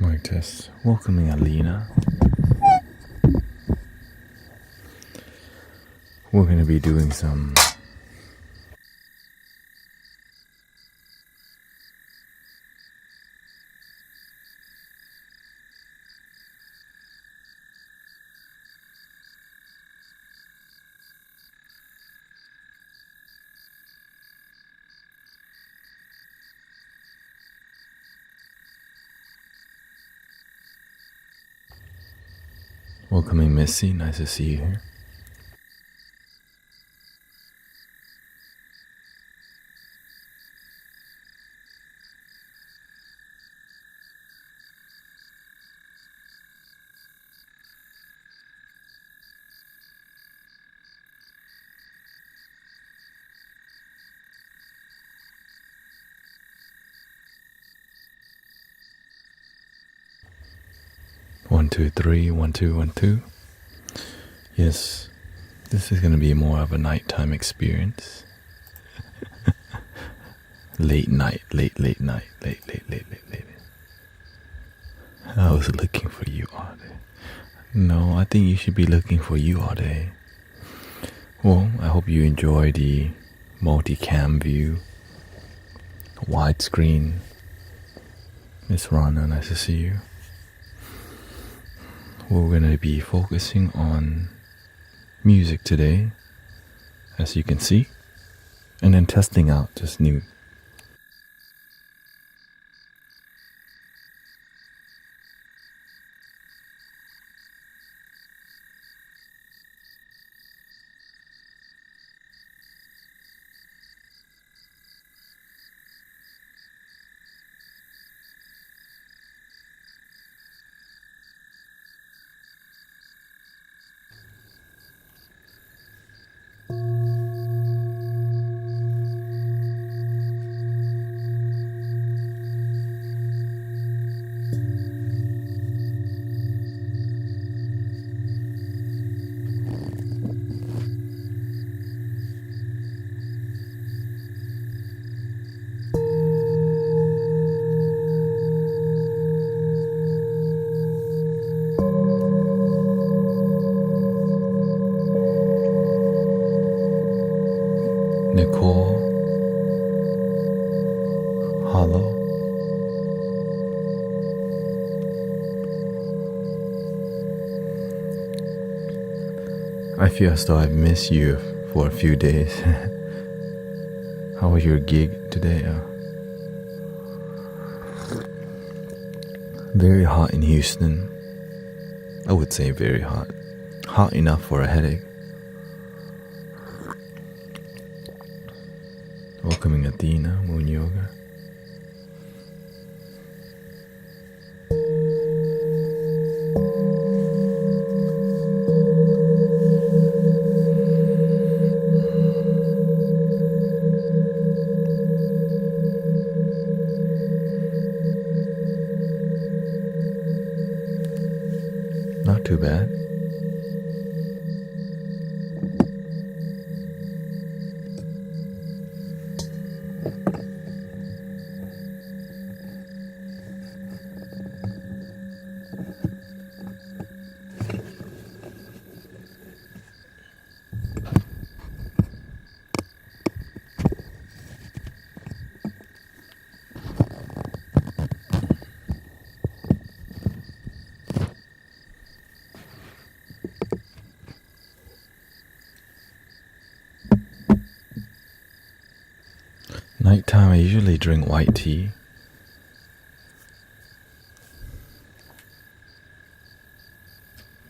Mic test. Welcoming Alina. We're going to be doing some welcoming Missy. Nice to see you here. One, two, three, 1, 2, 1, 2. Yes, this is going to be more of a nighttime experience. late night. I was looking for you all day. No, I think you should be looking for you all day. Well, I hope you enjoy the multi-cam view, widescreen. Miss Rana, nice to see you. We're going to be focusing on music today, as you can see, and then testing out this new Nicole, Hollow, I feel as though I've missed you for a few days. How was your gig today? Very hot in Houston. I would say very hot. Hot enough for a headache. Welcoming Athena, Moon Yoga. Not too bad. Nighttime, I usually drink white tea.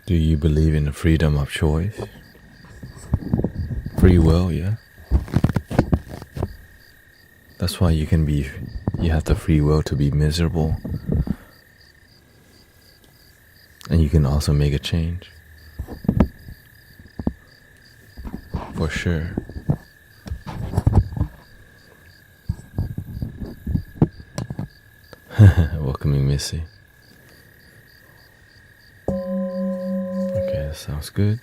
Do you believe in the freedom of choice? Free will, yeah. That's why you have the free will to be miserable. And you can also make a change. For sure. Welcoming Missy. Okay, that sounds good.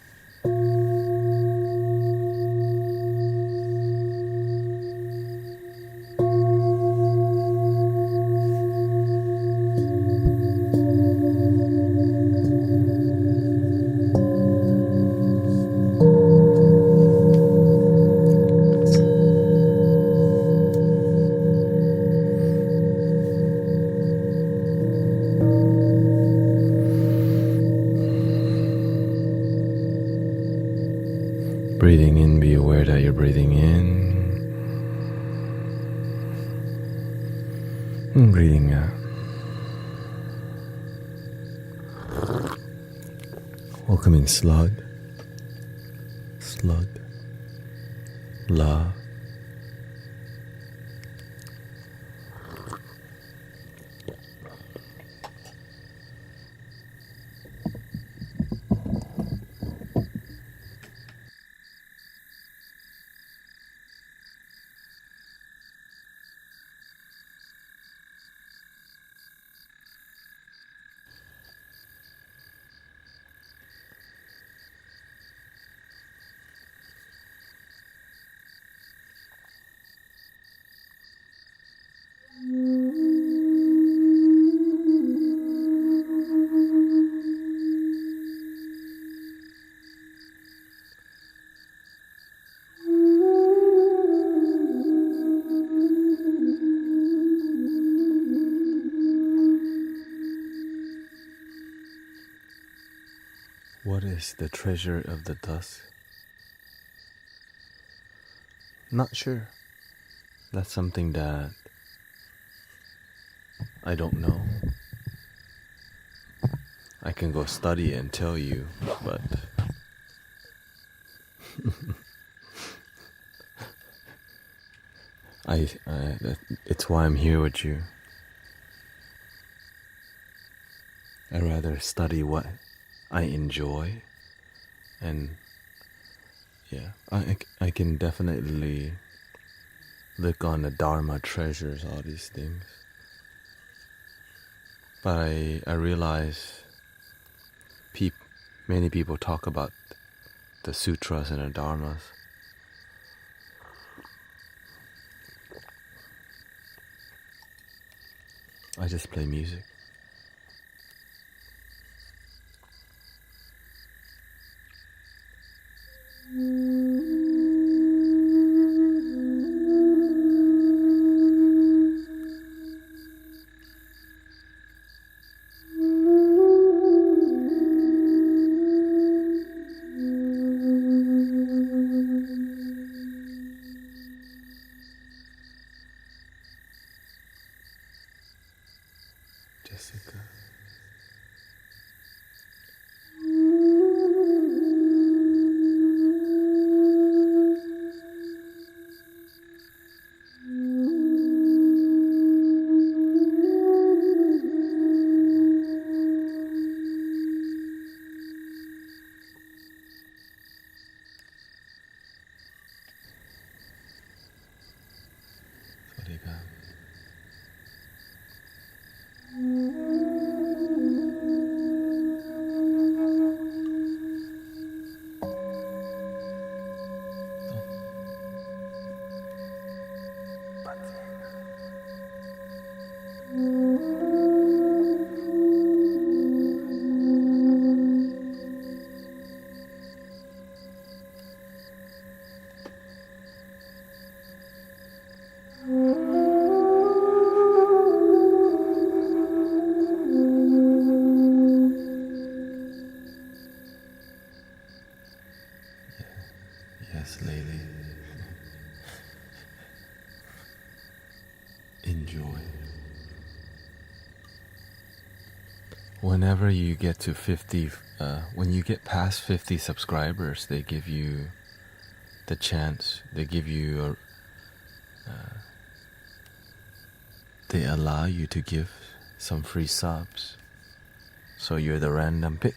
breathing in and breathing out. Welcoming slug, love. What is the treasure of the dusk? Not sure. That's something that I don't know. I can go study and tell you, but it's why I'm here with you. I'd rather study what I enjoy, and yeah, I can definitely look on the Dharma treasures, all these things. But I realize many people talk about the sutras and the dharmas. I just play music. Jessica. Yes, lady. Enjoy. Whenever you get to 50, when you get past 50 subscribers, they give you the chance, they allow you to give some free subs. So you're the random pick.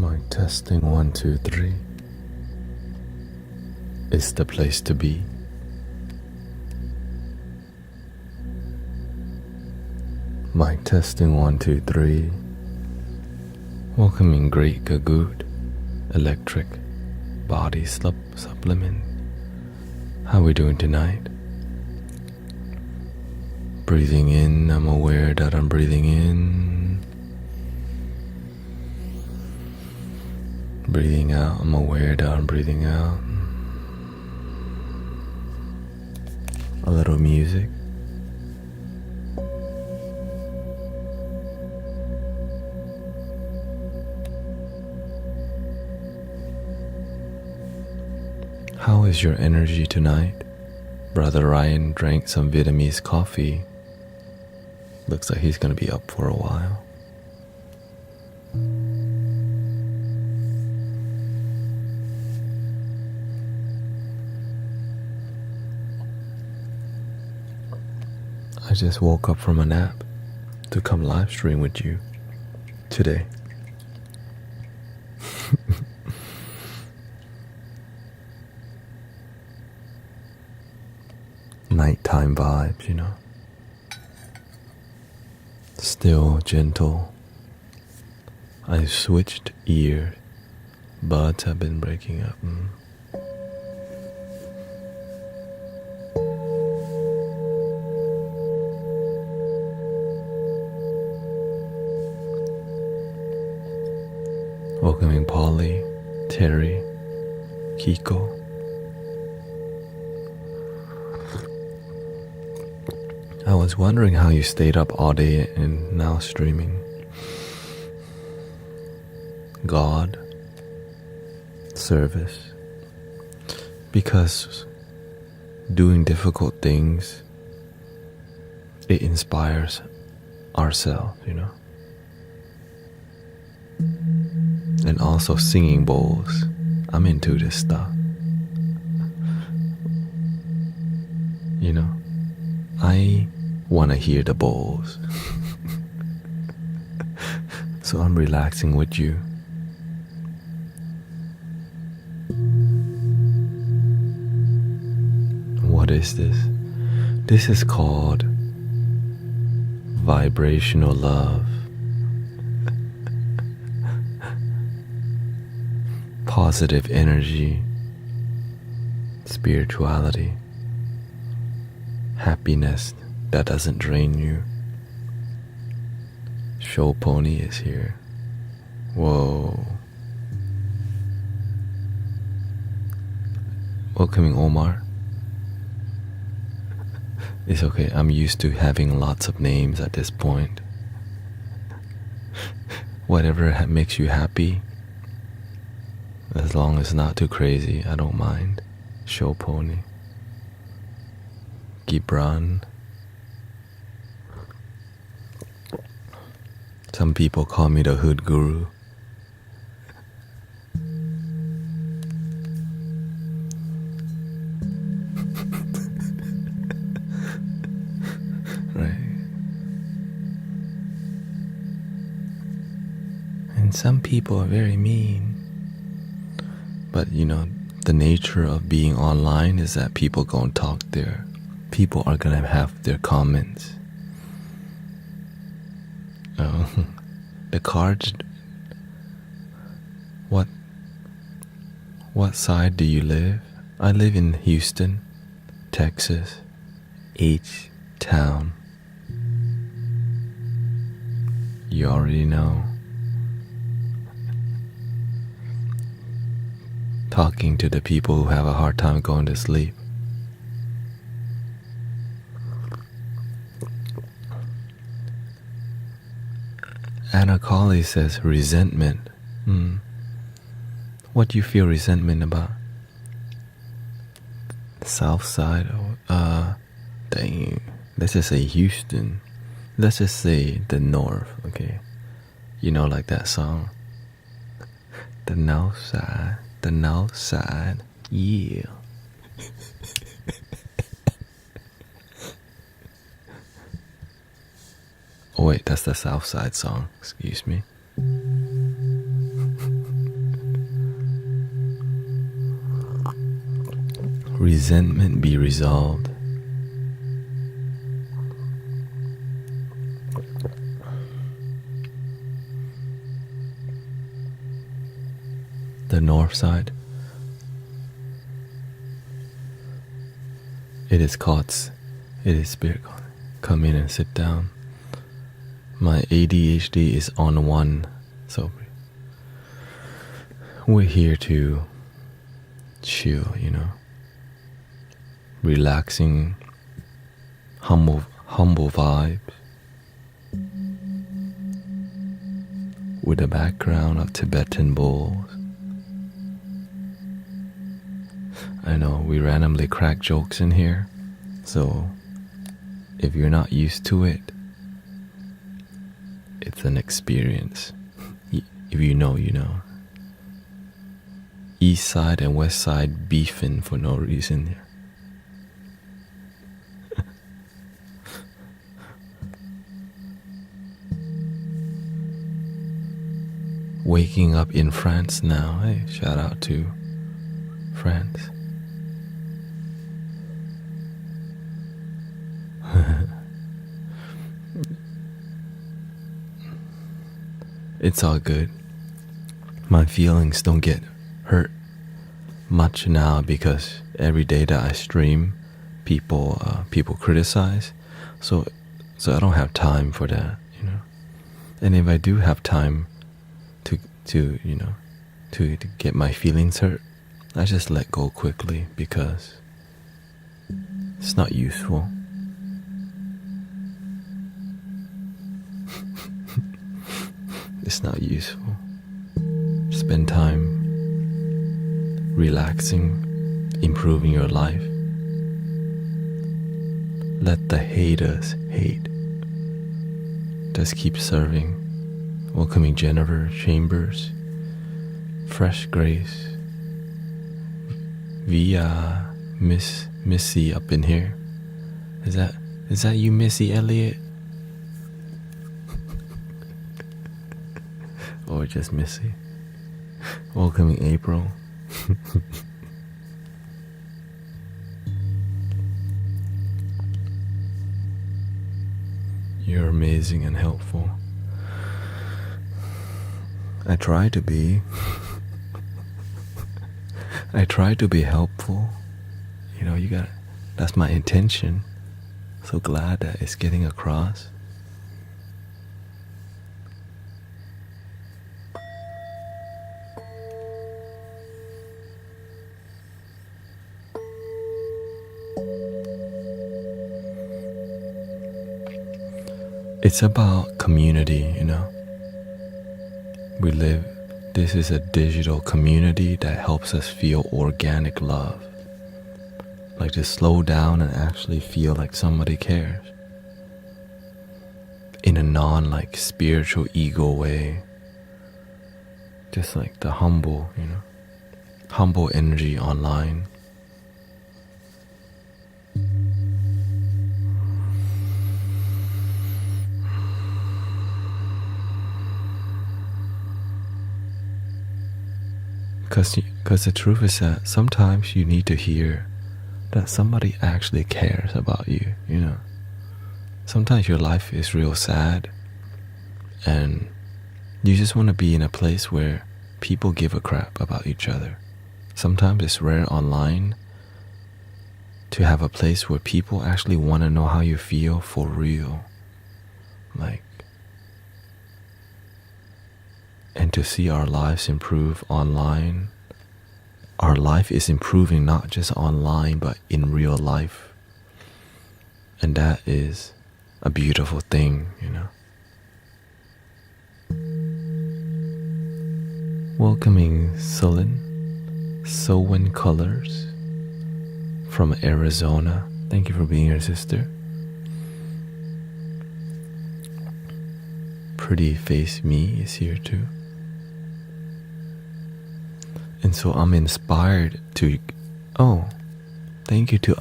Mic testing 1, 2, 3. It's the place to be. Mic testing 1, 2, 3. Welcoming Great Gagoot, Electric Body Supplement. How we doing tonight? Breathing in, I'm aware that I'm breathing in. Breathing out, I'm aware that I'm breathing out. A little music. How is your energy tonight? Brother Ryan drank some Vietnamese coffee. Looks like he's gonna be up for a while. I just woke up from a nap to come live stream with you today. Nighttime vibes, you know. Still gentle. I switched ears. Buds have been breaking up. Welcoming Polly, Terry, Kiko. I was wondering how you stayed up all day and now streaming. God, service. Because doing difficult things, it inspires ourselves, you know. And also singing bowls. I'm into this stuff. You know, I want to hear the bowls. So I'm relaxing with you. What is this? This is called vibrational love. Positive energy, spirituality, happiness that doesn't drain you. Show Pony is here. Whoa. Welcoming Omar. It's okay, I'm used to having lots of names at this point. Whatever makes you happy. As long as it's not too crazy, I don't mind. Show Pony. Gibran. Some people call me the hood guru. Right. And some people are very mean. But you know, the nature of being online is that people gonna talk there. People are gonna have their comments. The cards. What side do you live? I live in Houston, Texas, H-Town. You already know. Talking to the people who have a hard time going to sleep. Anna Colley says resentment. What do you feel resentment about? The south side? Dang. Let's just say Houston. Let's just say the north, okay? You know, like that song? The north side. The north side, yeah. Oh wait, that's the South Side song, excuse me. resentment be resolved. The north side, it is spirit. Come in and sit down. My ADHD is on one, so we're here to chill, relaxing, humble vibes with a background of Tibetan bowls. I know we randomly crack jokes in here, so if you're not used to it, it's an experience. If you know, you know. East side and west side beefing for no reason. Waking up in France now. Hey, shout out to France. It's all good. My feelings don't get hurt much now because every day that I stream, people criticize. So I don't have time for that, And if I do have time to get my feelings hurt, I just let go quickly because it's not useful. It's not useful. Spend time relaxing, improving your life. Let the haters hate. Just keep serving. Welcoming Jennifer Chambers, Fresh Grace, via Missy up in here. Is that you, Missy Elliott? Or just Missy? Welcoming April. You're amazing and helpful. I try to be. I try to be helpful. That's my intention. So glad that it's getting across. It's about community, This is a digital community that helps us feel organic love. Like to slow down and actually feel like somebody cares. In a spiritual ego way. Just like the humble energy online. Because the truth is that sometimes you need to hear that somebody actually cares about you, Sometimes your life is real sad and you just want to be in a place where people give a crap about each other. Sometimes it's rare online to have a place where people actually want to know how you feel for real. And to see our lives improve online. Our life is improving not just online, but in real life. And that is a beautiful thing, Welcoming Sowen Colors from Arizona. Thank you for being here, sister. Pretty Face Me is here too. And so I'm inspired to, thank you to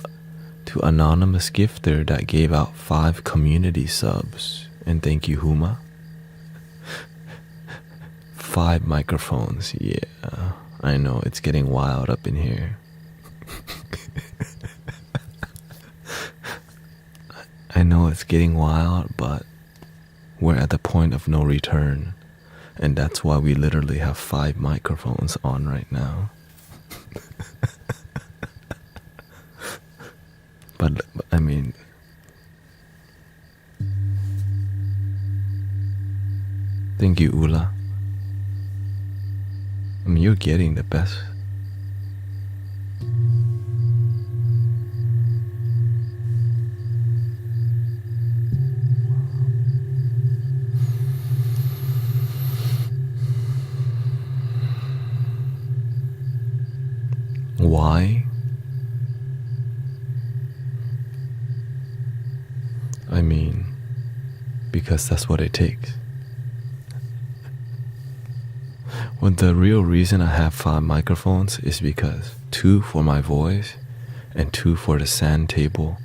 Anonymous Gifter that gave out 5 community subs. And thank you, Huma. 5 microphones, yeah. I know, it's getting wild up in here. I know it's getting wild, but we're at the point of no return. And that's why we literally have 5 microphones on right now. But I mean, thank you, Ula. I mean, you're getting the best. Why? I mean, because that's what it takes. Well, the real reason I have 5 microphones is because 2 for my voice and 2 for the sand table.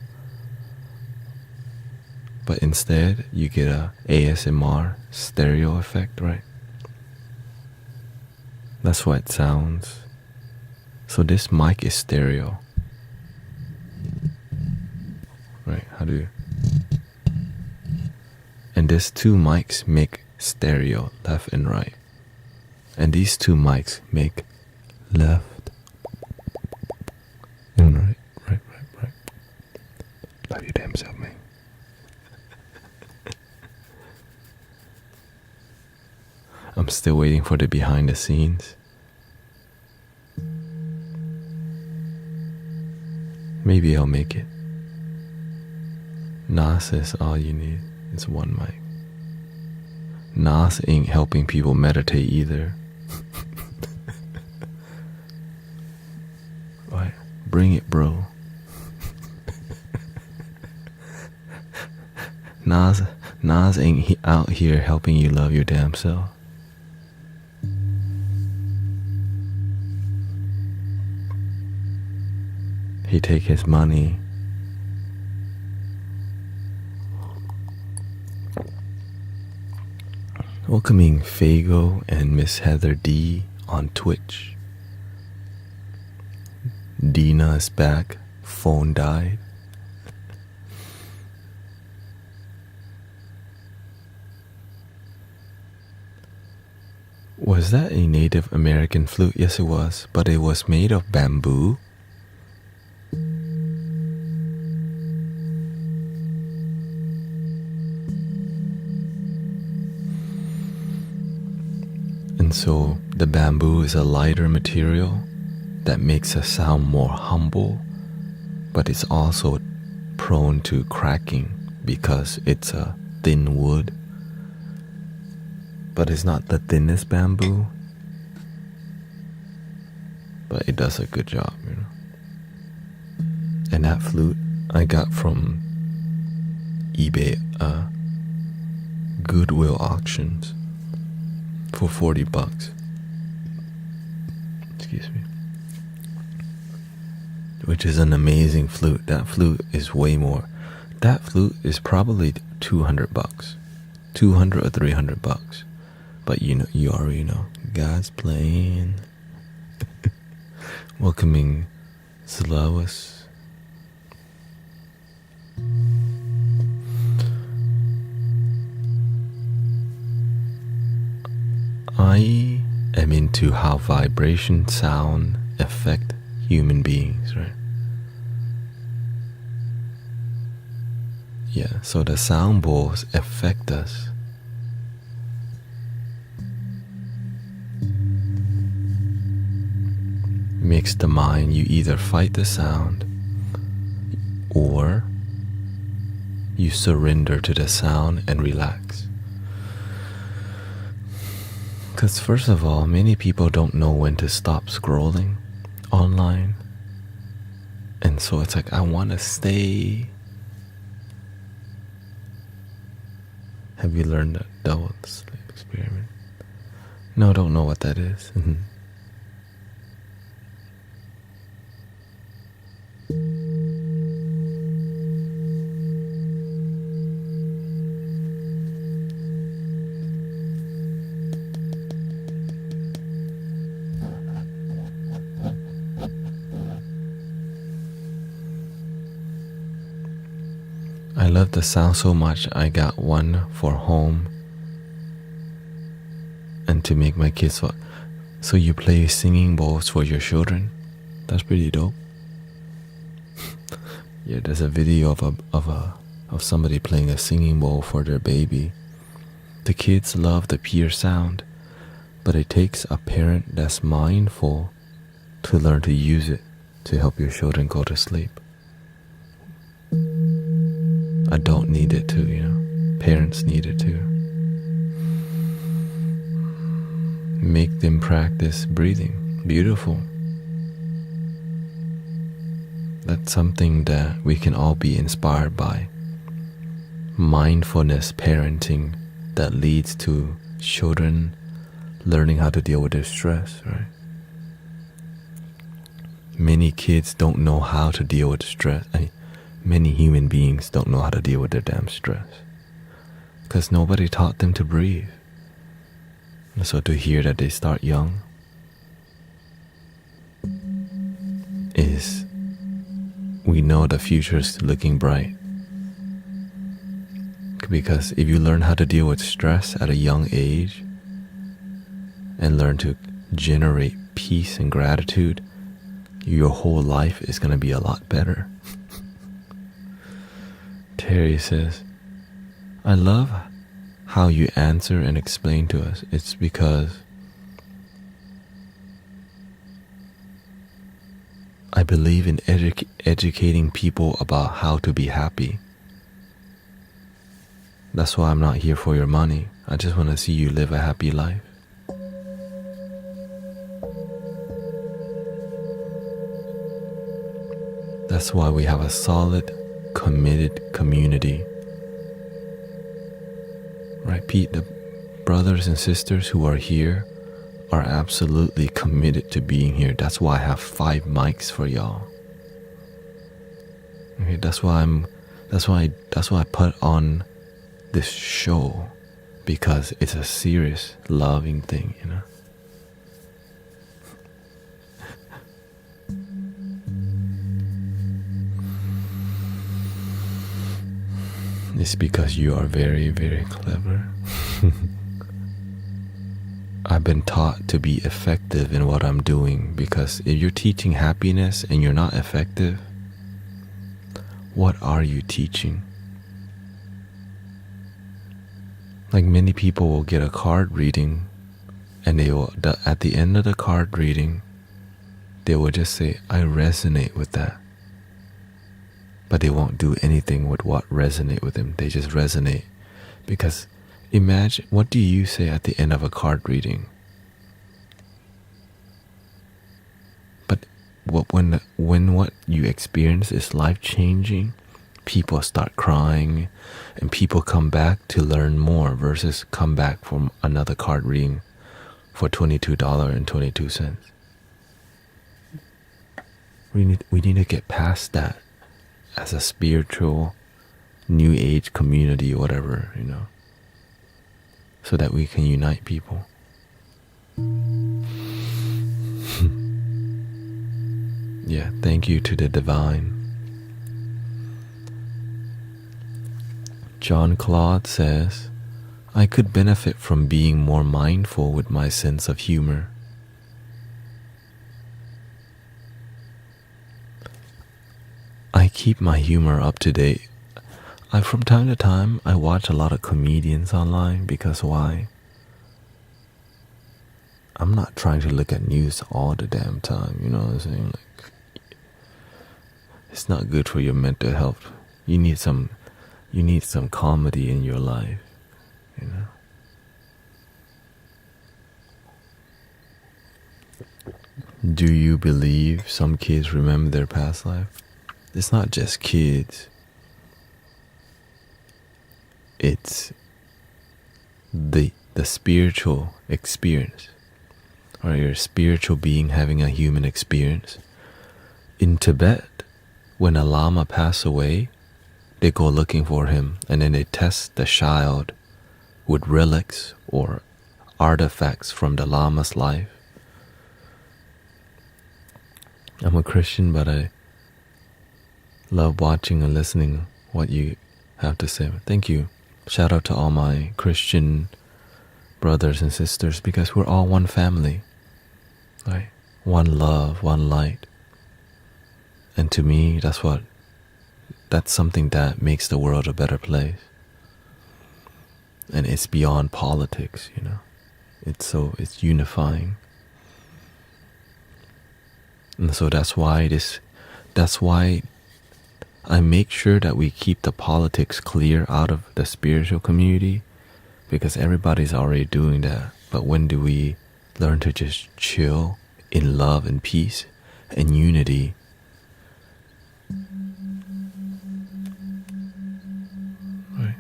But instead, you get a ASMR stereo effect, right? That's why it sounds. So this mic is stereo. Right, how do you? And these 2 mics make stereo, left and right. And these 2 mics make left and right. Love your damn self, man. I'm still waiting for the behind the scenes. Maybe I'll make it. Nas says all you need is 1 mic. Nas ain't helping people meditate either. Right, bring it, bro. Nas ain't out here helping you love your damn self. He take his money. Welcoming Fago and Miss Heather D on Twitch. Dina is back. Phone died. Was that a Native American flute? Yes, it was, but it was made of bamboo. And so the bamboo is a lighter material that makes a sound more humble, but it's also prone to cracking because it's a thin wood. But it's not the thinnest bamboo, but it does a good job, you know. And that flute I got from eBay, Goodwill auctions for $40. Excuse me. Which is an amazing flute. That flute is way more. That flute is probably $200, $200 or $300. But you know, you already know. God's playing. Welcoming Slawus. I am into how vibration, sound affect human beings, right? Yeah, so the sound bowls affect us. Makes the mind, you either fight the sound or you surrender to the sound and relax. Because first of all, many people don't know when to stop scrolling online. And so it's like, I want to stay. Have you learned the Taout sleep experiment? No, don't know what that is. I love the sound so much I got one for home and to make my kids. So you play singing bowls for your children? That's pretty dope. Yeah, there's a video of somebody playing a singing bowl for their baby. The kids love the pure sound, but it takes a parent that's mindful to learn to use it to help your children go to sleep. Adults need it too, Parents need it too. Make them practice breathing. Beautiful. That's something that we can all be inspired by. Mindfulness parenting that leads to children learning how to deal with their stress, right? Many kids don't know how to deal with stress. Many human beings don't know how to deal with their damn stress because nobody taught them to breathe. And so to hear that they start young is, we know the future's looking bright. Because if you learn how to deal with stress at a young age and learn to generate peace and gratitude, your whole life is going to be a lot better. Terry says, I love how you answer and explain to us. It's because I believe in educating people about how to be happy. That's why I'm not here for your money. I just want to see you live a happy life. That's why we have a solid, committed community. Right, Pete? The brothers and sisters who are here are absolutely committed to being here. That's why I have 5 mics for y'all. Okay, that's why I put on this show, because it's a serious, loving thing, It's because you are very, very clever. I've been taught to be effective in what I'm doing, because if you're teaching happiness and you're not effective, what are you teaching? Like, many people will get a card reading and at the end of the card reading, they will just say, I resonate with that. But they won't do anything with what resonate with them. They just resonate. Because imagine, what do you say at the end of a card reading? But when what you experience is life-changing, people start crying and people come back to learn more versus come back from another card reading for $22.22. We need to get past that as a spiritual new age community, whatever, so that we can unite people. Yeah, thank you to the divine. John Claude says, I could benefit from being more mindful with my sense of humor. I keep my humor up to date. From time to time, I watch a lot of comedians online, because why? I'm not trying to look at news all the damn time, you know what I'm saying? Like, it's not good for your mental health. You need some comedy in your life, Do you believe some kids remember their past life? It's not just kids. It's the spiritual experience, or your spiritual being having a human experience. In Tibet, when a lama passed away, they go looking for him, and then they test the child with relics or artifacts from the lama's life. I'm a Christian, but I love watching and listening what you have to say. Thank you. Shout out to all my Christian brothers and sisters, because we're all one family, right? One love, one light. And to me, that's something that makes the world a better place. And it's beyond politics, you know. It's unifying. And so that's why I make sure that we keep the politics clear out of the spiritual community, because everybody's already doing that. But when do we learn to just chill in love and peace and unity? Right.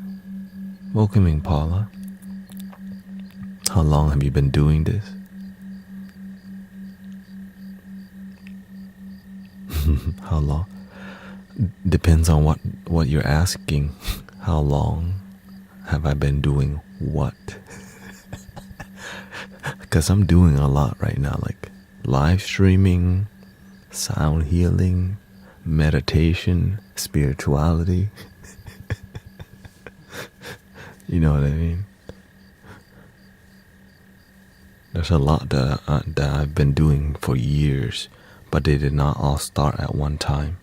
Welcoming Paula. How long have you been doing this? How long? Depends on what you're asking. How long have I been doing what? Because I'm doing a lot right now, like live streaming, sound healing, meditation, spirituality. You know what I mean? There's a lot that I've been doing for years, but they did not all start at one time.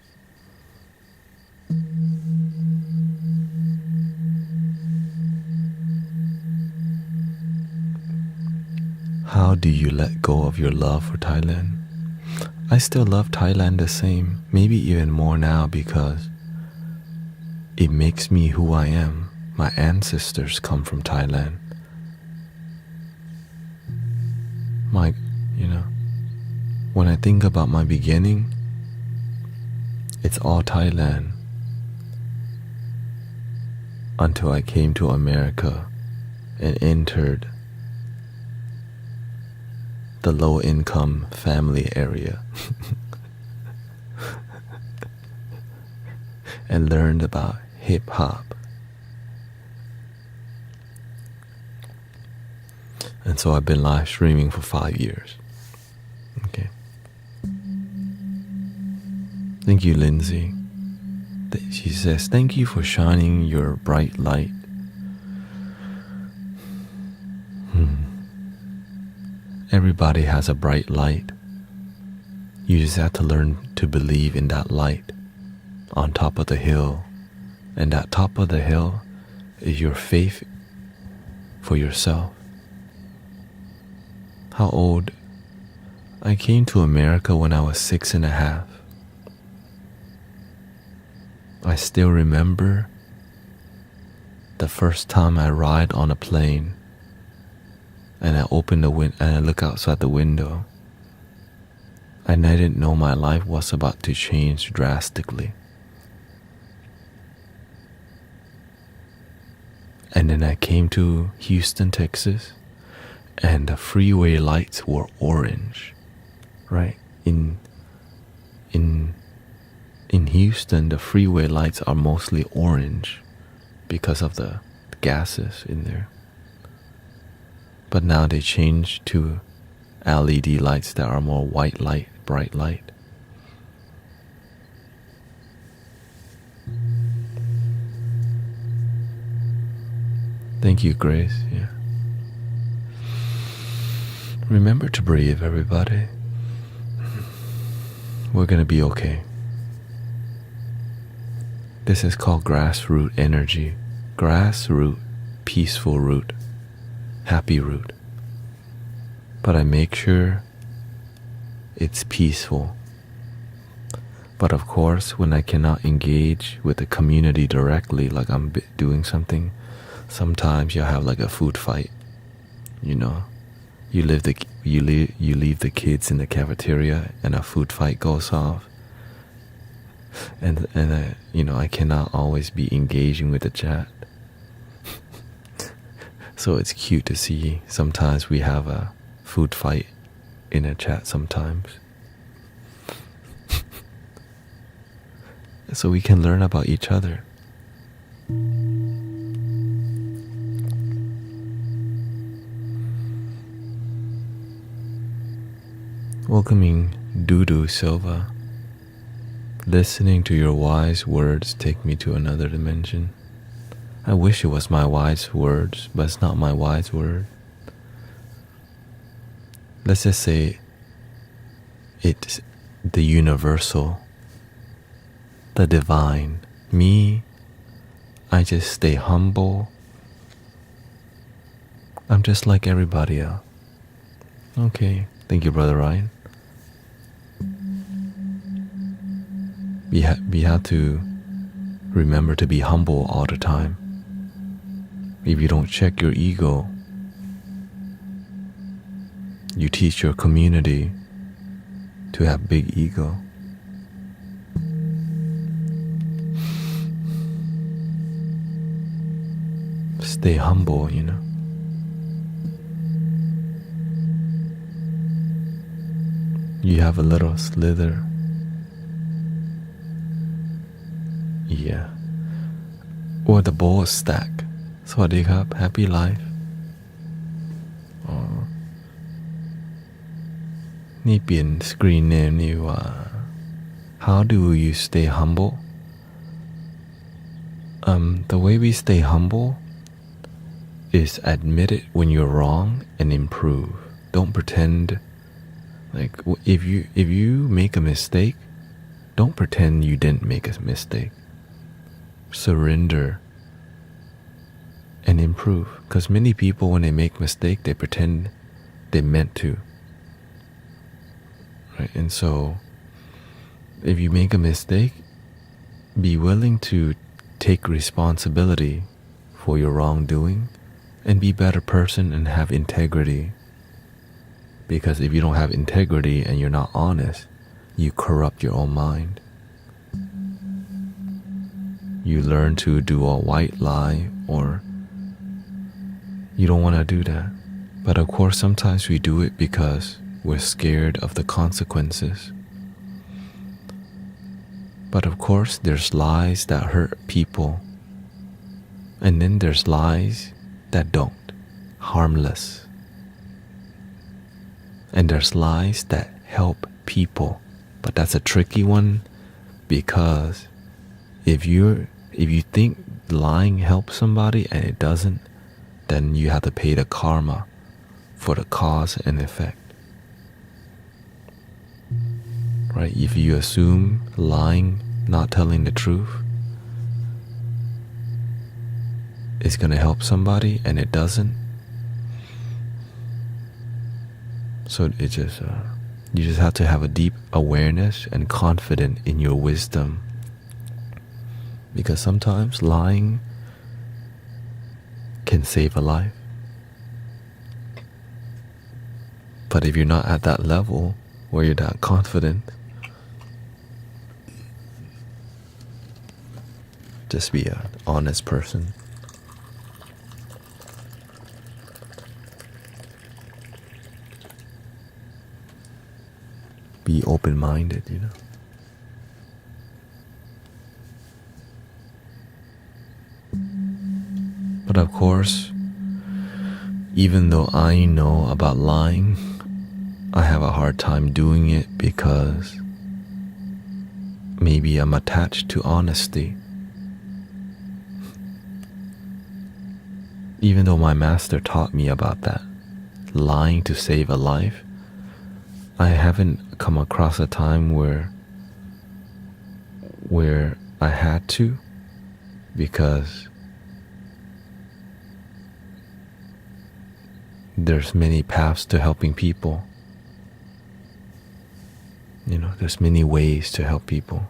How do you let go of your love for Thailand? I still love Thailand the same, maybe even more now, because it makes me who I am. My ancestors come from Thailand. When I think about my beginning, it's all Thailand. Until I came to America and entered the low-income family area and learned about hip-hop. And so I've been live streaming for 5 years. Okay. Thank you, Lindsay. She says, thank you for shining your bright light. Everybody has a bright light. You just have to learn to believe in that light on top of the hill. And that top of the hill is your faith for yourself. How old? I came to America when I was 6.5. I still remember the first time I ride on a plane and I open the window and I look outside the window, and I didn't know my life was about to change drastically. And then I came to Houston, Texas, and the freeway lights were orange, right? In Houston, the freeway lights are mostly orange because of the gases in there. But now they changed to LED lights that are more white light, bright light. Thank you, Grace. Yeah. Remember to breathe, everybody. We're gonna be okay. This is called grassroot energy. Grassroot, peaceful root, happy root. But I make sure it's peaceful. But of course, when I cannot engage with the community directly, like I'm doing something, sometimes you'll have like a food fight. You know, you leave the kids in the cafeteria and a food fight goes off. And I cannot always be engaging with the chat. So it's cute to see sometimes we have a food fight in a chat sometimes. So we can learn about each other. Welcoming Dudu Silva. Listening to your wise words take me to another dimension. I wish it was my wise words, but it's not my wise word. Let's just say it's the universal, the divine. Me, I just stay humble. I'm just like everybody else. Okay, thank you, Brother Ryan. We have to remember to be humble all the time. If you don't check your ego, you teach your community to have big ego. Stay humble, you know. You have a little slither. Yeah. Or the ball stack. สวัสดีครับ Happy Life อ๋อนี่เปลี่ยน screen name นี่ว่า How do you stay humble? The way we stay humble is admit it when you're wrong and improve. Don't pretend like if you make a mistake, don't pretend you didn't make a mistake. Surrender and improve, because many people, when they make mistake, they pretend they meant to, right? And so if you make a mistake, be willing to take responsibility for your wrongdoing and be a better person and have integrity, because if you don't have integrity and you're not honest, you corrupt your own mind. You learn to do a white lie, or you don't want to do that. But of course, sometimes we do it because we're scared of the consequences. But of course, there's lies that hurt people. And then there's lies that don't, harmless. And there's lies that help people. But that's a tricky one, because if you think lying helps somebody and it doesn't, then you have to pay the karma for the cause and effect. Right? If you assume lying, not telling the truth, is going to help somebody and it doesn't, so it just you just have to have a deep awareness and confidence in your wisdom, because sometimes lying can save a life. But if you're not at that level where you're that confident, just be an honest person. Be open-minded, you know. But of course, even though I know about lying, I have a hard time doing it because maybe I'm attached to honesty. Even though my master taught me about that, lying to save a life, I haven't come across a time where I had to, because there's many paths to helping people. You know, there's many ways to help people.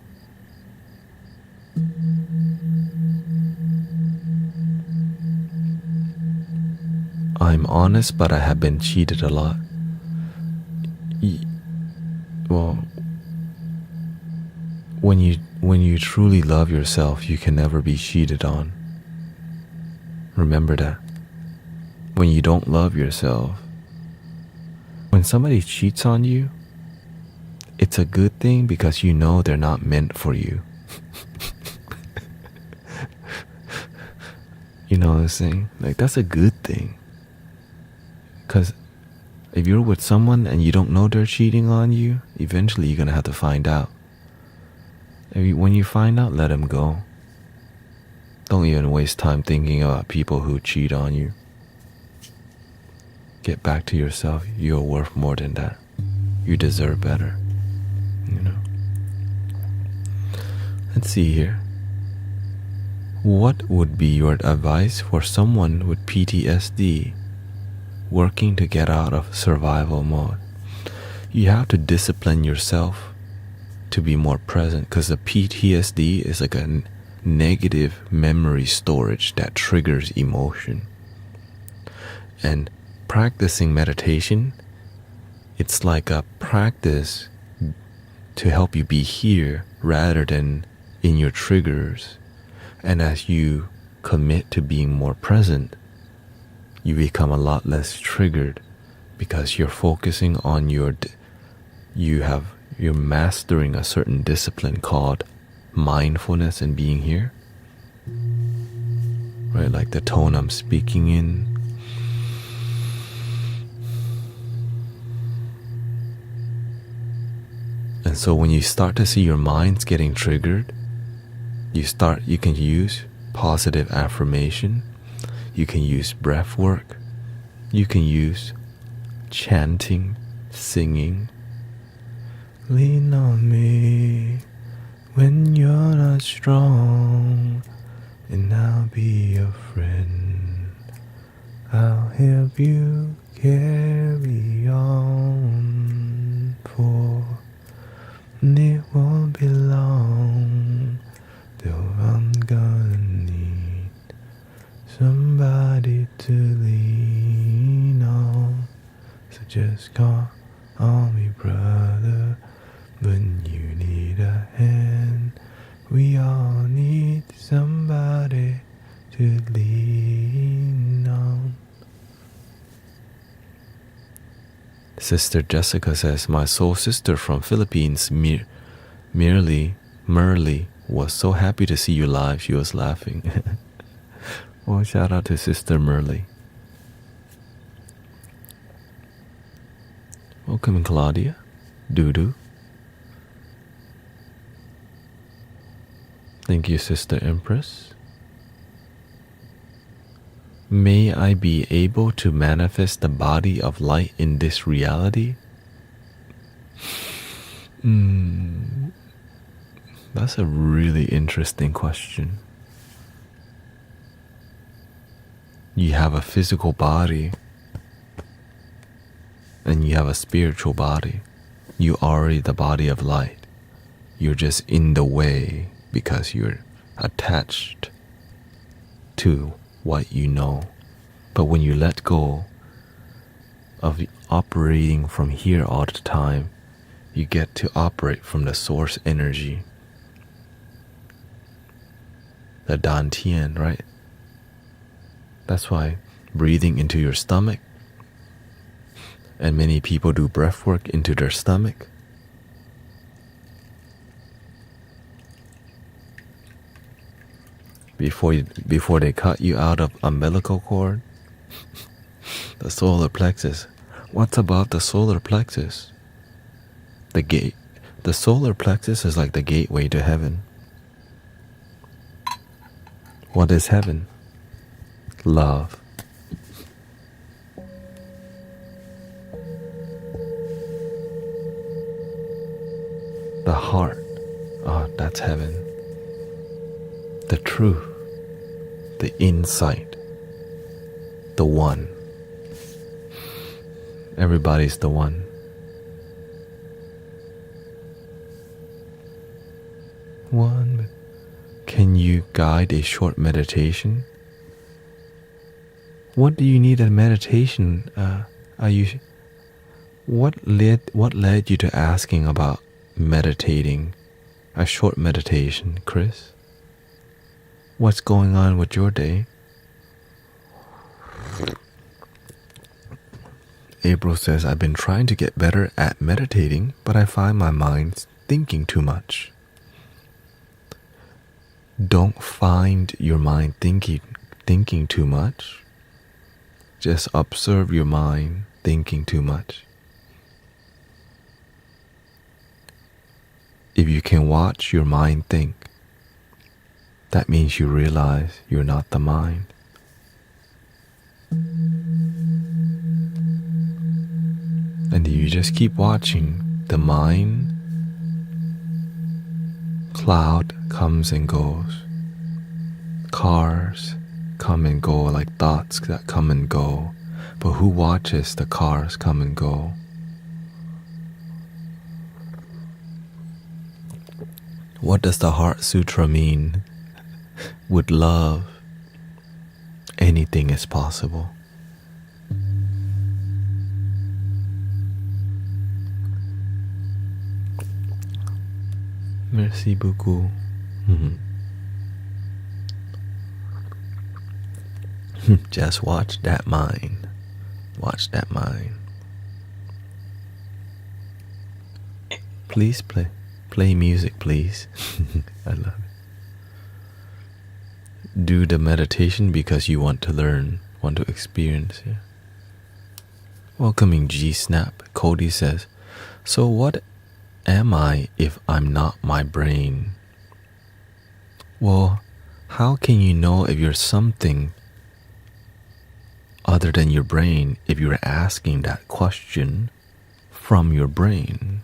I'm honest, but I have been cheated a lot. Well, when you truly love yourself, you can never be cheated on. Remember that. When you don't love yourself, when somebody cheats on you, it's a good thing, because you know they're not meant for you. You know what I'm saying? Like, that's a good thing. Because if you're with someone and you don't know they're cheating on you, eventually you're going to have to find out. When you find out, let them go. Don't even waste time thinking about people who cheat on you. Get back to yourself. You're worth more than that. You deserve better. You know. Let's see here. What would be your advice for someone with PTSD working to get out of survival mode? You have to discipline yourself to be more present, because the PTSD is like a negative memory storage that triggers emotion. And practicing meditation, it's like a practice to help you be here rather than in your triggers. And as you commit to being more present, you become a lot less triggered, because you're focusing on you're mastering a certain discipline called mindfulness and being here. Right, like the tone I'm speaking in. And so when you start to see your minds getting triggered, you can use positive affirmation, you can use breath work, you can use chanting, singing. Lean on me when you're not strong, and I'll be your friend. I'll help you carry on, for it won't be long till I'm gonna need somebody to lean on. So just call on me, brother, when you need a hand. We all need somebody to lean on. Sister Jessica says, my soul sister from Philippines, Merly, was so happy to see you live. She was laughing. Well, shout out to Sister Merly. Welcome, Claudia. Dudu. Thank you, Sister Empress. May I be able to manifest the body of light in this reality? That's a really interesting question. You have a physical body and you have a spiritual body. You are already the body of light. You're just in the way because you're attached to what you know. But when you let go of operating from here all the time, you get to operate from the source energy, the Dantian, right? That's why breathing into your stomach, and many people do breath work into their stomach. Before they cut you out of umbilical cord, the solar plexus. What's above the solar plexus? The gate. The solar plexus is like the gateway to heaven. What is heaven? Love. The heart. Oh, that's heaven. The truth. The insight. The one. Everybody's the one. One. Can you guide a short meditation? What do you need a meditation? What led you to asking about meditating? A short meditation, Chris? What's going on with your day? April says, I've been trying to get better at meditating, but I find my mind thinking too much. Don't find your mind thinking too much. Just observe your mind thinking too much. If you can watch your mind think, that means you realize you're not the mind. And you just keep watching the mind. Cloud comes and goes. Cars come and go like thoughts that come and go. But who watches the cars come and go? What does the Heart Sutra mean? With love, anything is possible. Merci beaucoup. Just watch that mind. Watch that mind. Please play music, please. I love it. Do the meditation because you want to learn, want to experience. Yeah. Welcoming G Snap. Cody says, so what am I if I'm not my brain? Well, how can you know if you're something other than your brain if you're asking that question from your brain?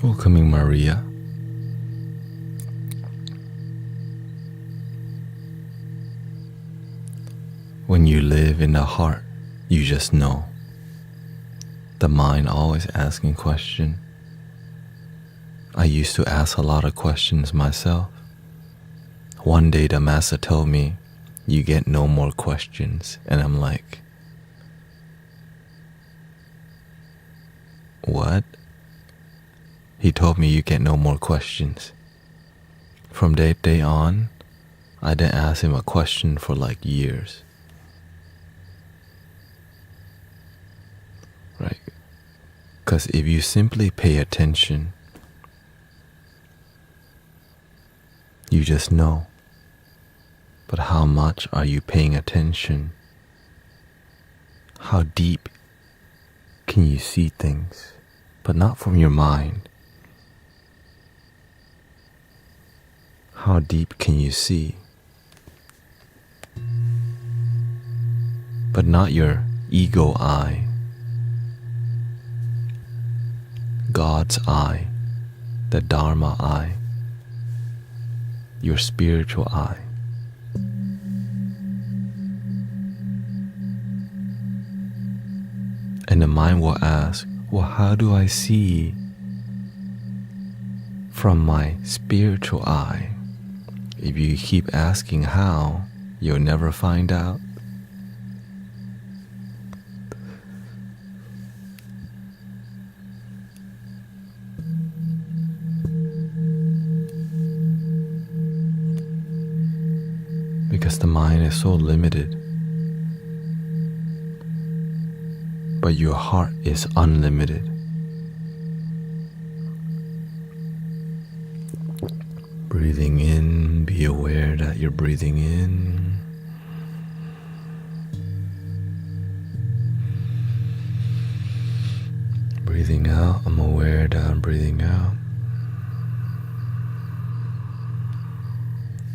Welcoming Maria. When you live in the heart, you just know. The mind always asking questions. I used to ask a lot of questions myself. One day the master told me, you get no more questions. And I'm like, what? He told me you get no more questions. From that day on, I didn't ask him a question for like years. Right? Because if you simply pay attention, you just know. But how much are you paying attention? How deep can you see things? But not from your mind. How deep can you see? But not your ego eye. God's eye, the Dharma eye, your spiritual eye. And the mind will ask, well, how do I see from my spiritual eye? If you keep asking how, you'll never find out. Because the mind is so limited. But your heart is unlimited. Breathing in, be aware that you're breathing in. Breathing out, I'm aware that I'm breathing out.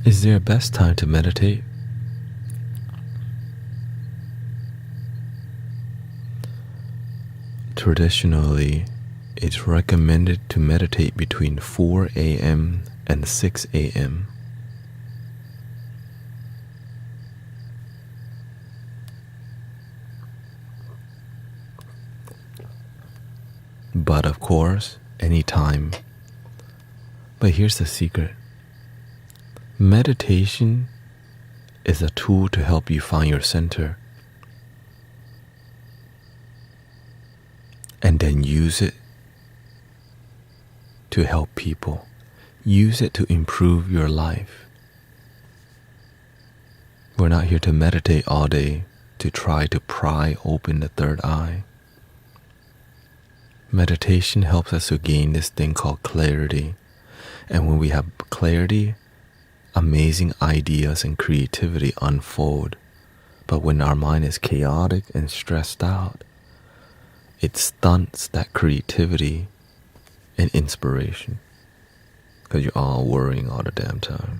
Is there a best time to meditate? Traditionally, it's recommended to meditate between 4 a.m. and 6 a.m. But of course, anytime But here's the secret. Meditation is a tool to help you find your center. And then use it to help people. Use it to improve your life. We're not here to meditate all day to try to pry open the third eye. Meditation helps us to gain this thing called clarity. And when we have clarity, amazing ideas and creativity unfold. But when our mind is chaotic and stressed out, it stunts that creativity and inspiration. Because you're all worrying all the damn time.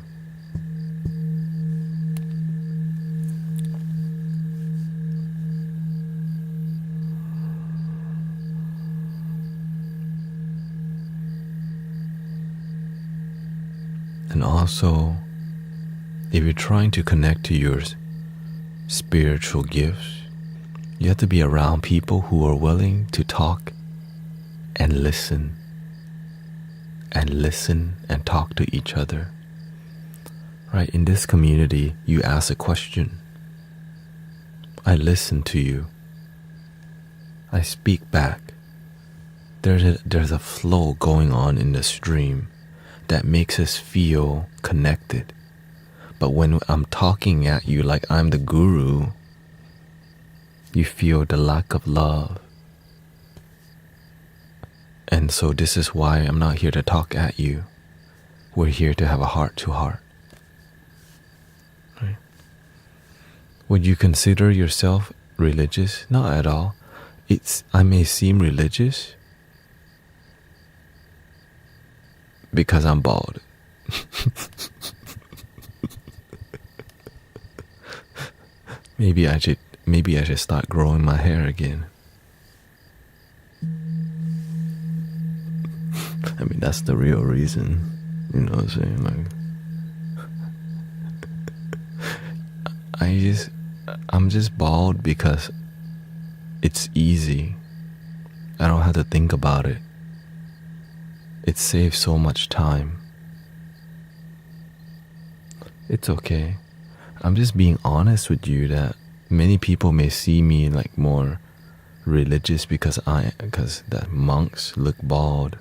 And also, if you're trying to connect to your spiritual gifts, you have to be around people who are willing to talk and listen and talk to each other. Right? In this community, you ask a question. I listen to you. I speak back. There's a flow going on in the stream that makes us feel connected. But when I'm talking at you like I'm the guru, you feel the lack of love. And so this is why I'm not here to talk at you. We're here to have a heart-to-heart. Right? Would you consider yourself religious? Not at all. I may seem religious because I'm bald. Maybe I should start growing my hair again. I mean, that's the real reason. You know what I'm saying? I'm just bald because it's easy. I don't have to think about it. It saves so much time. It's okay. I'm just being honest with you that many people may see me like more religious because the monks look bald.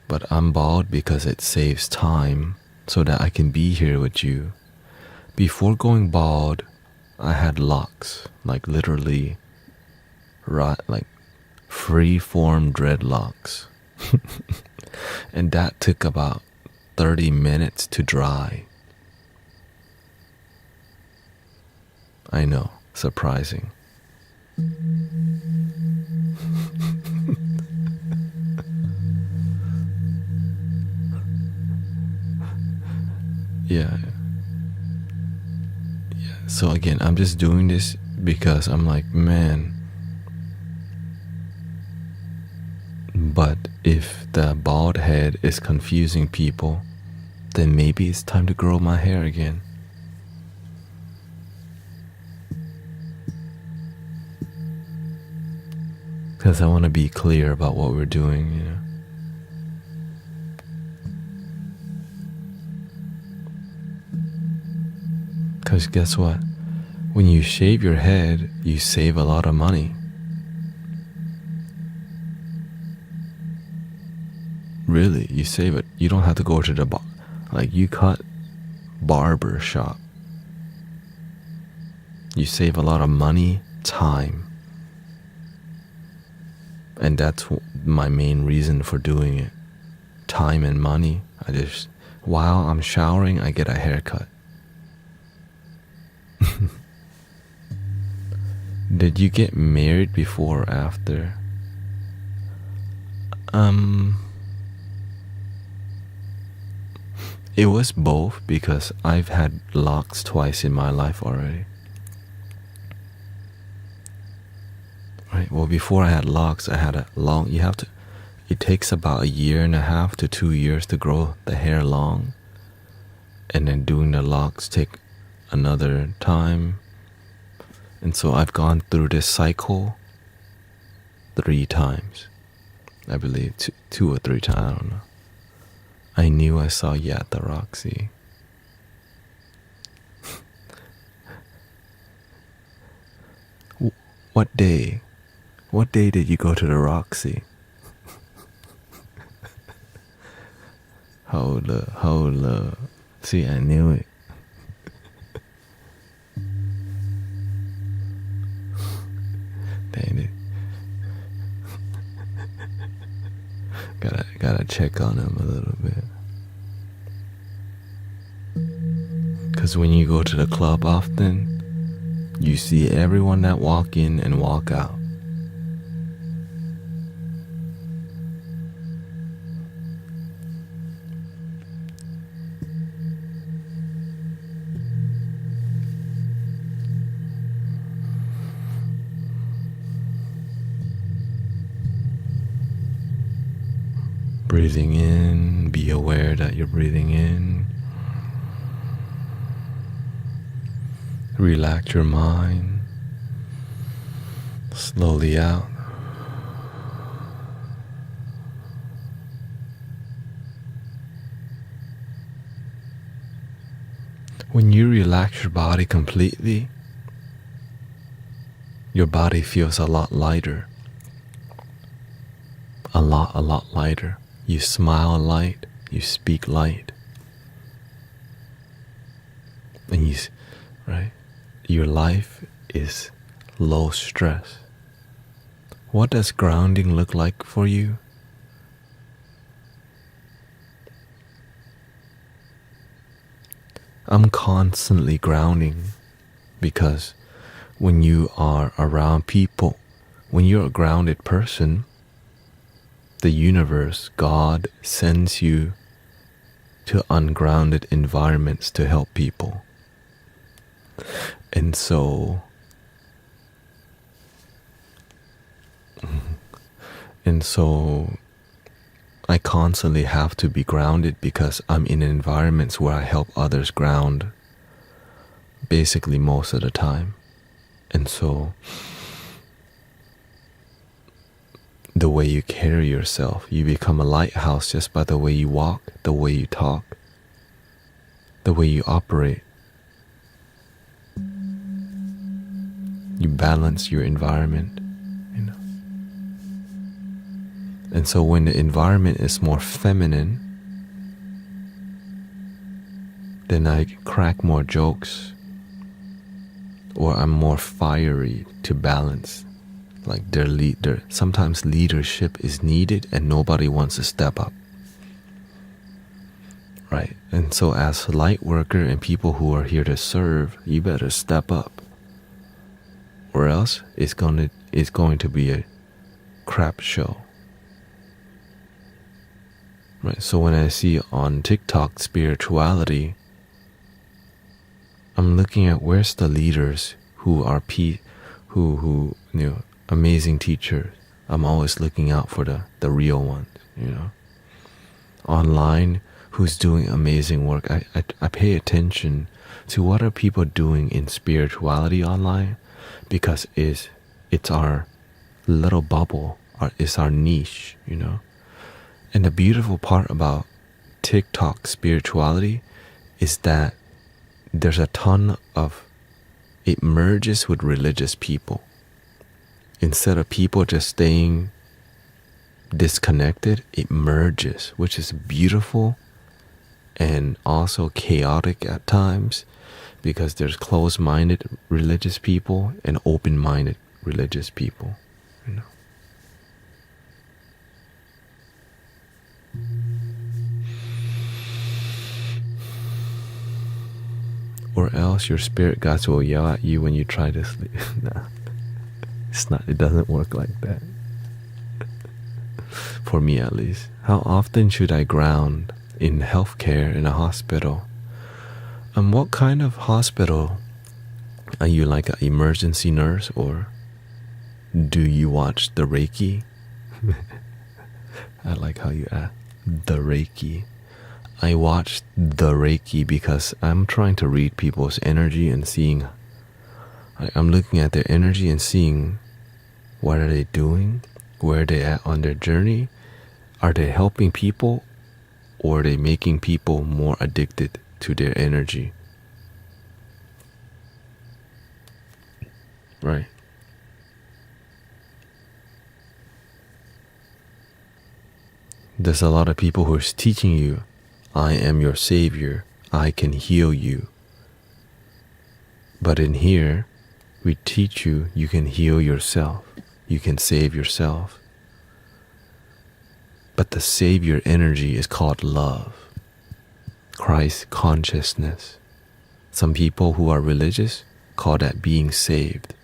But I'm bald because it saves time so that I can be here with you. Before going bald, I had locks, like literally, like free-form dreadlocks. And that took about 30 minutes to dry. I know, surprising. Yeah. So again, I'm just doing this because I'm like, man. But if the bald head is confusing people, then maybe it's time to grow my hair again. Because I want to be clear about what we're doing, you know. Because guess what? When you shave your head, you save a lot of money. Really, you save it. You don't have to go to the you cut barber shop. You save a lot of money, time. And that's my main reason for doing it. Time and money. While I'm showering, I get a haircut. Did you get married before or after? It was both because I've had locks twice in my life already. Right. Well, before I had locks, I had it takes about 1.5 to 2 years to grow the hair long. And then doing the locks take another time. And so I've gone through this cycle 3 times. I believe 2 or 3 times, I don't know. I knew I saw you at the Roxy. What day? What day did you go to the Roxy? Hold up. See, I knew it. Dang it. Gotta check on him a little bit. Cause when you go to the club often, you see everyone that walk in and walk out. Breathing in, be aware that you're breathing in. Relax your mind. Slowly out. When you relax your body completely, your body feels a lot lighter. A lot lighter. You smile light, you speak light. And right? Your life is low stress. What does grounding look like for you? I'm constantly grounding because when you are around people, when you're a grounded person, the universe, God, sends you to ungrounded environments to help people. And so I constantly have to be grounded because I'm in environments where I help others ground basically most of the time. And so the way you carry yourself, you become a lighthouse just by the way you walk, the way you talk, the way you operate. You balance your environment, you know. And so when the environment is more feminine, then I crack more jokes, or I'm more fiery to balance. Like sometimes leadership is needed and nobody wants to step up. Right? And so as a light worker and people who are here to serve, you better step up. Or else it's going to be a crap show. Right? So when I see on TikTok spirituality, I'm looking at where's the leaders who are who you know, amazing teachers. I'm always looking out for the real ones, you know. Online, who's doing amazing work. I pay attention to what are people doing in spirituality online, because it's our little bubble, it's our niche, you know. And the beautiful part about TikTok spirituality is that there's a ton of, it merges with religious people. Instead of people just staying disconnected, it merges, which is beautiful and also chaotic at times, because there's closed-minded religious people and open-minded religious people, you know. Or else your spirit guides will yell at you when you try to sleep. Nah, it doesn't work like that. For me at least. How often should I ground in healthcare in a hospital? What kind of hospital? Are you like an emergency nurse, or do you watch the Reiki? I like how you ask. The Reiki. I watch the Reiki because I'm trying to read people's energy and seeing, I'm looking at their energy and seeing what are they doing, where are they at on their journey, are they helping people, or are they making people more addicted to their energy? Right. There's a lot of people who are teaching you, I am your savior, I can heal you. But in here, we teach you, you can heal yourself, you can save yourself. But the savior energy is called love, Christ consciousness. Some people who are religious call that being saved,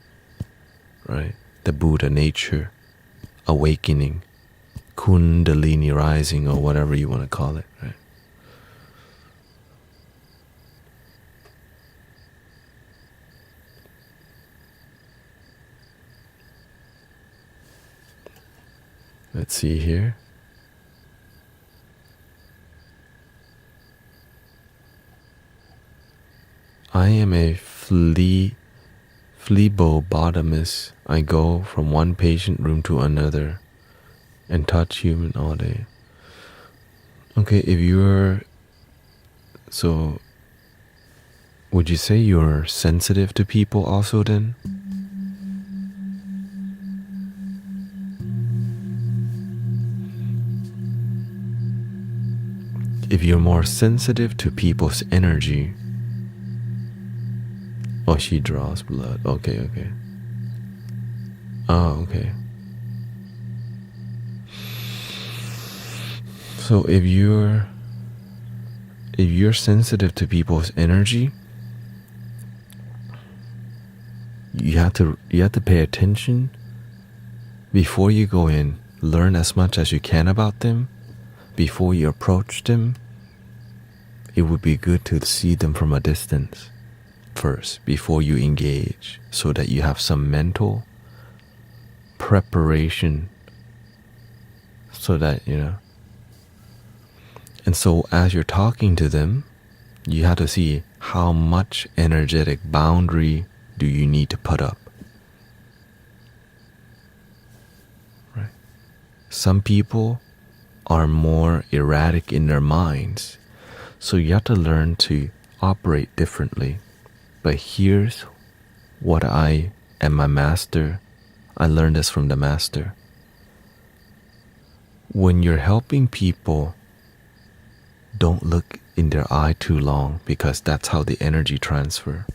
right? The Buddha nature, awakening, Kundalini rising, or whatever you want to call it, right? Let's see here. I am a phlebotomist. I go from one patient room to another and touch human all day. Okay, so would you say you're sensitive to people also then? If you're more sensitive to people's energy, oh, she draws blood. Okay. Oh, okay. So if you're sensitive to people's energy, you have to pay attention before you go in. Learn as much as you can about them. Before you approach them, it would be good to see them from a distance first before you engage, so that you have some mental preparation, so that and so as you're talking to them, you have to see how much energetic boundary do you need to put up, right? Some people are more erratic in their minds, so you have to learn to operate differently. But here's what I am my master. I learned this from the master. When you're helping people, don't look in their eye too long, because that's how the energy transfer,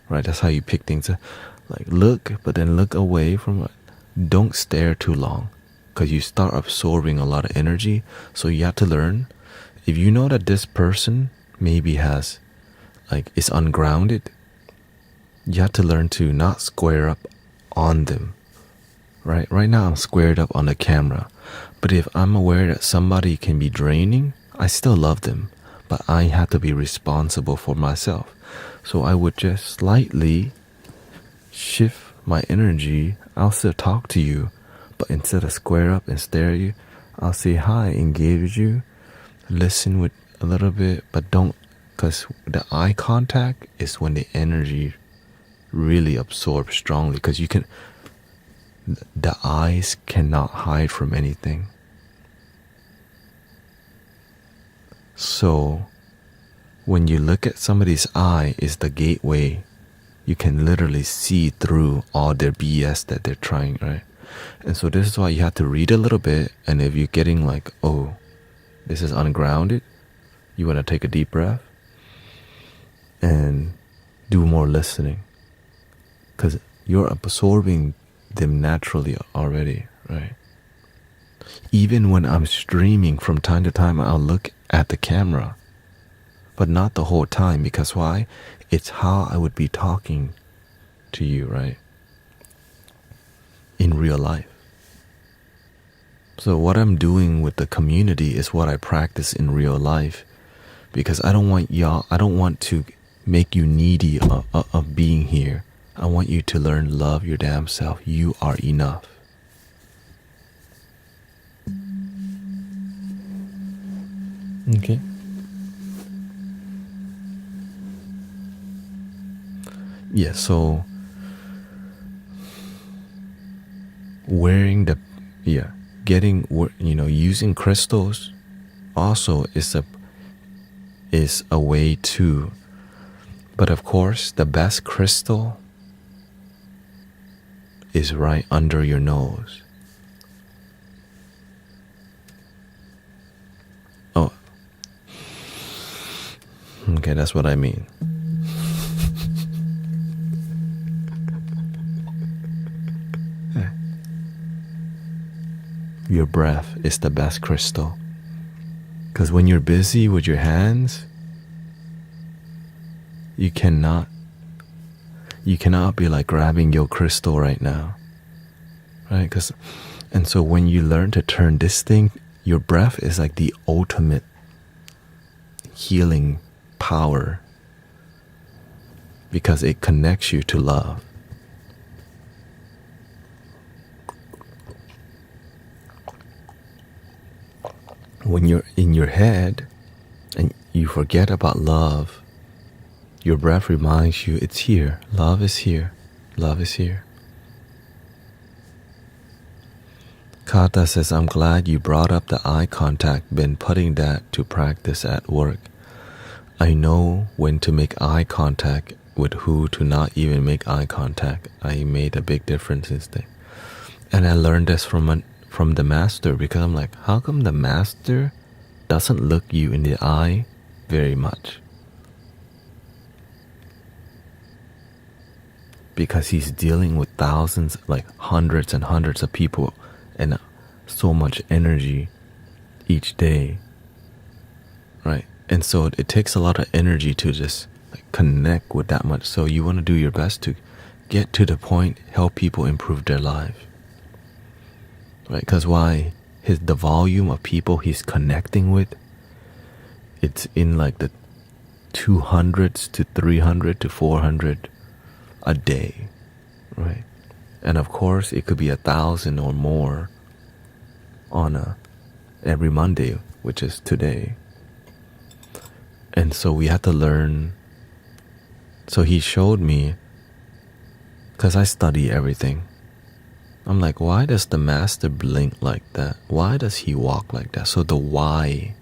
right? That's how you pick things up. Like look, but then look away from it. Don't stare too long, because you start absorbing a lot of energy. So you have to learn, if you know that this person maybe is ungrounded, you have to learn to not square up on them, right? Right now I'm squared up on the camera, but if I'm aware that somebody can be draining, I still love them, but I have to be responsible for myself. So I would just slightly shift my energy. I'll still talk to you, but instead of square up and stare at you, I'll say hi, engage with you, listen with a little bit, but don't, because the eye contact is when the energy really absorbs strongly, because the eyes cannot hide from anything. So when you look at somebody's eye, is the gateway. You can literally see through all their BS that they're trying, right? And so this is why you have to read a little bit. And if you're getting like, oh, this is ungrounded, you want to take a deep breath and do more listening, because you're absorbing them naturally already, right? Even when I'm streaming, from time to time I'll look at the camera, but not the whole time, because why? It's how I would be talking to you, right? In real life. So what I'm doing with the community is what I practice in real life, because I don't want to make you needy of being here. I want you to learn, love your damn self. You are enough. Okay. Yeah, so using crystals also is a way too. But of course, the best crystal is right under your nose. Oh, okay, that's what I mean. Your breath is the best crystal. Because when you're busy with your hands, you cannot be like grabbing your crystal right now, right? And so when you learn to turn this thing, your breath is like the ultimate healing power, because it connects you to love. When you're in your head and you forget about love, your breath reminds you it's here. Love is here. Love is here. Kata says, I'm glad you brought up the eye contact. Been putting that to practice at work. I know when to make eye contact, with who to not even make eye contact. I made a big difference instead. And I learned this from the master, because I'm like, how come the master doesn't look you in the eye very much? Because he's dealing with thousands, like hundreds and hundreds of people, and so much energy each day, right? And so it takes a lot of energy to just like connect with that much. So you want to do your best to get to the point, help people improve their life, right? Because why? The volume of people he's connecting with, it's in like the 200s to 300 to 400 a day, right? And of course it could be 1,000 or more on every Monday, which is today. And so we had to learn. So he showed me, because I study everything. I'm like, why does the master blink like that? Why does he walk like that? So the why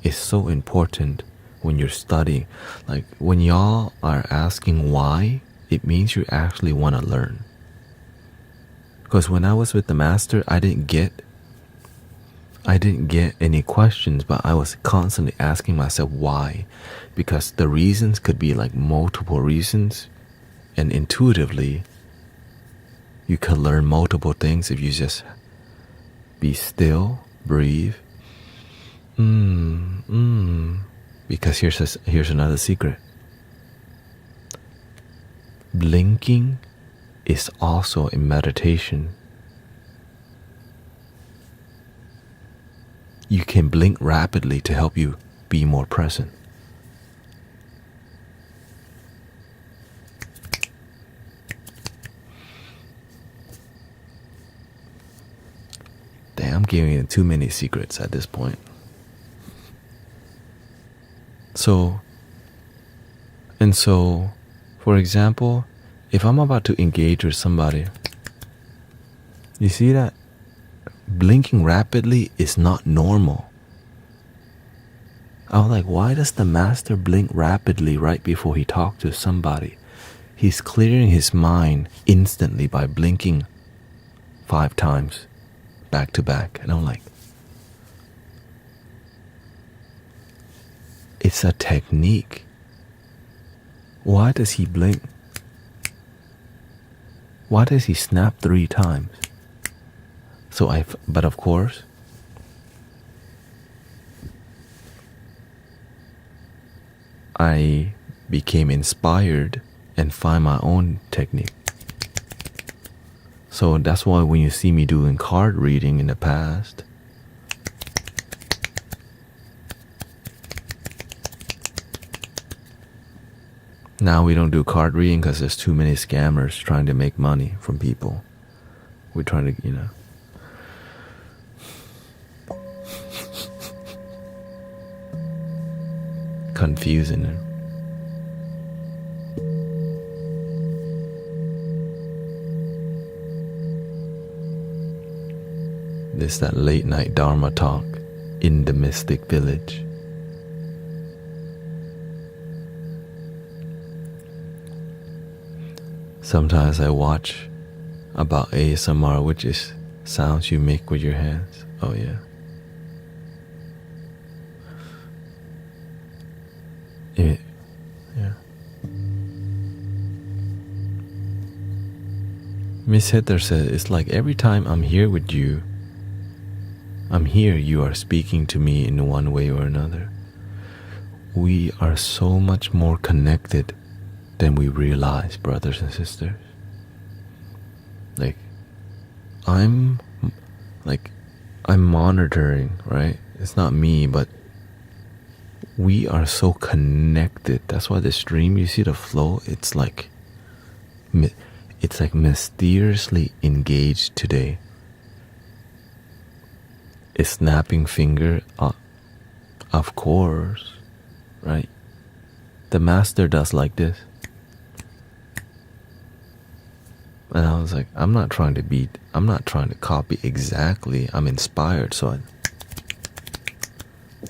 is so important when you're studying. Like when y'all are asking why, it means you actually want to learn. Because when I was with the master, I didn't get any questions, but I was constantly asking myself why. Because the reasons could be like multiple reasons, and intuitively you can learn multiple things if you just be still, breathe. Because here's another secret. Blinking is also a meditation. You can blink rapidly to help you be more present. Damn, I'm giving you too many secrets at this point. So, for example, if I'm about to engage with somebody, you see that blinking rapidly is not normal. I was like, why does the master blink rapidly right before he talks to somebody? He's clearing his mind instantly by blinking 5 times back to back. And I'm like, it's a technique. Why does he blink? Why does he snap 3 times? But of course, I became inspired and find my own technique. So that's why when you see me doing card reading in the past, now we don't do card reading because there's too many scammers trying to make money from people. We're trying to, confusing them. This that late night Dharma talk. in the mystic village. Sometimes I watch about ASMR, which is sounds you make with your hands. Oh yeah. Yeah. Miss Heather said, it's like every time I'm here with you, you are speaking to me in one way or another. We are so much more connected than we realize, brothers and sisters. Like, I'm monitoring, right? It's not me, but we are so connected. That's why the stream, you see the flow, it's like mysteriously engaged today. A snapping finger, of course, right? The master does like this. And I was like, I'm not trying to copy exactly. I'm inspired,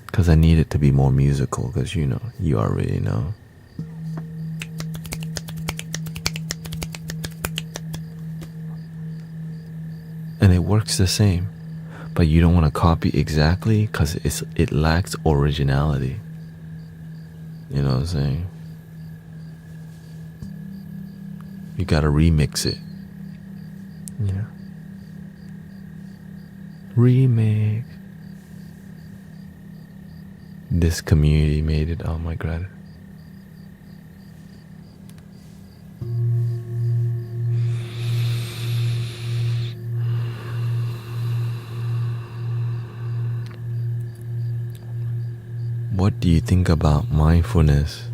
because I need it to be more musical, because you already know. And it works the same, but you don't want to copy exactly because it lacks originality. You know what I'm saying? You gotta remix it. Yeah. Remake. This community made it. Oh my God. What do you think about mindfulness?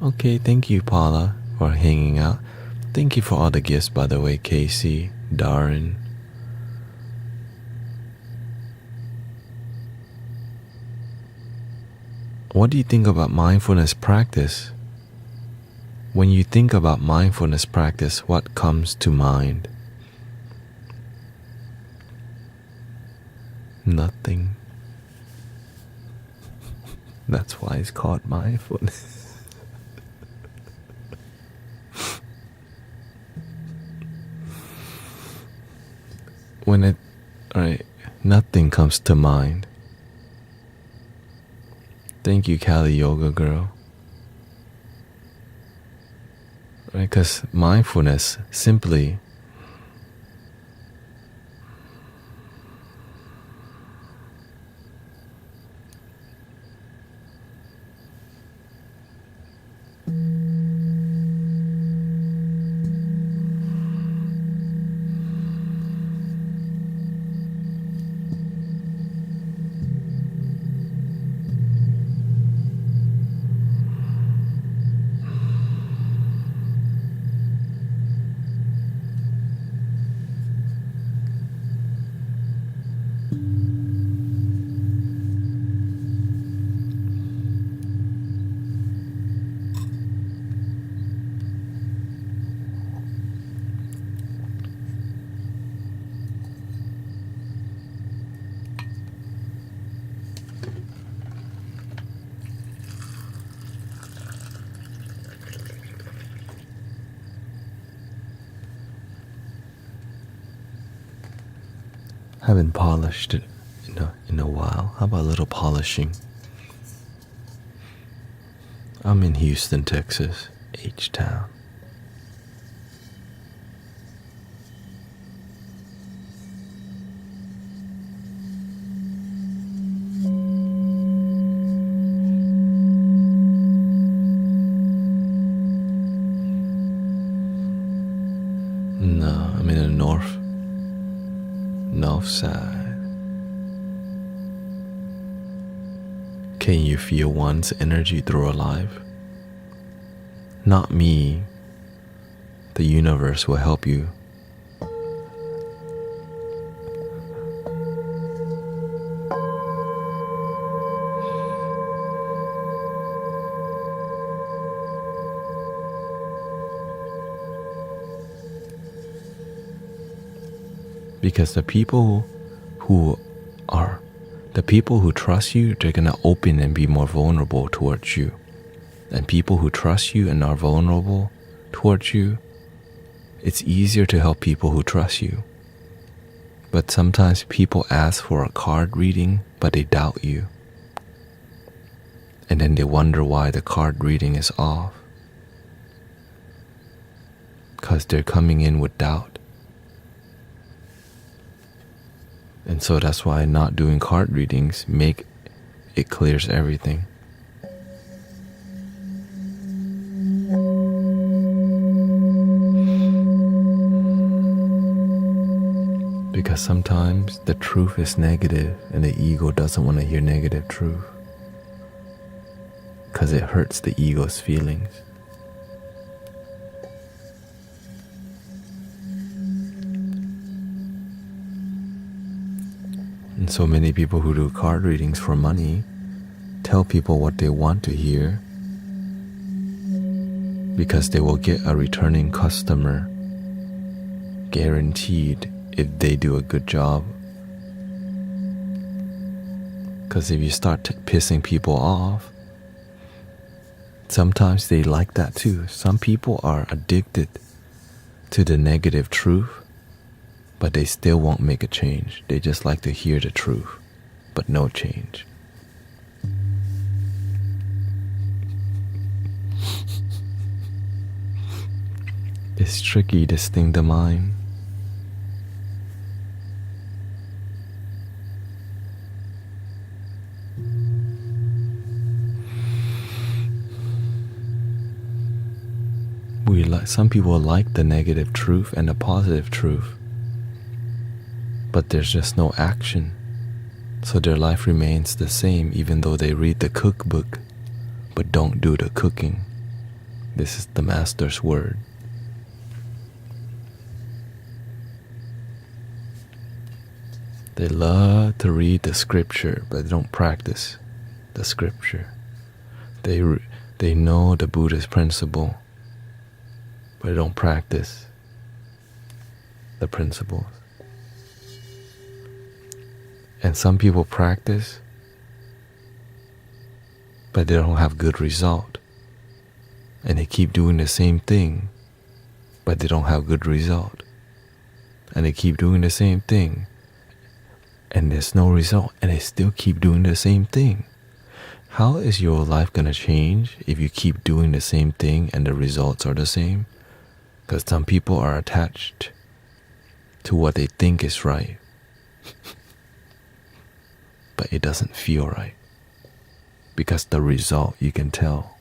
Okay, thank you, Paula, for hanging out. Thank you for all the gifts, by the way, Casey, Darren. What do you think about mindfulness practice? When you think about mindfulness practice, what comes to mind? Nothing. That's why it's called mindfulness. Nothing comes to mind. Thank you, Kali Yoga Girl. Right, because mindfulness simply haven't polished it in a while. How about a little polishing? I'm in Houston, Texas, H-Town. No, I'm in the north side. Can you feel one's energy through a life? Not me. The universe will help you. Because the people who are The people who trust you, they're gonna open and be more vulnerable towards you. And people who trust you and are vulnerable towards you, it's easier to help people who trust you. But sometimes people ask for a card reading, but they doubt you. And then they wonder why the card reading is off. Because they're coming in with doubt. And so that's why not doing card readings it clears everything. Because sometimes the truth is negative and the ego doesn't want to hear negative truth. Because it hurts the ego's feelings. And so many people who do card readings for money tell people what they want to hear because they will get a returning customer guaranteed if they do a good job. Because if you start pissing people off, sometimes they like that too. Some people are addicted to the negative truth, but they still won't make a change. They just like to hear the truth, but no change. It's tricky, this thing, the mind. Some people like the negative truth and the positive truth, but there's just no action. So their life remains the same even though they read the cookbook, but don't do the cooking. This is the master's word. They love to read the scripture, but they don't practice the scripture. They know the Buddhist principle, but they don't practice the principles. And some people practice, but they don't have good result. And they keep doing the same thing, but they don't have good result. And they keep doing the same thing, and there's no result, and they still keep doing the same thing. How is your life gonna change if you keep doing the same thing and the results are the same? Because some people are attached to what they think is right. But it doesn't feel right. Because the result, you can tell.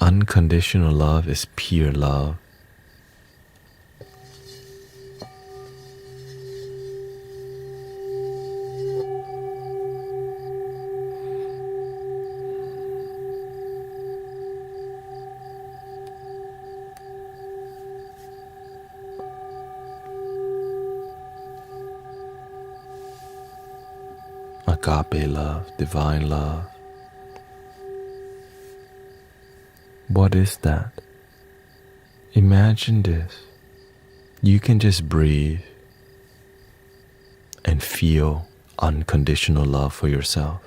Unconditional love is pure love. Agape love, divine love. What is that? Imagine this. You can just breathe and feel unconditional love for yourself.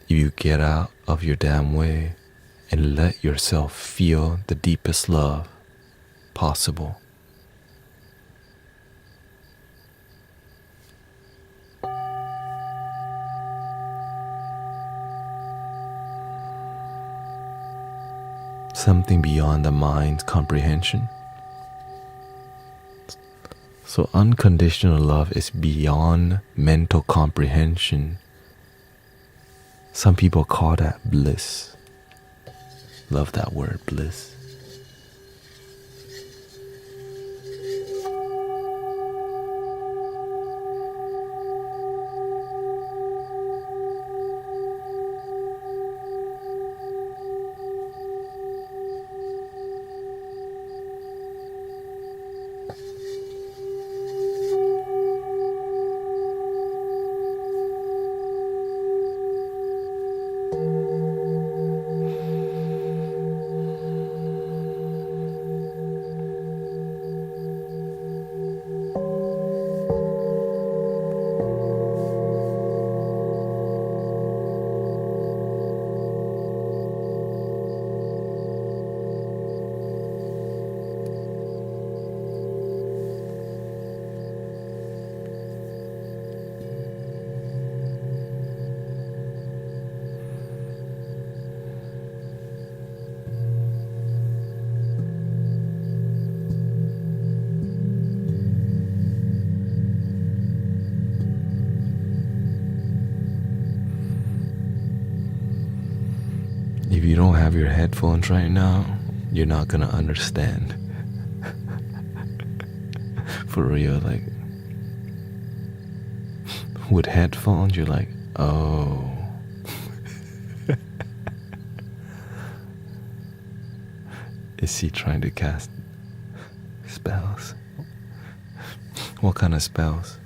If you get out of your damn way and let yourself feel the deepest love possible. Something beyond the mind's comprehension. So unconditional love is beyond mental comprehension. Some people call that bliss. Love that word, bliss. If you don't have your headphones right now, you're not gonna understand. For real, like, with headphones, you're like, oh. Is he trying to cast spells? What kind of spells?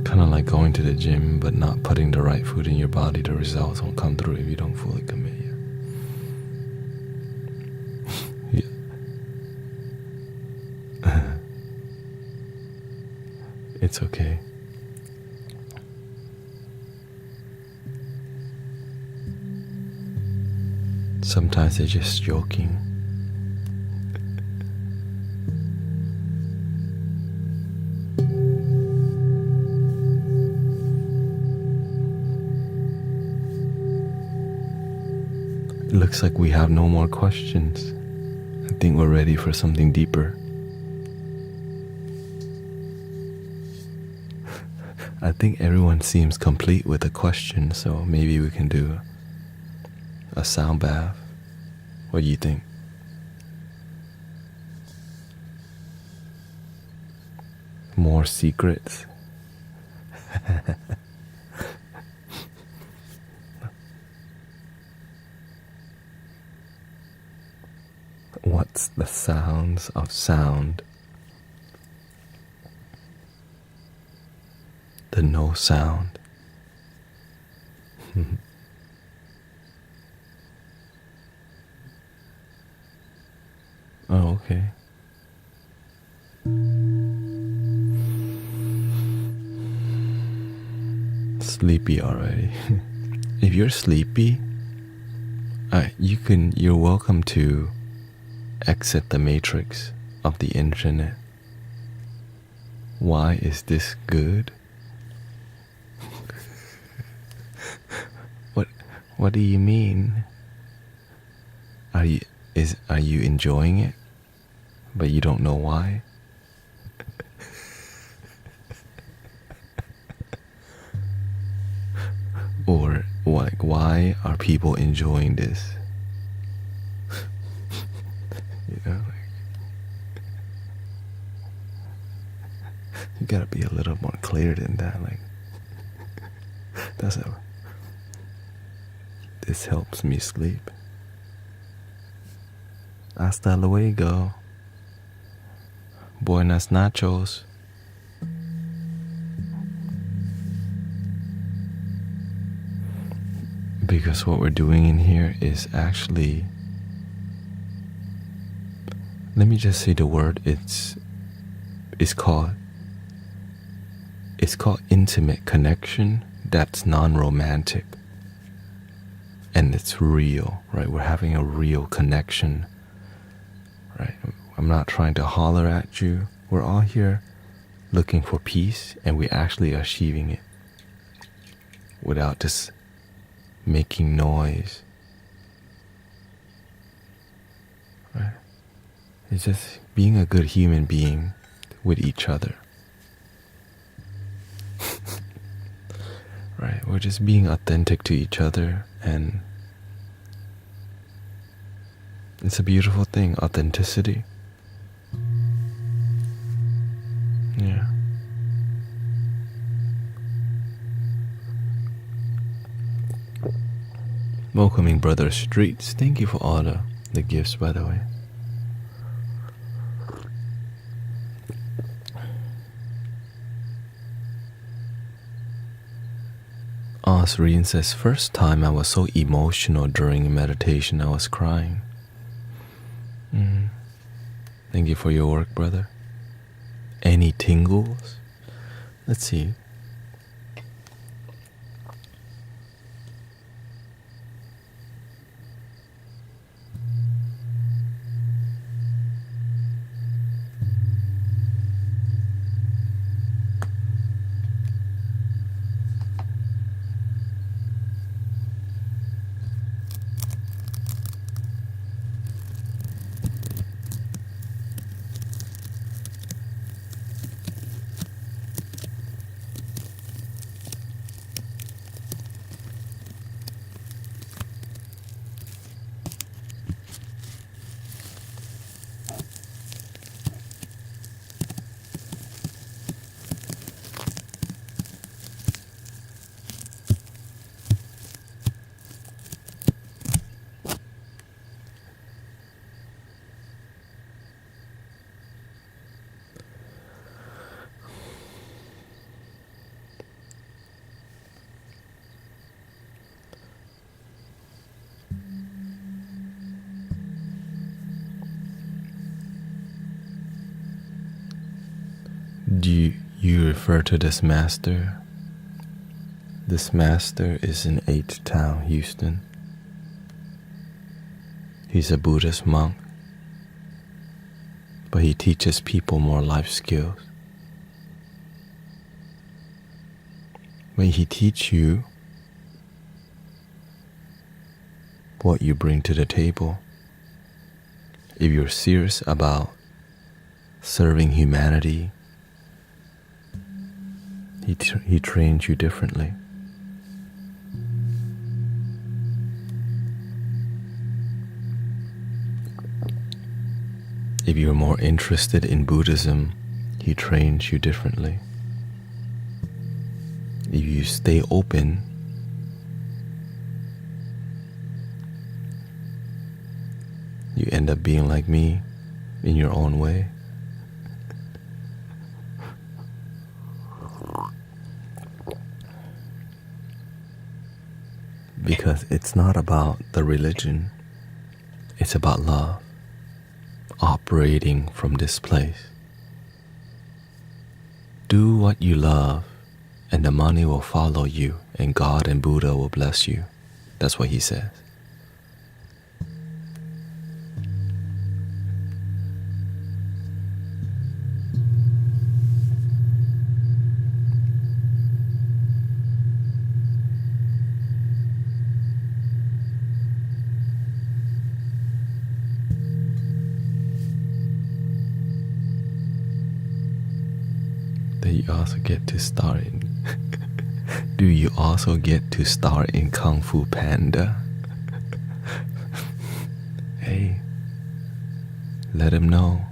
Kind of like going to the gym but not putting the right food in your body. The results won't come through if you don't fully commit yet. Yeah. It's okay. Sometimes they're just joking. It looks like we have no more questions. I think we're ready for something deeper. I think everyone seems complete with a question, so maybe we can do a sound bath. What do you think? More secrets? What's the sounds of sound? The no sound. Oh, okay. Sleepy already. If you're sleepy, you're welcome to exit the matrix of the internet. Why is this good? What do you mean? Are you enjoying it, but you don't know why? Or like, why are people enjoying this? You know, like, you gotta be a little more clear than that. Like, this helps me sleep. Hasta luego. Buenas nachos. Because what we're doing in here is actually, let me just say the word, it's called intimate connection that's non-romantic. And it's real, right? We're having a real connection, right? I'm not trying to holler at you. We're all here looking for peace, and we actually are achieving it without just making noise, right? It's just being a good human being with each other. Right? We're just being authentic to each other, and it's a beautiful thing, authenticity. Yeah. Welcoming Brother Streets. Thank you for all the gifts, by the way. Osreen says, first time I was so emotional during meditation, I was crying. Thank you for your work, brother. Any tingles? Let's see. Do you refer to this master? This master is in H-Town, Houston. He's a Buddhist monk, but he teaches people more life skills. When he teaches you what you bring to the table, if you're serious about serving humanity, he trains you differently. If you're more interested in Buddhism, he trains you differently. If you stay open, you end up being like me in your own way. Because it's not about the religion, it's about love, operating from this place. Do what you love, and the money will follow you, and God and Buddha will bless you. That's what he says. That you also get to star in. Do you also get to star in Kung Fu Panda? Hey, let him know.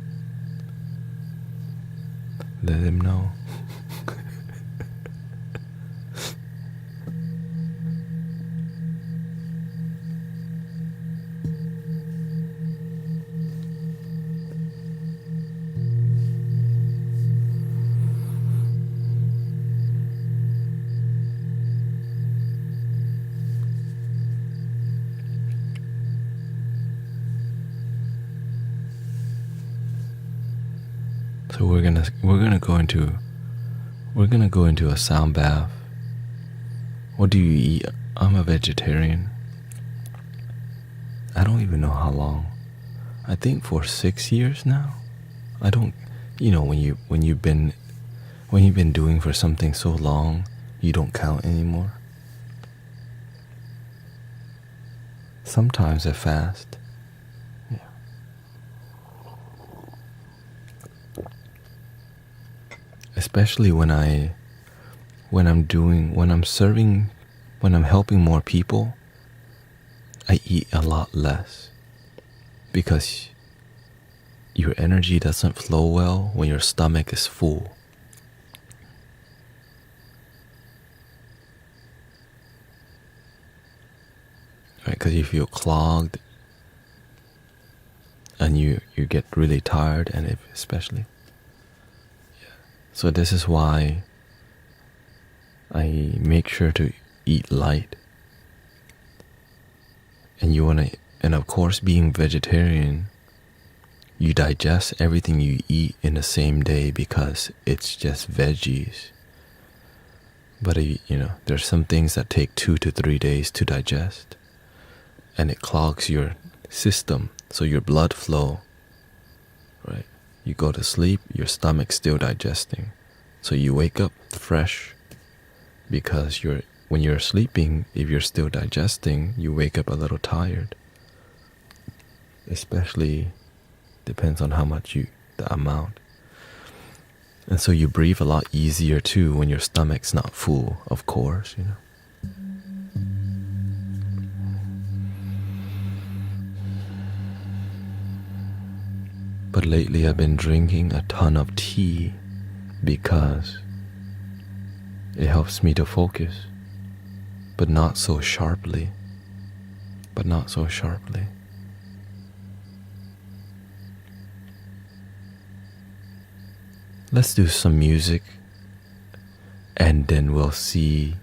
Let him know. So we're gonna go into a sound bath. What do you eat? I'm a vegetarian. I don't even know how long. I think for 6 years now. I don't, when you've been doing for something so long, you don't count anymore. Sometimes I fast. Especially when I'm helping more people, I eat a lot less because your energy doesn't flow well when your stomach is full. Right? Because you feel clogged and you get really tired, and especially. So this is why I make sure to eat light. And of course, being vegetarian, you digest everything you eat in the same day because it's just veggies. But there's some things that take 2 to 3 days to digest, and it clogs your system, so your blood flow, right? You go to sleep, your stomach's still digesting. So you wake up fresh because when you're sleeping, if you're still digesting, you wake up a little tired. Especially depends on how much the amount. And so you breathe a lot easier too when your stomach's not full, of course, But lately I've been drinking a ton of tea because it helps me to focus, but not so sharply. Let's do some music and then we'll see.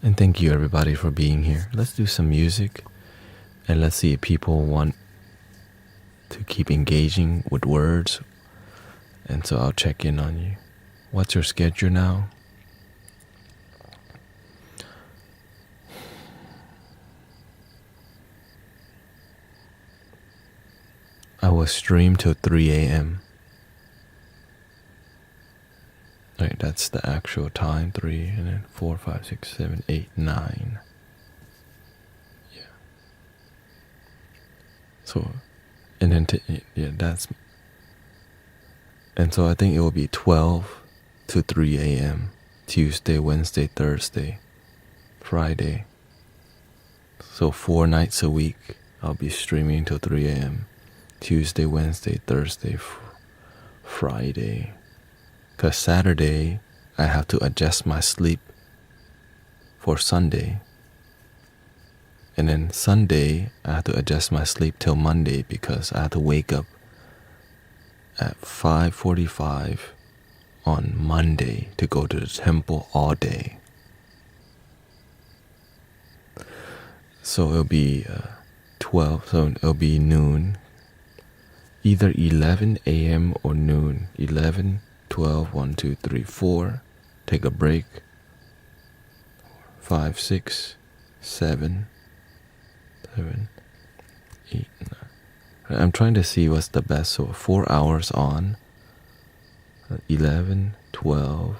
And thank you everybody for being here. Let's do some music and let's see if people want to keep engaging with words And so I'll check in on you. What's your schedule now? I will stream till 3 a.m. Right, that's the actual time. 3 and then 4, 5, 6, 7, 8, 9. Yeah. So, and then that's. And so I think it will be 12 to 3 a.m. Tuesday, Wednesday, Thursday, Friday. So 4 nights a week I'll be streaming till 3 a.m. Tuesday, Wednesday, Thursday, Friday. Because Saturday I have to adjust my sleep for Sunday. And then Sunday I have to adjust my sleep till Monday because I have to wake up at 5:45 on Monday to go to the temple all day. So it'll be 12, so it'll be noon. Either 11 a.m. or noon. 11, 12, 1, 2, 3, 4. Take a break. 5, 6, 7, 8, 9. I'm trying to see what's the best. So 4 hours on. 11, 12,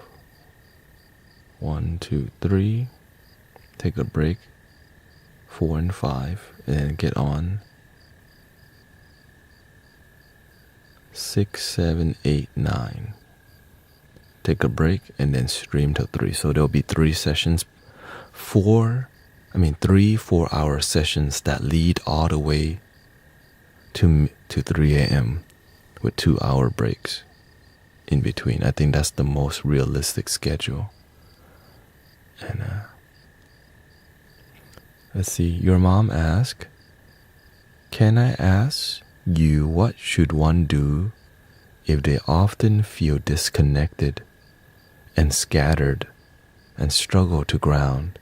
1, 2, 3. Take a break. 4 and 5. And then get on. 6, 7, 8, 9. Take a break and then stream till 3. So there'll be 3 sessions. 3 4-hour sessions that lead all the way to 3 a.m. with 2-hour breaks in between. I think that's the most realistic schedule. And let's see. Your mom asked, can I ask you what should one do if they often feel disconnected and scattered and struggle to ground?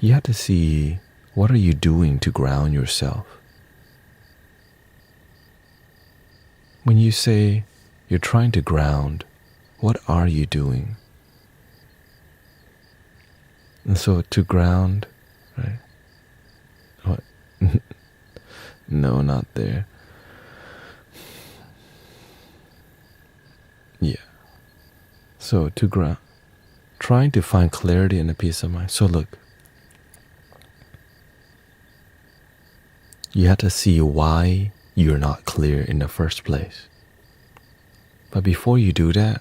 You have to see, what are you doing to ground yourself? When you say you're trying to ground, what are you doing? And so to ground, right? What? No, not there. Yeah. So to ground, trying to find clarity and a peace of mind. So look, you have to see why you're not clear in the first place. But before you do that,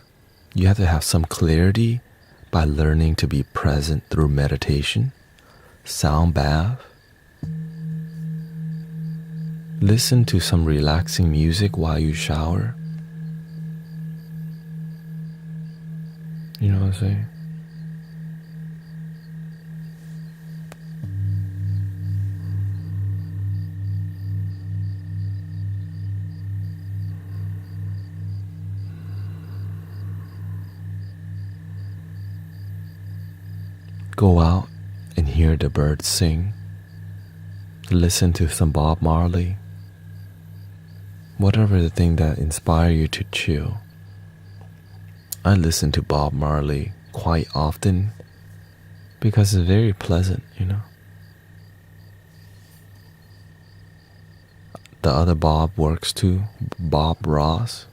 you have to have some clarity by learning to be present through meditation, sound bath, listen to some relaxing music while you shower. You know what I'm saying? Go out and hear the birds sing. Listen to some Bob Marley. Whatever the thing that inspires you to chill. I listen to Bob Marley quite often because it's very pleasant, you know. The other Bob works too, Bob Ross.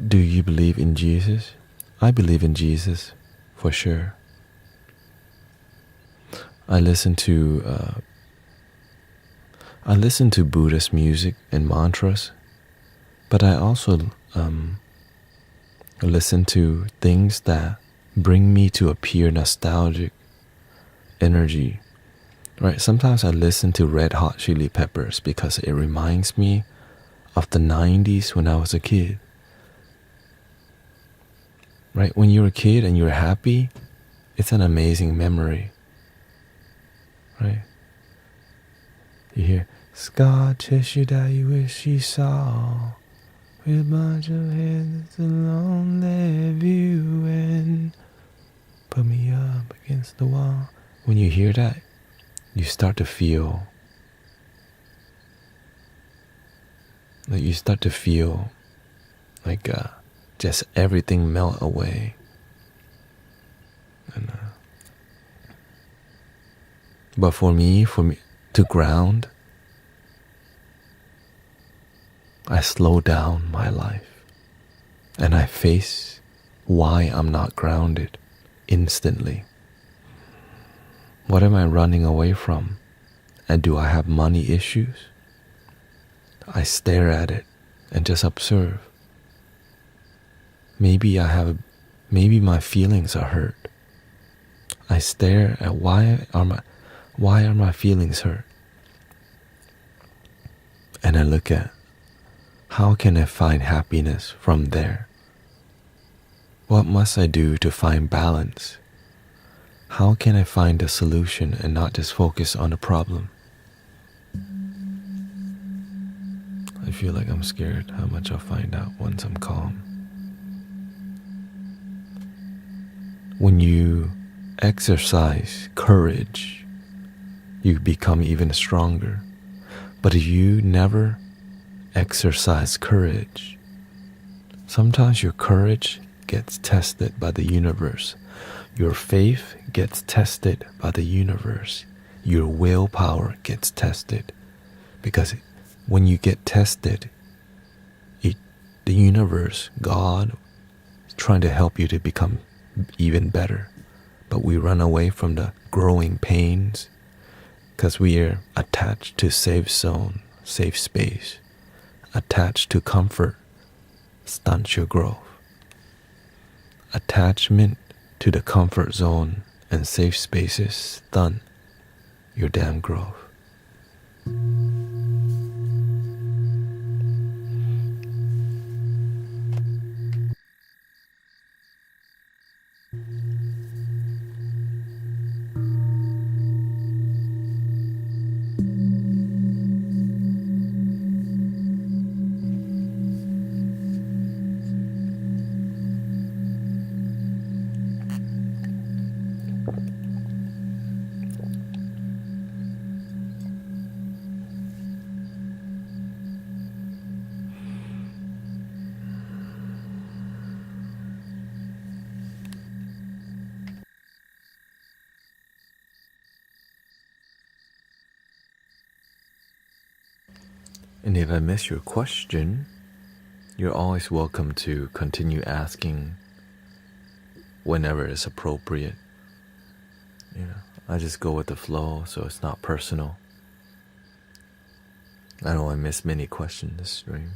Do you believe in Jesus? I believe in Jesus, for sure. I listen to Buddhist music and mantras, but I also listen to things that bring me to a pure nostalgic energy. Right? Sometimes I listen to Red Hot Chili Peppers because it reminds me of the 90s when I was a kid. Right? When you're a kid and you're happy, it's an amazing memory. Right? You hear, scar tissue that you wish you saw, with a bunch of heads, it's a lonely view, and put me up against the wall. When you hear that, you start to feel like just everything melt away. And, but for me to ground, I slow down my life and I face why I'm not grounded instantly. What am I running away from? And do I have money issues? I stare at it and just observe. Maybe my feelings are hurt. I stare at why are my feelings hurt? And I look at how can I find happiness from there? What must I do to find balance? How can I find a solution and not just focus on the problem? I feel like I'm scared how much I'll find out once I'm calm. When you exercise courage, you become even stronger. But if you never exercise courage, sometimes your courage gets tested by the universe. Your faith gets tested by the universe. Your willpower gets tested. Because when you get tested, the universe, God, is trying to help you to become even better. But we run away from the growing pains because we are attached to safe zone, safe space. Attached to comfort stunts your growth. Attachment to the comfort zone and safe spaces stunt your damn growth. And if I miss your question, you're always welcome to continue asking whenever it's appropriate. I just go with the flow, so it's not personal. I know I missed many questions this stream.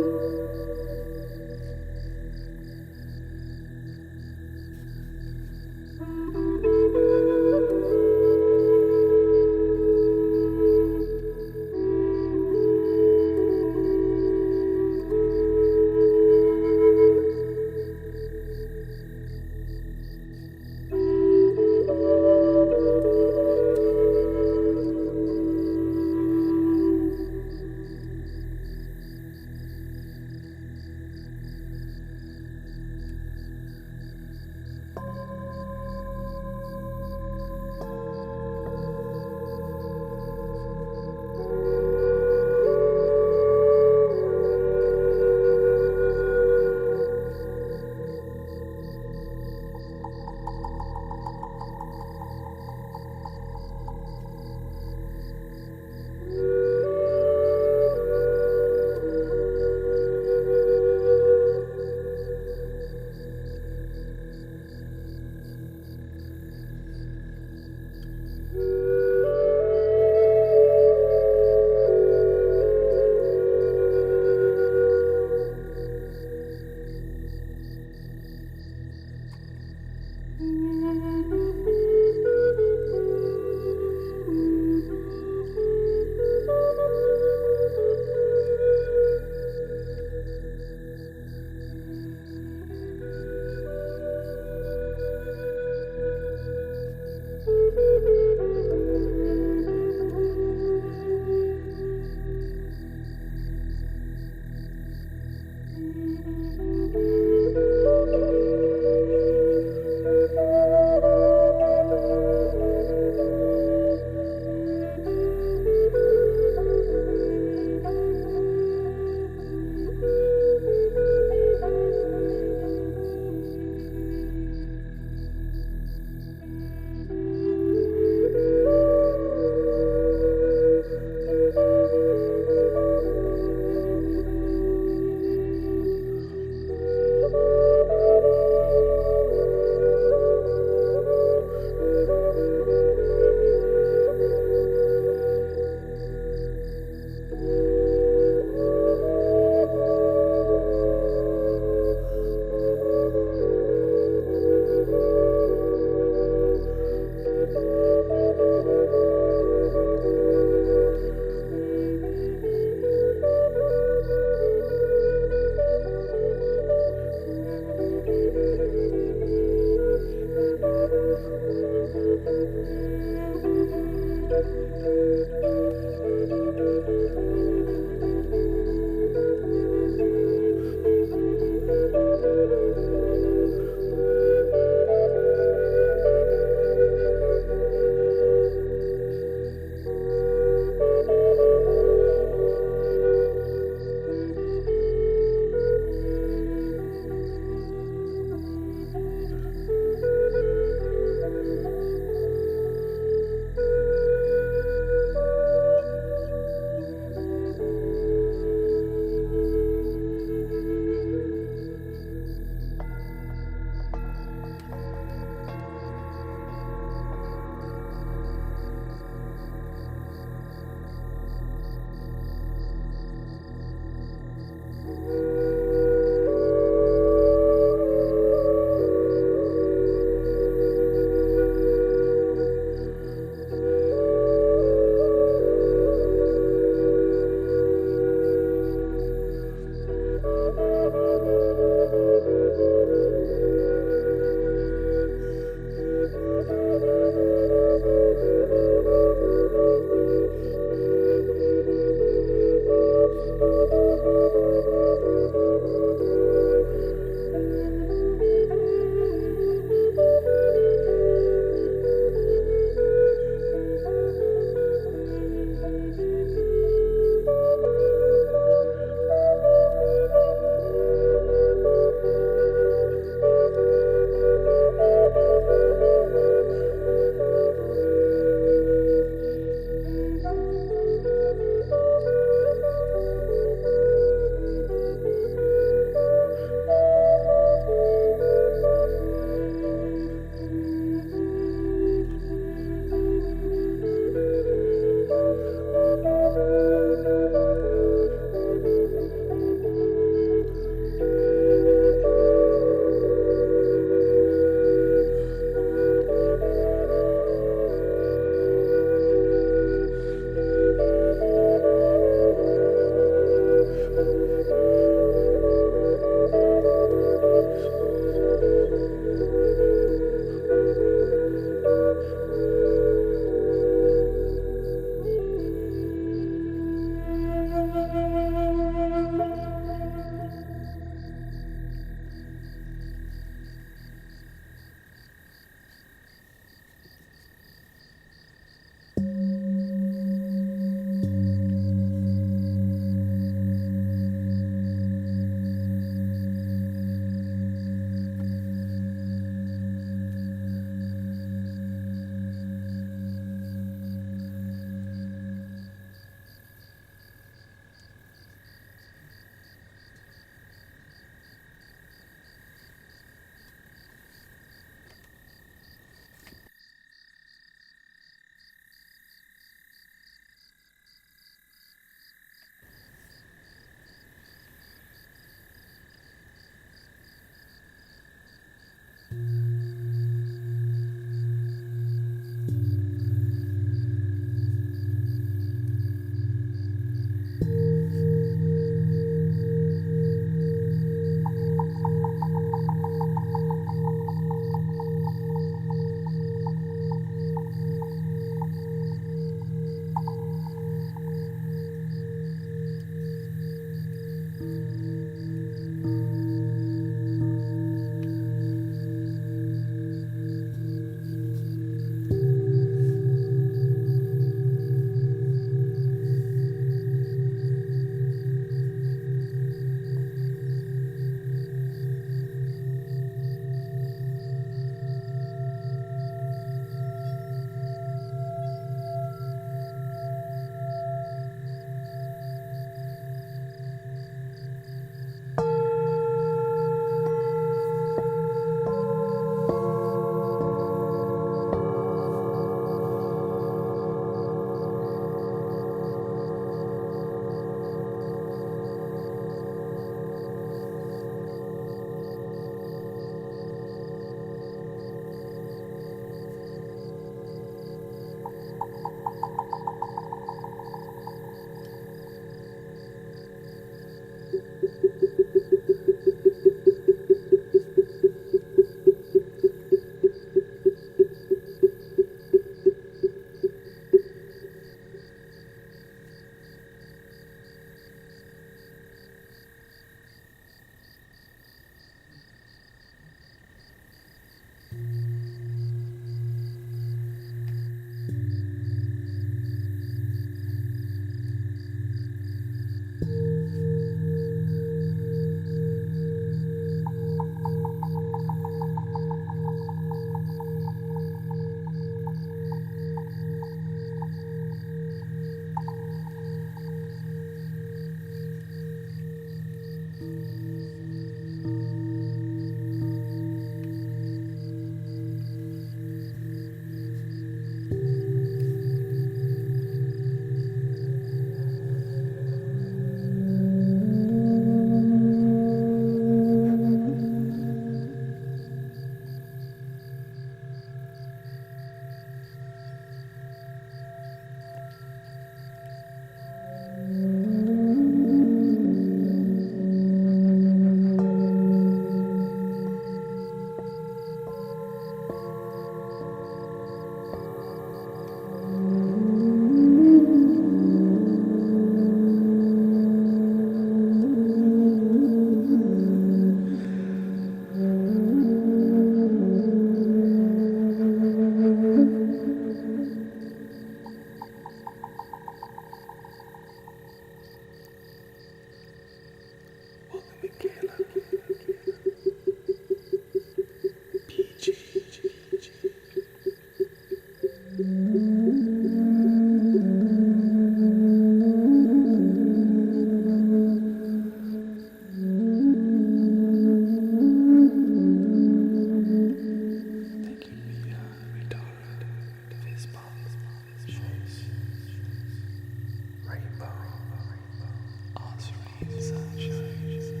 all serene sunshine,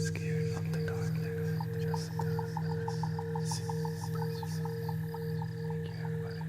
scared of the darkness, just us. Thank you, everybody.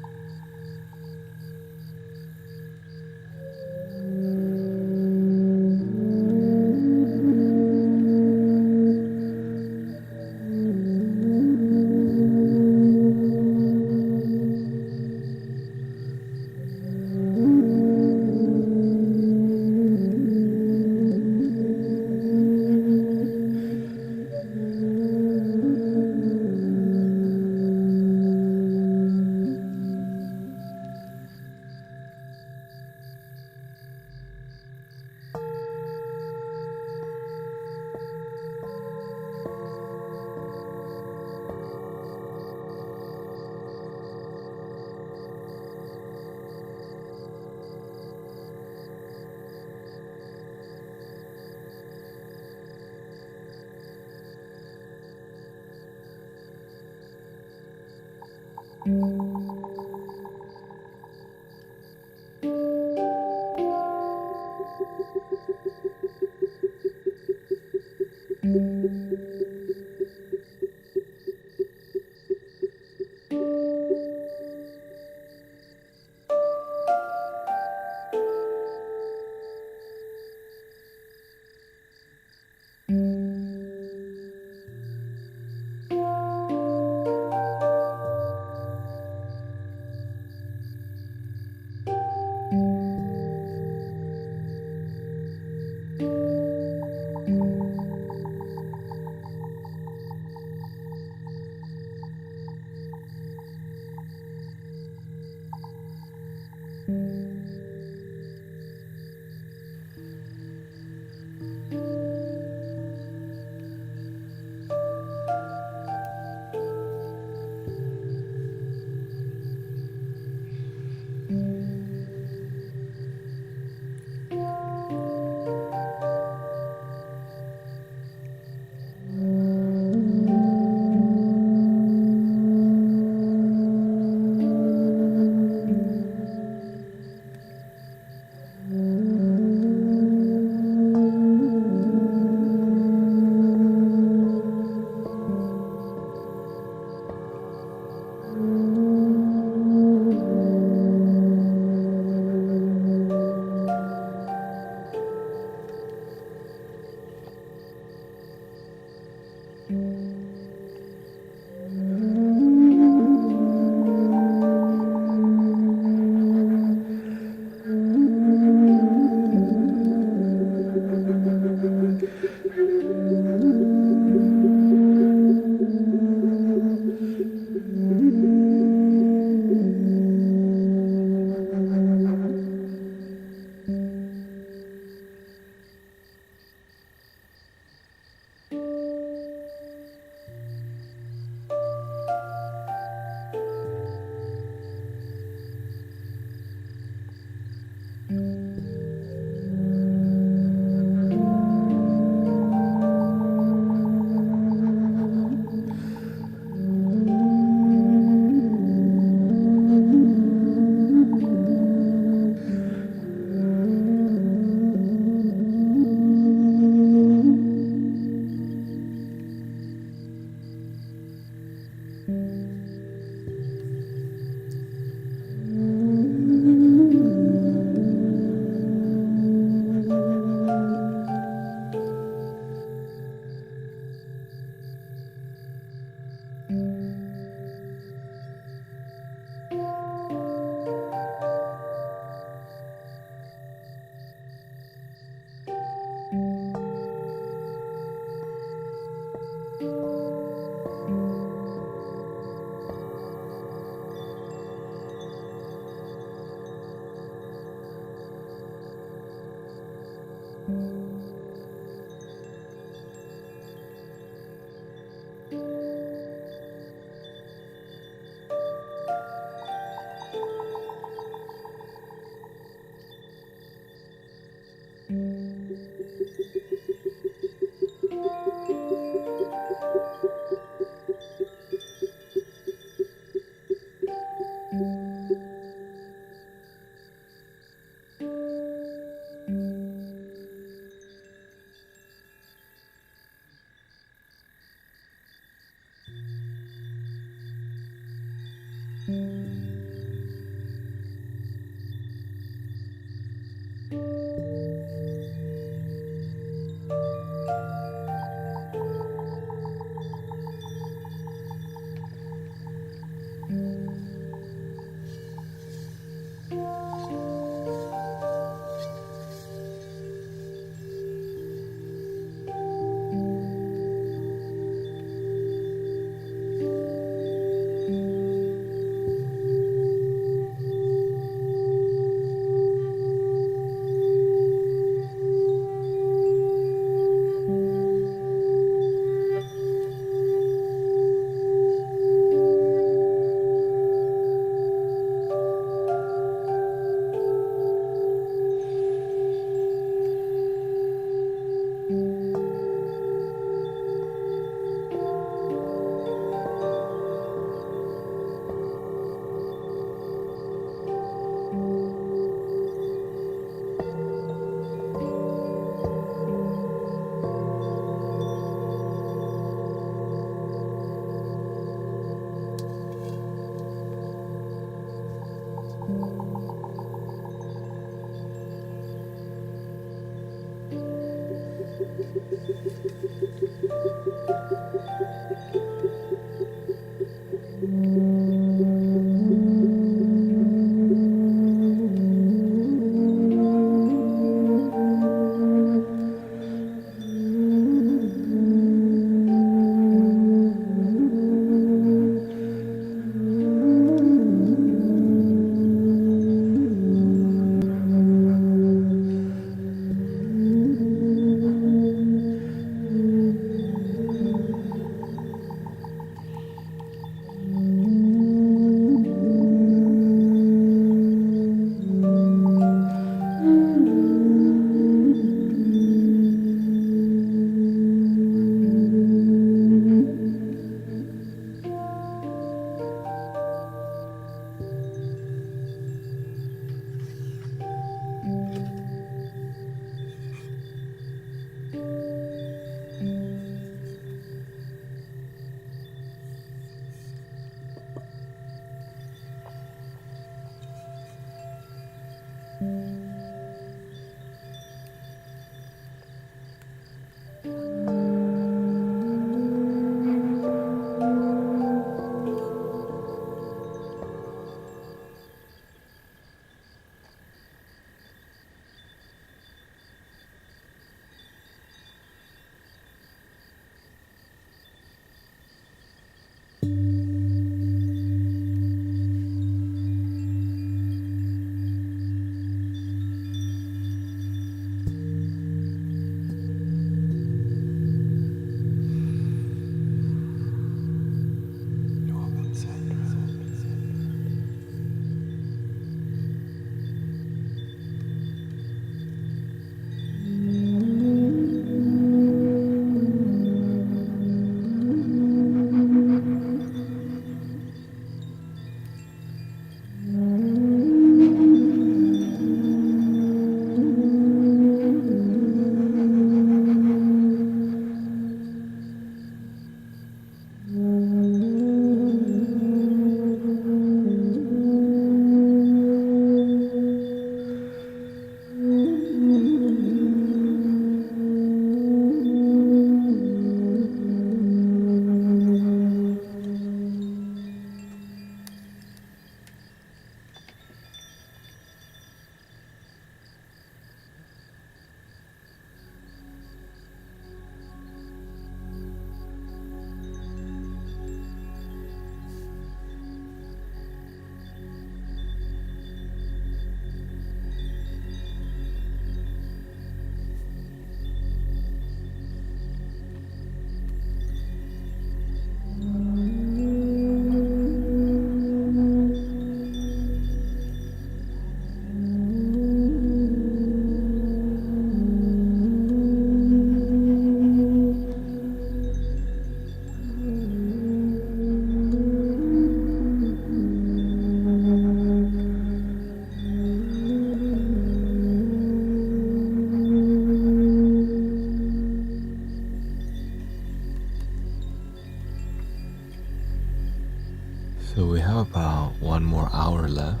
about 1 more hour left.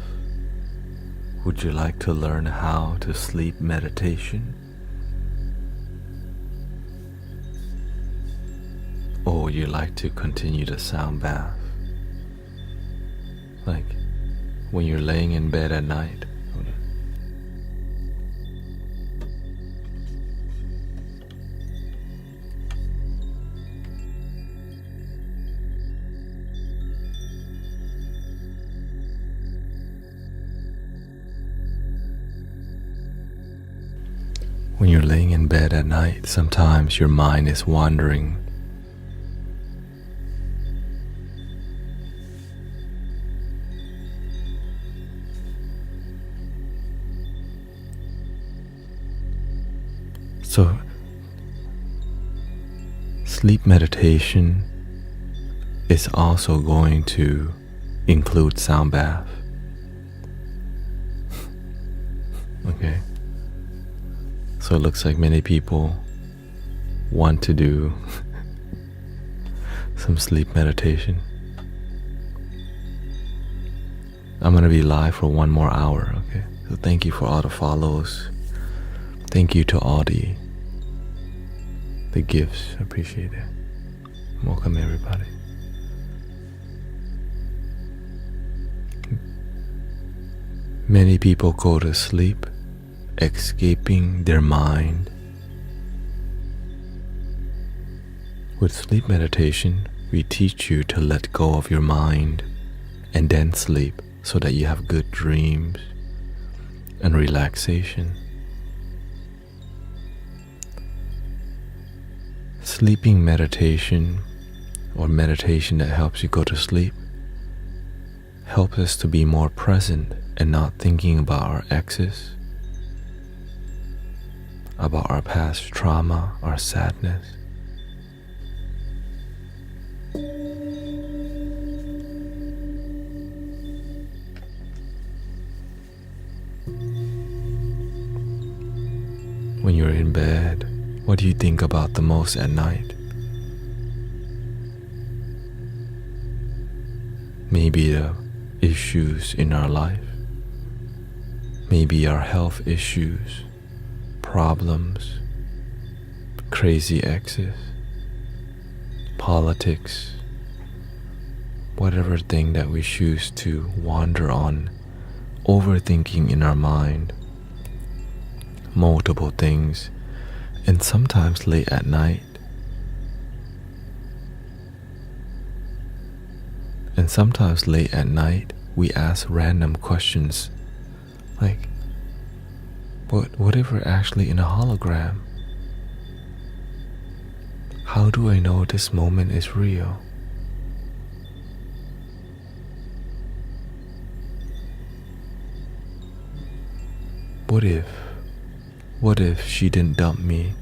Would you like to learn how to sleep meditation? Or would you like to continue the sound bath? Like when you're laying in bed at night. When you're laying in bed at night, sometimes your mind is wandering. So, sleep meditation is also going to include sound bath. Okay? So it looks like many people want to do some sleep meditation. I'm going to be live for 1 more hour, okay? So thank you for all the follows. Thank you to all the gifts. I appreciate it. Welcome everybody. Many people go to sleep escaping their mind. With sleep meditation, we teach you to let go of your mind and then sleep so that you have good dreams and relaxation. Sleeping meditation, or meditation that helps you go to sleep, helps us to be more present and not thinking about our exes, about our past trauma, our sadness. When you're in bed, what do you think about the most at night? Maybe the issues in our life, maybe our health issues, problems, crazy exes, politics, whatever thing that we choose to wander on, overthinking in our mind, multiple things, and sometimes late at night. And sometimes late at night, we ask random questions like, what if we're actually in a hologram? How do I know this moment is real? What if she didn't dump me?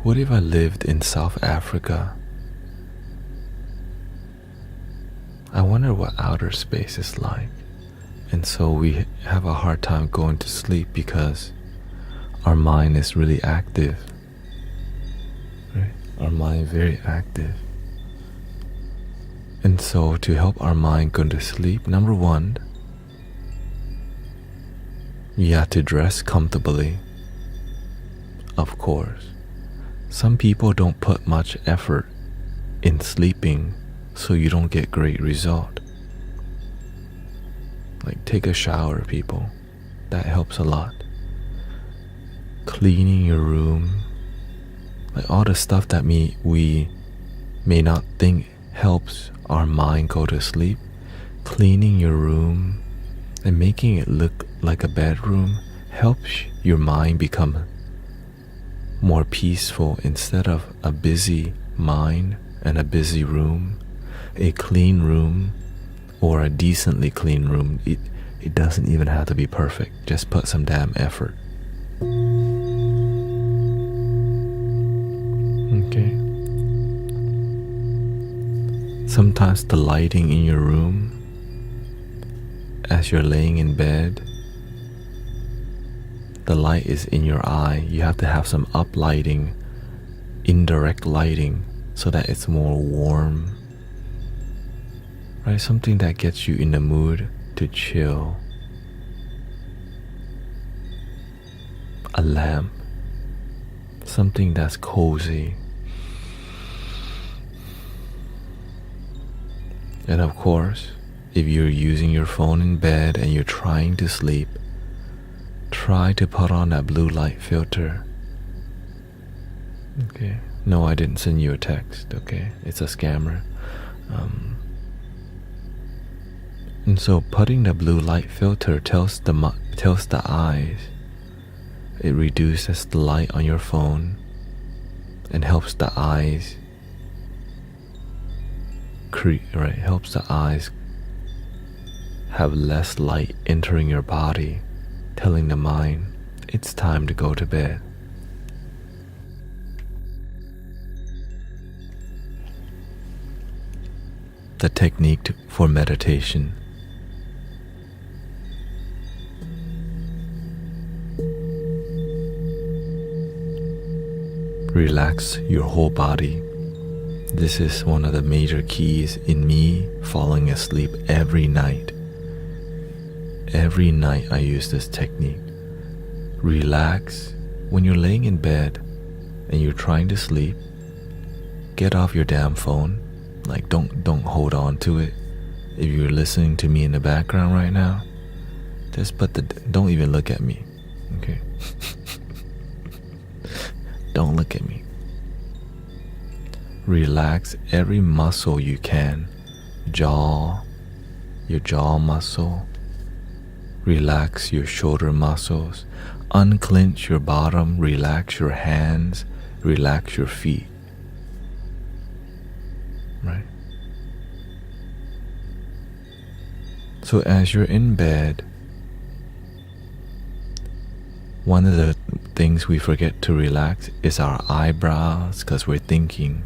What if I lived in South Africa? I wonder what outer space is like. And so we have a hard time going to sleep because our mind is really active. Right? Our mind is very active. And so to help our mind go to sleep, number one, you have to dress comfortably. Of course. Some people don't put much effort in sleeping, so you don't get great result. Like take a shower, people. That helps a lot. Cleaning your room, like all the stuff that we may not think helps our mind go to sleep. Cleaning your room and making it look like a bedroom helps your mind become more peaceful instead of a busy mind and a busy room. A clean room or a decently clean room, it doesn't even have to be perfect. Just put some damn effort. Okay. Sometimes the lighting in your room as you're laying in bed, the light is in your eye. You have to have some up lighting, indirect lighting, so that it's more warm. right? Something that gets you in the mood to chill. A lamp, something that's cozy. And of course, if you're using your phone in bed and you're trying to sleep, try to put on that blue light filter. Okay. No, I didn't send you a text. Okay. It's a scammer. And so putting the blue light filter tells the eyes. It reduces the light on your phone and helps the eyes helps the eyes have less light entering your body, telling the mind it's time to go to bed. The technique for meditation. Relax your whole body. This is one of the major keys in me falling asleep every night. Every night I use this technique. Relax. When you're laying in bed and you're trying to sleep, get off your damn phone. Like don't hold on to it. If you're listening to me in the background right now, just don't even look at me. Okay? Don't look at me. Relax every muscle you can. Your jaw muscle. Relax your shoulder muscles. Unclench your bottom. Relax your hands. Relax your feet. Right? So as you're in bed, one of the things we forget to relax is our eyebrows because we're thinking.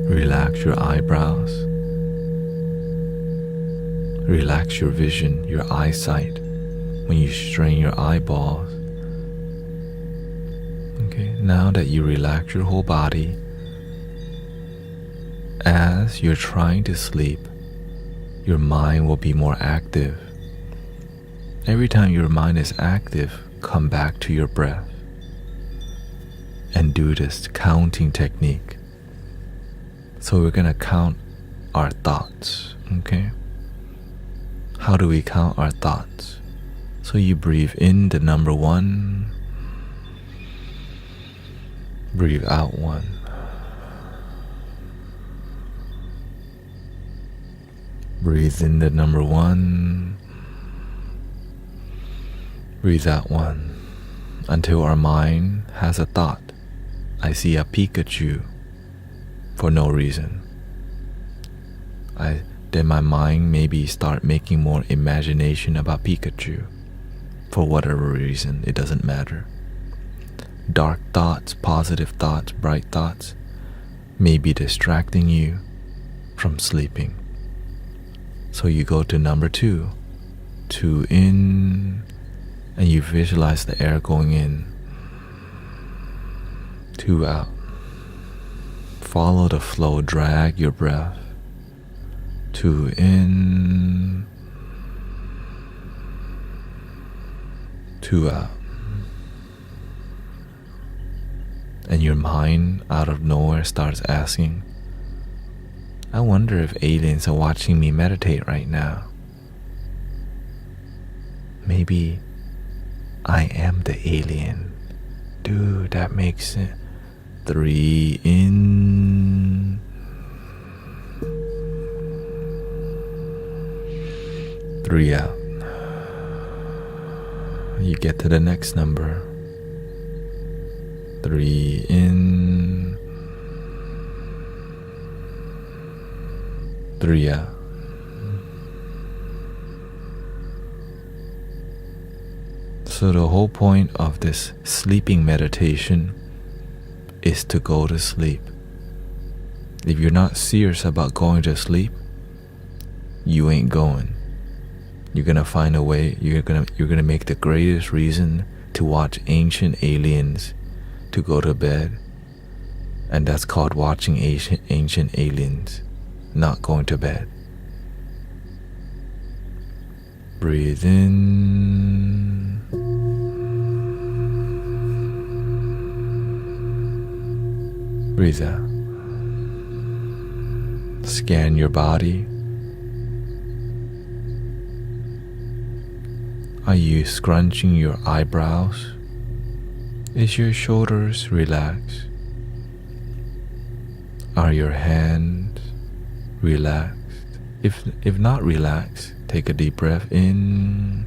Relax your eyebrows. Relax your vision, your eyesight. When you strain your eyeballs. Okay, now that you relax your whole body, as you're trying to sleep, your mind will be more active. Every time your mind is active, come back to your breath and do this counting technique. So we're going to count our thoughts, okay? How do we count our thoughts? So you breathe in the number 1, breathe out 1. Breathe in the number 1, breathe out 1, until our mind has a thought. I see a Pikachu for no reason. Then my mind maybe start making more imagination about Pikachu. For whatever reason, it doesn't matter. Dark thoughts, positive thoughts, bright thoughts may be distracting you from sleeping. So you go to number 2, 2 in, and you visualize the air going in, 2 out. Follow the flow, drag your breath, 2 in, 2 out. And your mind out of nowhere starts asking, I wonder if aliens are watching me meditate right now. Maybe I am the alien. Dude, that makes sense. 3 in, 3 out. You get to the next number. 3 in, 3 out. So the whole point of this sleeping meditation is to go to sleep. If you're not serious about going to sleep, you ain't going. You're gonna find a way. You're gonna make the greatest reason to watch Ancient Aliens to go to bed, And that's called watching ancient aliens, not going to bed. Breathe in. Breathe out. Scan your body. Are you scrunching your eyebrows? Is your shoulders relaxed? Are your hands relaxed? If not relaxed, take a deep breath in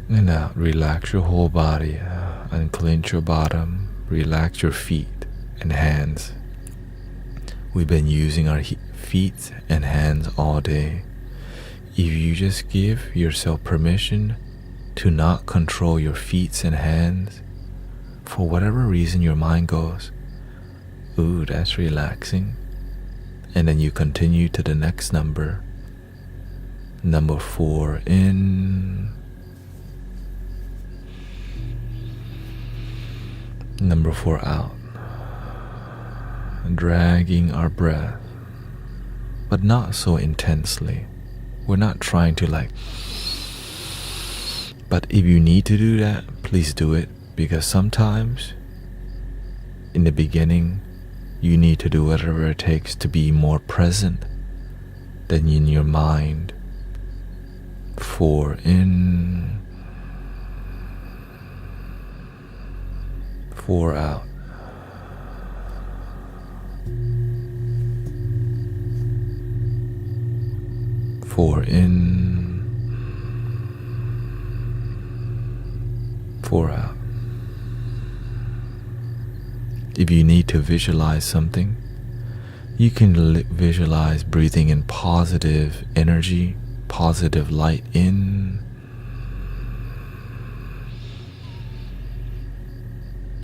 and out. Relax your whole body. Unclench your bottom. Relax your feet and hands. We've been using our feet and hands all day. If you just give yourself permission to not control your feet and hands, for whatever reason your mind goes, ooh, that's relaxing. And then you continue to the next number. Number 4 in. Number 4 out. Dragging our breath, but not so intensely. We're not trying to but if you need to do that, please do it, because sometimes in the beginning you need to do whatever it takes to be more present than in your mind. 4 in, 4 out. Four in, 4 out. If you need to visualize something, you can visualize breathing in positive energy, positive light in,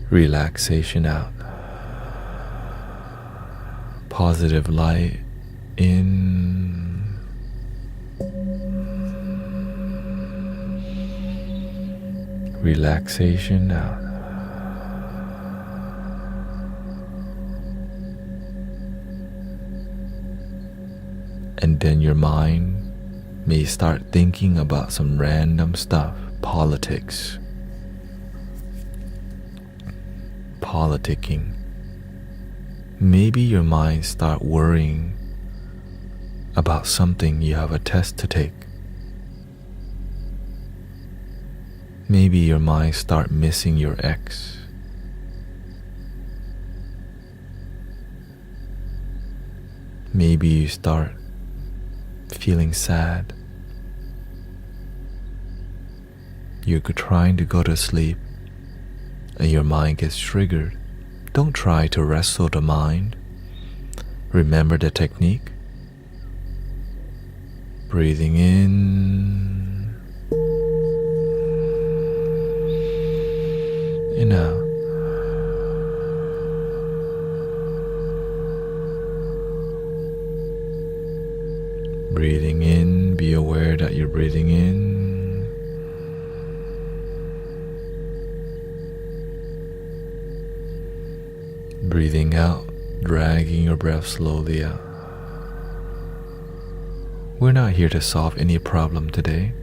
relaxation out. Positive light in, relaxation out. And then your mind may start thinking about some random stuff, politics, politicking. Maybe your mind start worrying about something you have a test to take. Maybe your mind start missing your ex. Maybe you start feeling sad. You're trying to go to sleep and your mind gets triggered. Don't try to wrestle the mind. Remember the technique. Breathing in and out. Breathing in, be aware that you're breathing in. Breathing out, dragging your breath slowly out. We're not here to solve any problem today.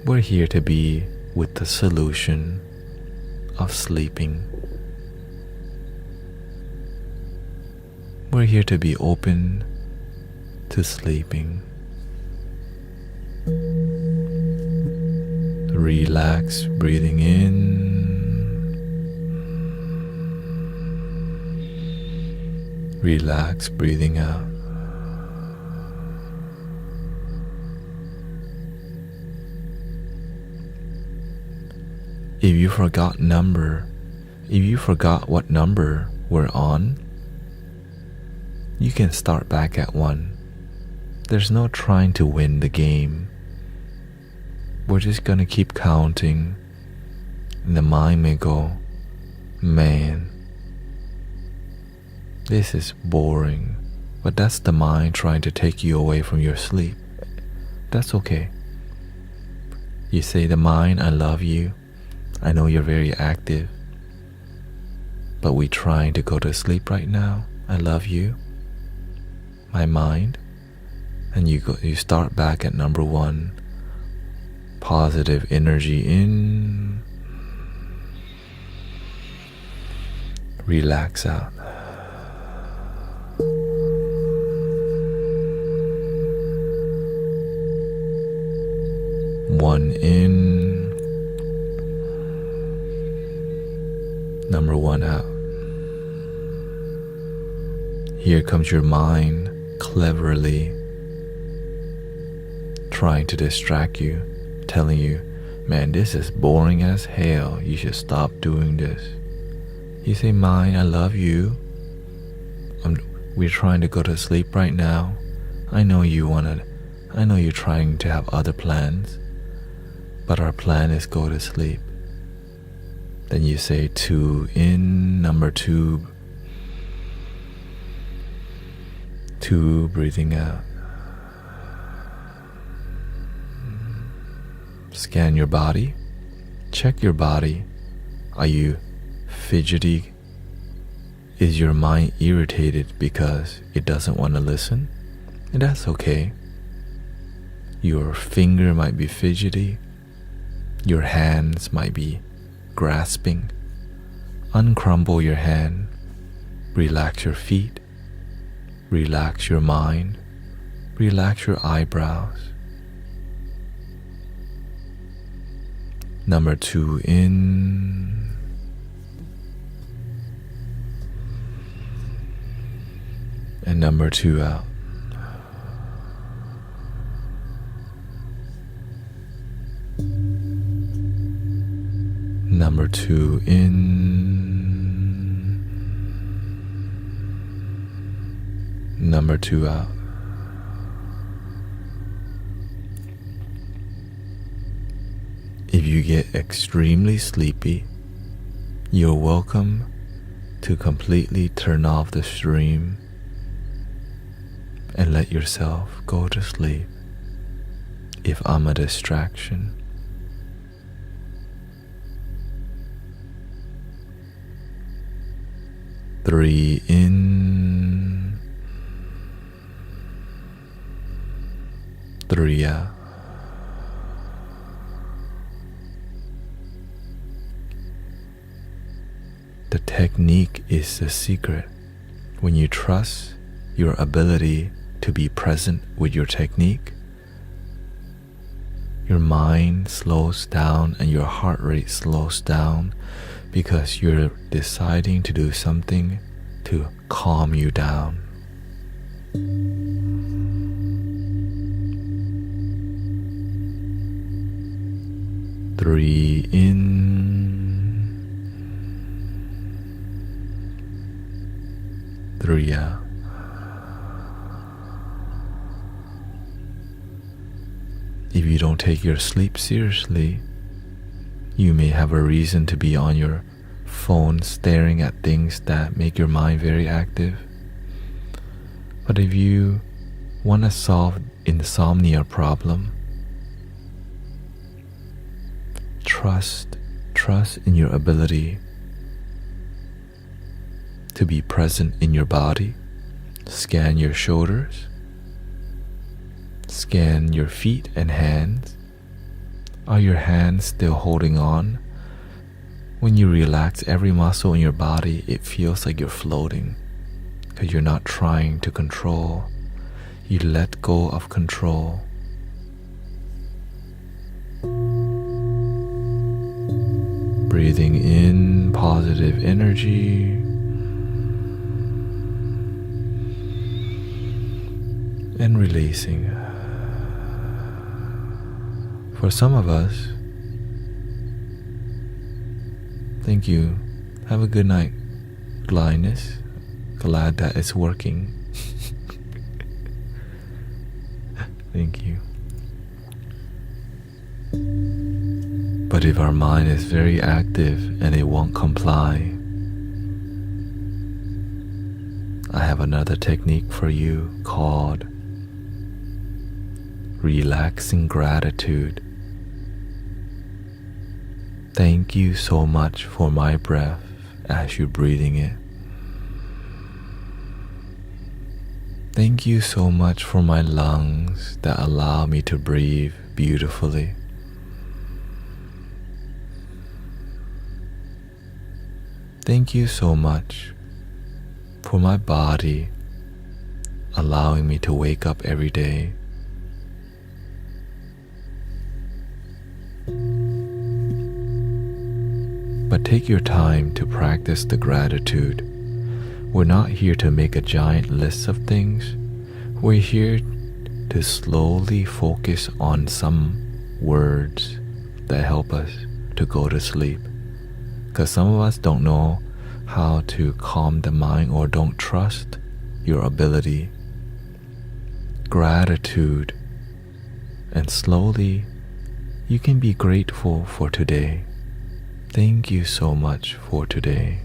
We're here to be with the solution of sleeping. We're here to be open to sleeping. Relax, breathing in. Relax, breathing out. If you forgot what number we're on, you can start back at 1. There's no trying to win the game. We're just gonna keep counting, and the mind may go, man, this is boring. But that's the mind trying to take you away from your sleep. That's okay. You say, the mind, I love you. I know you're very active, but we're trying to go to sleep right now. I love you, my mind. And you start back at number 1. Positive energy in. Relax out. One in. Number 1 out. Here comes your mind cleverly trying to distract you, telling you, man, this is boring as hell. You should stop doing this. You say, mind, I love you. We're trying to go to sleep right now. I know you're trying to have other plans, but our plan is go to sleep. Then you say 2 in, number 2. 2, breathing out. Scan your body. Check your body. Are you fidgety? Is your mind irritated because it doesn't want to listen? And that's okay. Your finger might be fidgety. Your hands might be grasping. Uncrumble your hand. Relax your feet. Relax your mind. Relax your eyebrows. Number 2 in. And number 2 out. Number 2 in. Number 2 out. If you get extremely sleepy, you're welcome to completely turn off the stream and let yourself go to sleep if I'm a distraction. Three in, 3 out. The technique is the secret. When you trust your ability to be present with your technique, your mind slows down and your heart rate slows down because you're deciding to do something to calm you down. Three in, 3 out. If you don't take your sleep seriously, you may have a reason to be on your phone staring at things that make your mind very active. But if you want to solve insomnia problem, trust in your ability to be present in your body. Scan your shoulders. Scan your feet and hands. Are your hands still holding on? When you relax every muscle in your body, it feels like you're floating because you're not trying to control. You let go of control. Breathing in positive energy. And releasing. For some of us, thank you. Have a good night, Linus. Glad that it's working. Thank you. But if our mind is very active and it won't comply, I have another technique for you called relaxing gratitude. Thank you so much for my breath as you're breathing it. Thank you so much for my lungs that allow me to breathe beautifully. Thank you so much for my body allowing me to wake up every day. But take your time to practice the gratitude. We're not here to make a giant list of things. We're here to slowly focus on some words that help us to go to sleep. Because some of us don't know how to calm the mind or don't trust your ability. Gratitude, and slowly you can be grateful for today. Thank you so much for today.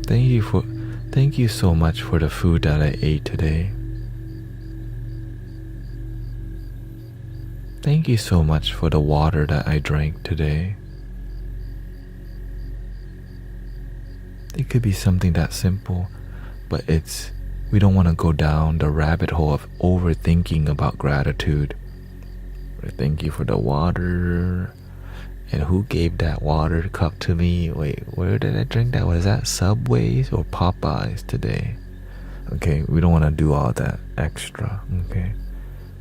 Thank you so much for the food that I ate today. Thank you so much for the water that I drank today. It could be something that simple, but we don't want to go down the rabbit hole of overthinking about gratitude. Thank you for the water. And who gave that water cup to me? Wait, where did I drink that? Was that Subway's or Popeyes today? Okay, we don't want to do all that extra, okay?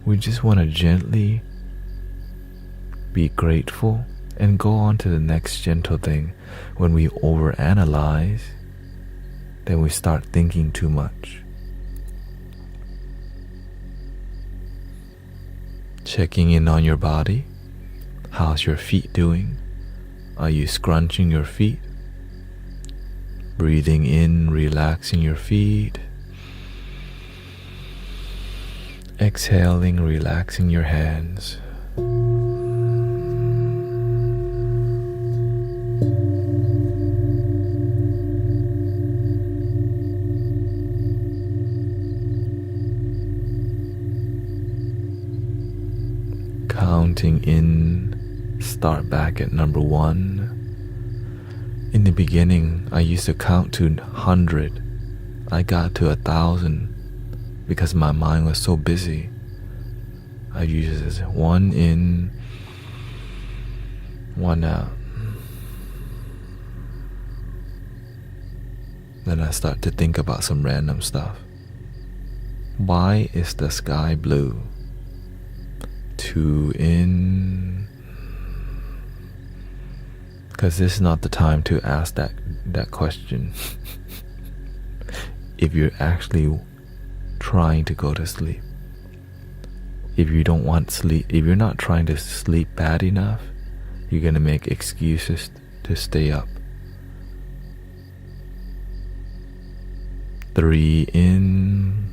We just want to gently be grateful and go on to the next gentle thing. When we overanalyze, then we start thinking too much. Checking in on your body. How's your feet doing? Are you scrunching your feet? Breathing in, relaxing your feet. Exhaling, relaxing your hands. Counting in, start back at number 1. In the beginning, I used to count to 100. I got to 1,000 because my mind was so busy. I used this 1 in, 1 out. Then I start to think about some random stuff. Why is the sky blue? 2 in. Because this is not the time to ask that question. If you're actually trying to go to sleep. If you don't want sleep, if you're not trying to sleep bad enough, you're going to make excuses to stay up. 3 in.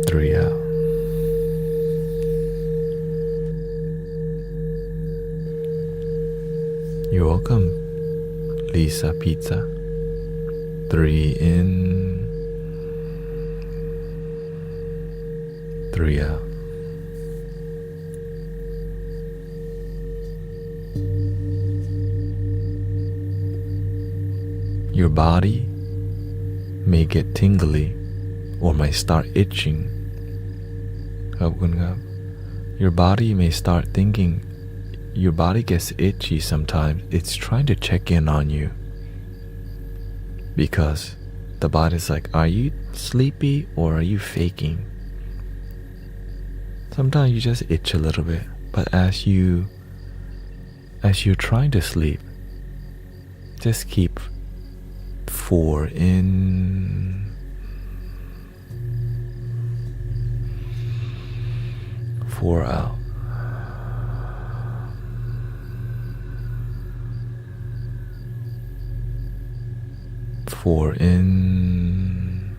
3 out. You're welcome, Lisa Pizza. 3 in. 3 out. Your body may get tingly or might start itching. Your body may start thinking, your body gets itchy sometimes. It's trying to check in on you. Because the body's like, are you sleepy or are you faking? Sometimes you just itch a little bit. But as you're trying to sleep, just keep 4 in. 4 out. 4 in.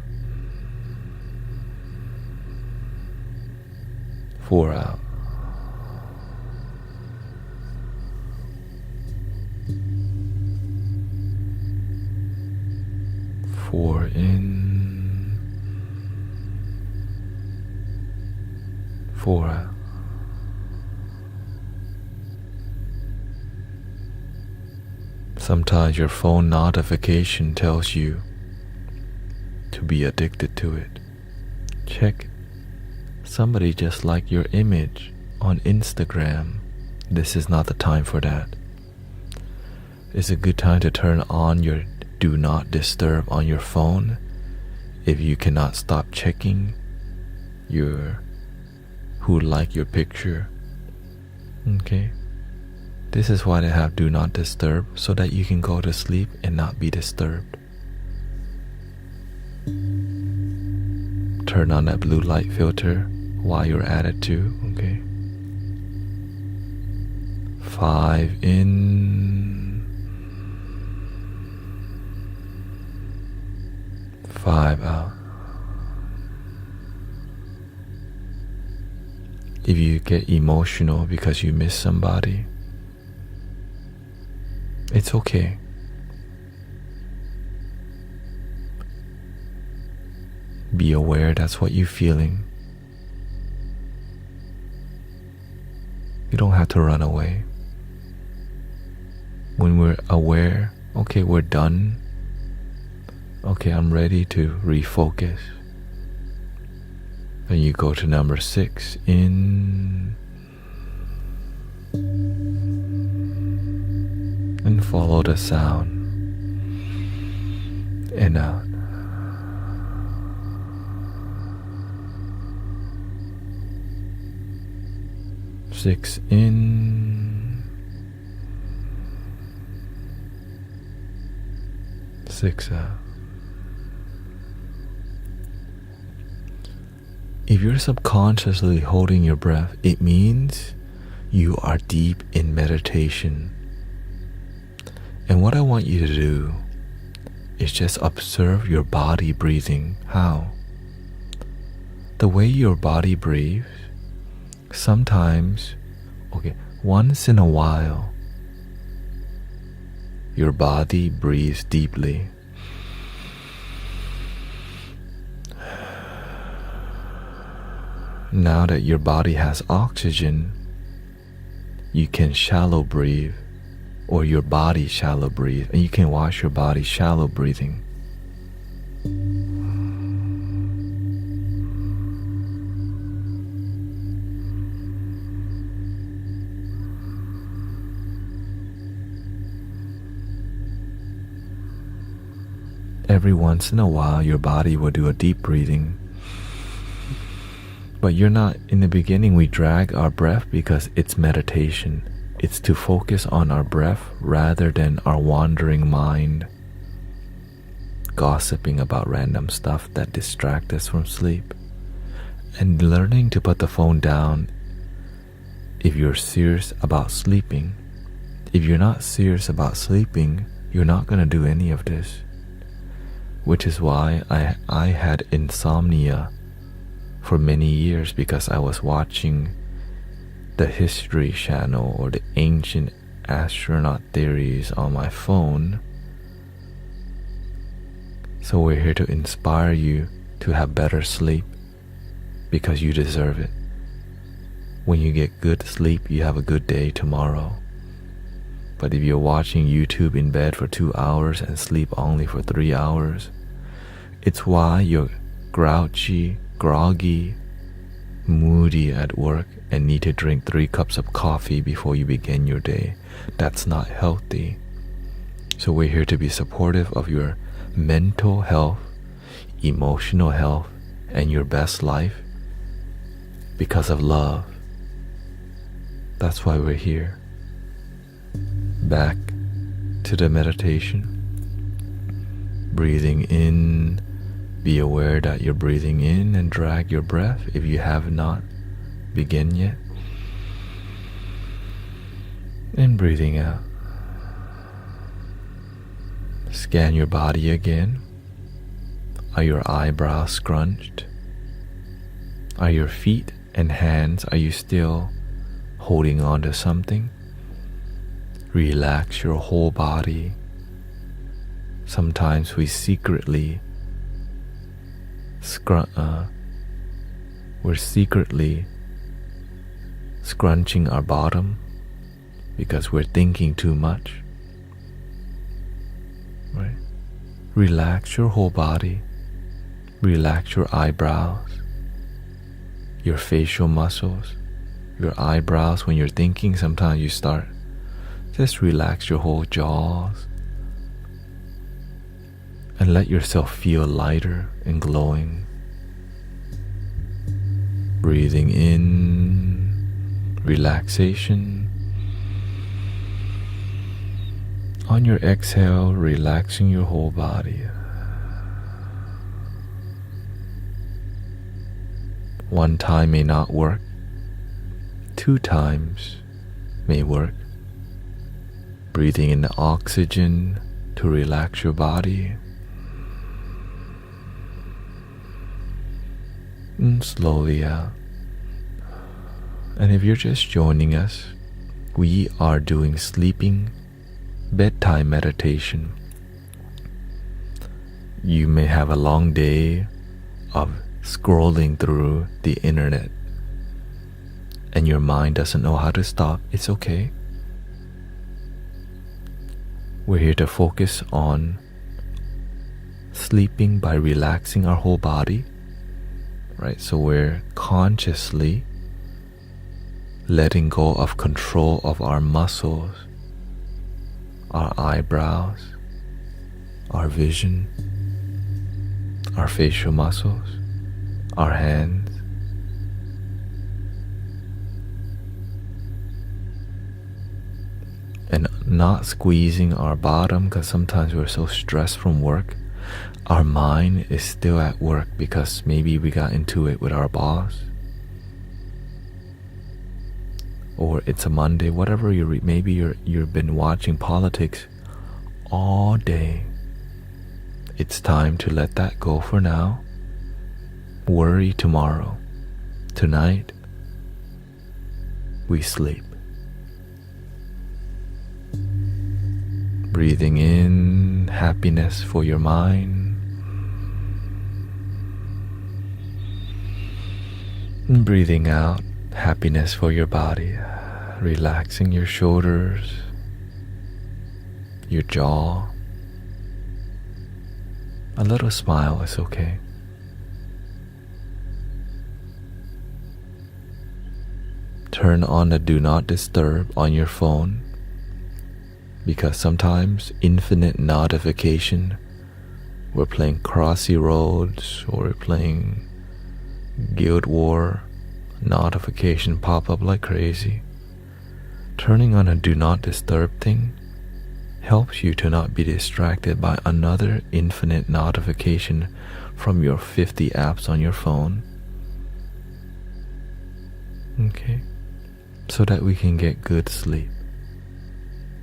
4 out. 4 4 out. Sometimes your phone notification tells you to be addicted to it. Check. Somebody just liked your image on Instagram. This is not the time for that. It's a good time to turn on your do not disturb on your phone if you cannot stop checking who liked your picture. Okay? This is why they have do not disturb, so that you can go to sleep and not be disturbed. Turn on that blue light filter while you're at it too, okay? 5 in, 5 out. If you get emotional because you miss somebody, it's okay. Be aware that's what you're feeling. You don't have to run away. When we're aware, okay, we're done. Okay, I'm ready to refocus. Then you go to number 6, in, and follow the sound, and out. Six in, 6 out. If you're subconsciously holding your breath, it means you are deep in meditation. And what I want you to do is just observe your body breathing. How? The way your body breathes, sometimes, once in a while, your body breathes deeply. Now that your body has oxygen, you can shallow breathe, or your body shallow breathe, and you can watch your body shallow breathing. Every once in a while, your body will do a deep breathing. But you're not, in the beginning, we drag our breath because it's meditation. It's to focus on our breath rather than our wandering mind, gossiping about random stuff that distract us from sleep. And learning to put the phone down if you're serious about sleeping. If you're not serious about sleeping, you're not going to do any of this. Which is why I had insomnia for many years, because I was watching the History Channel or the ancient astronaut theories on my phone. So we're here to inspire you to have better sleep, because you deserve it. When you get good sleep, you have a good day tomorrow. But if you're watching YouTube in bed for 2 hours and sleep only for 3 hours, it's why you're grouchy, groggy, moody at work and need to drink 3 cups of coffee before you begin your day. That's not healthy. So we're here to be supportive of your mental health, emotional health, and your best life because of love. That's why we're here. Back to the meditation. Breathing in. Be aware that you're breathing in and drag your breath if you have not begun yet. And breathing out. Scan your body again. Are your eyebrows scrunched? Are your feet and hands, are you still holding on to something? Relax your whole body. Sometimes we secretly we're secretly scrunching our bottom because we're thinking too much. Right? Relax your whole body. Relax your eyebrows, your facial muscles, your eyebrows. When you're thinking, sometimes you start. Just relax your whole jaws and let yourself feel lighter and glowing. Breathing in, relaxation. On your exhale, relaxing your whole body. One time may not work. 2 times may work. Breathing in the oxygen to relax your body. And slowly out. And if you're just joining us, we are doing sleeping bedtime meditation. You may have a long day of scrolling through the internet and your mind doesn't know how to stop. It's okay. We're here to focus on sleeping by relaxing our whole body, right? So we're consciously letting go of control of our muscles, our eyebrows, our vision, our facial muscles, our hands. And not squeezing our bottom, because sometimes we're so stressed from work. Our mind is still at work because maybe we got into it with our boss. Or it's a Monday, whatever maybe you've been watching politics all day. It's time to let that go for now. Worry tomorrow. Tonight, we sleep. Breathing in happiness for your mind. And breathing out happiness for your body. Relaxing your shoulders, your jaw. A little smile is okay. Turn on the do not disturb on your phone, because sometimes infinite notification, we're playing Crossy Roads or we're playing Guild War, notification pop up like crazy. Turning on a do not disturb thing helps you to not be distracted by another infinite notification from your 50 apps on your phone. Okay? So that we can get good sleep.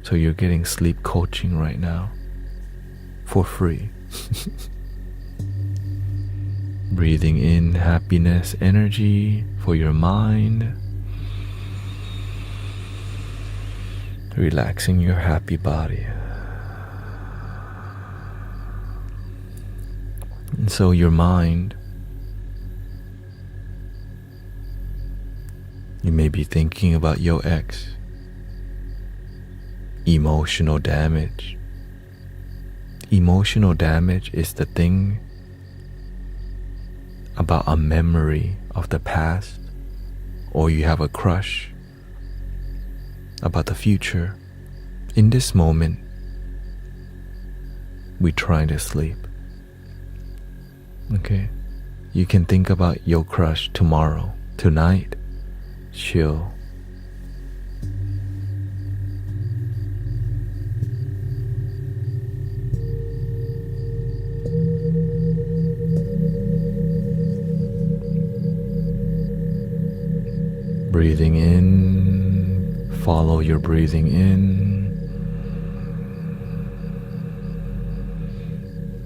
So you're getting sleep coaching right now for free. Breathing in happiness energy for your mind. Relaxing your happy body. And so your mind, you may be thinking about your ex. Emotional damage. Emotional damage is the thing about a memory of the past, or you have a crush about the future. In this moment, we try to sleep. Okay? You can think about your crush tomorrow, tonight. Chill. Breathing in, follow your breathing in.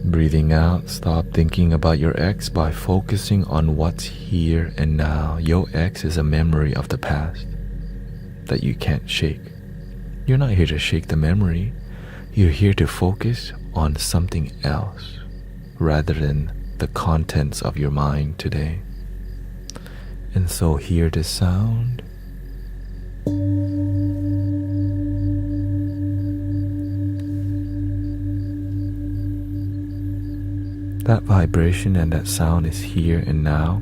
Breathing out, stop thinking about your ex by focusing on what's here and now. Your ex is a memory of the past that you can't shake. You're not here to shake the memory. You're here to focus on something else rather than the contents of your mind today. And so hear the sound That vibration and that sound is here and now.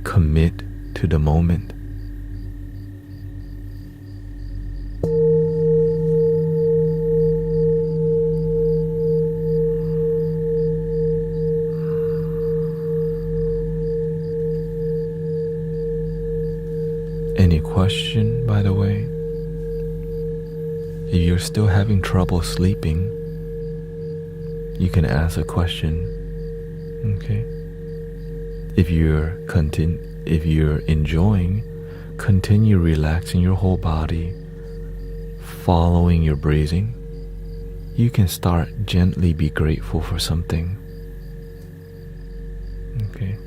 Commit to the moment. Any question, by the way? If you're still having trouble sleeping, you can ask a question. Okay? If you're enjoying, continue relaxing your whole body, following your breathing. You can start gently be grateful for something. Okay?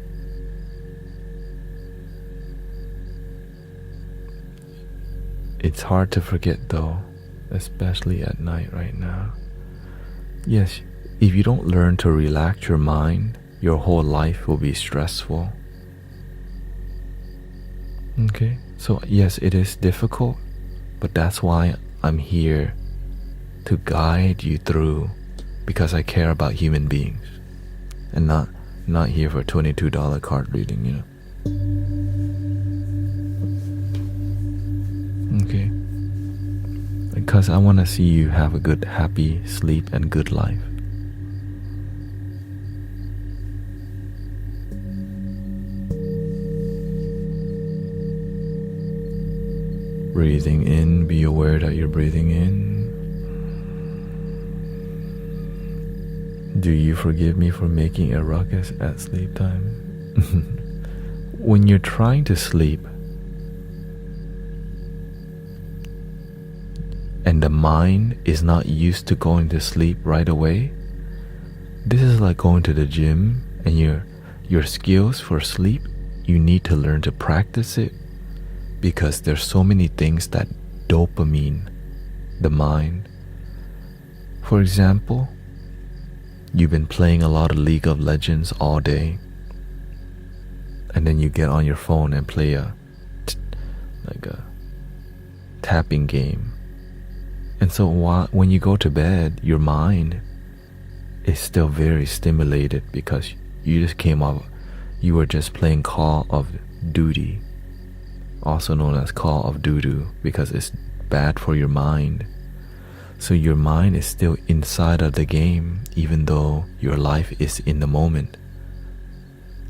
It's hard to forget though, especially at night right now. Yes, if you don't learn to relax your mind, your whole life will be stressful. Okay, so yes, it is difficult, but that's why I'm here to guide you through, because I care about human beings and not here for $22 card reading, you know. Okay, because I want to see you have a good, happy sleep and good life. Breathing in, be aware that you're breathing in. Do you forgive me for making a ruckus at sleep time? When you're trying to sleep and the mind is not used to going to sleep right away, this is like going to the gym, and your skills for sleep, you need to learn to practice it, because there's so many things that dopamine the mind. For example, you've been playing a lot of League of Legends all day, and then you get on your phone and play a tapping game. And so when you go to bed, your mind is still very stimulated, because you were just playing Call of Duty, also known as Call of Doo-doo, because it's bad for your mind. So your mind is still inside of the game, even though your life is in the moment.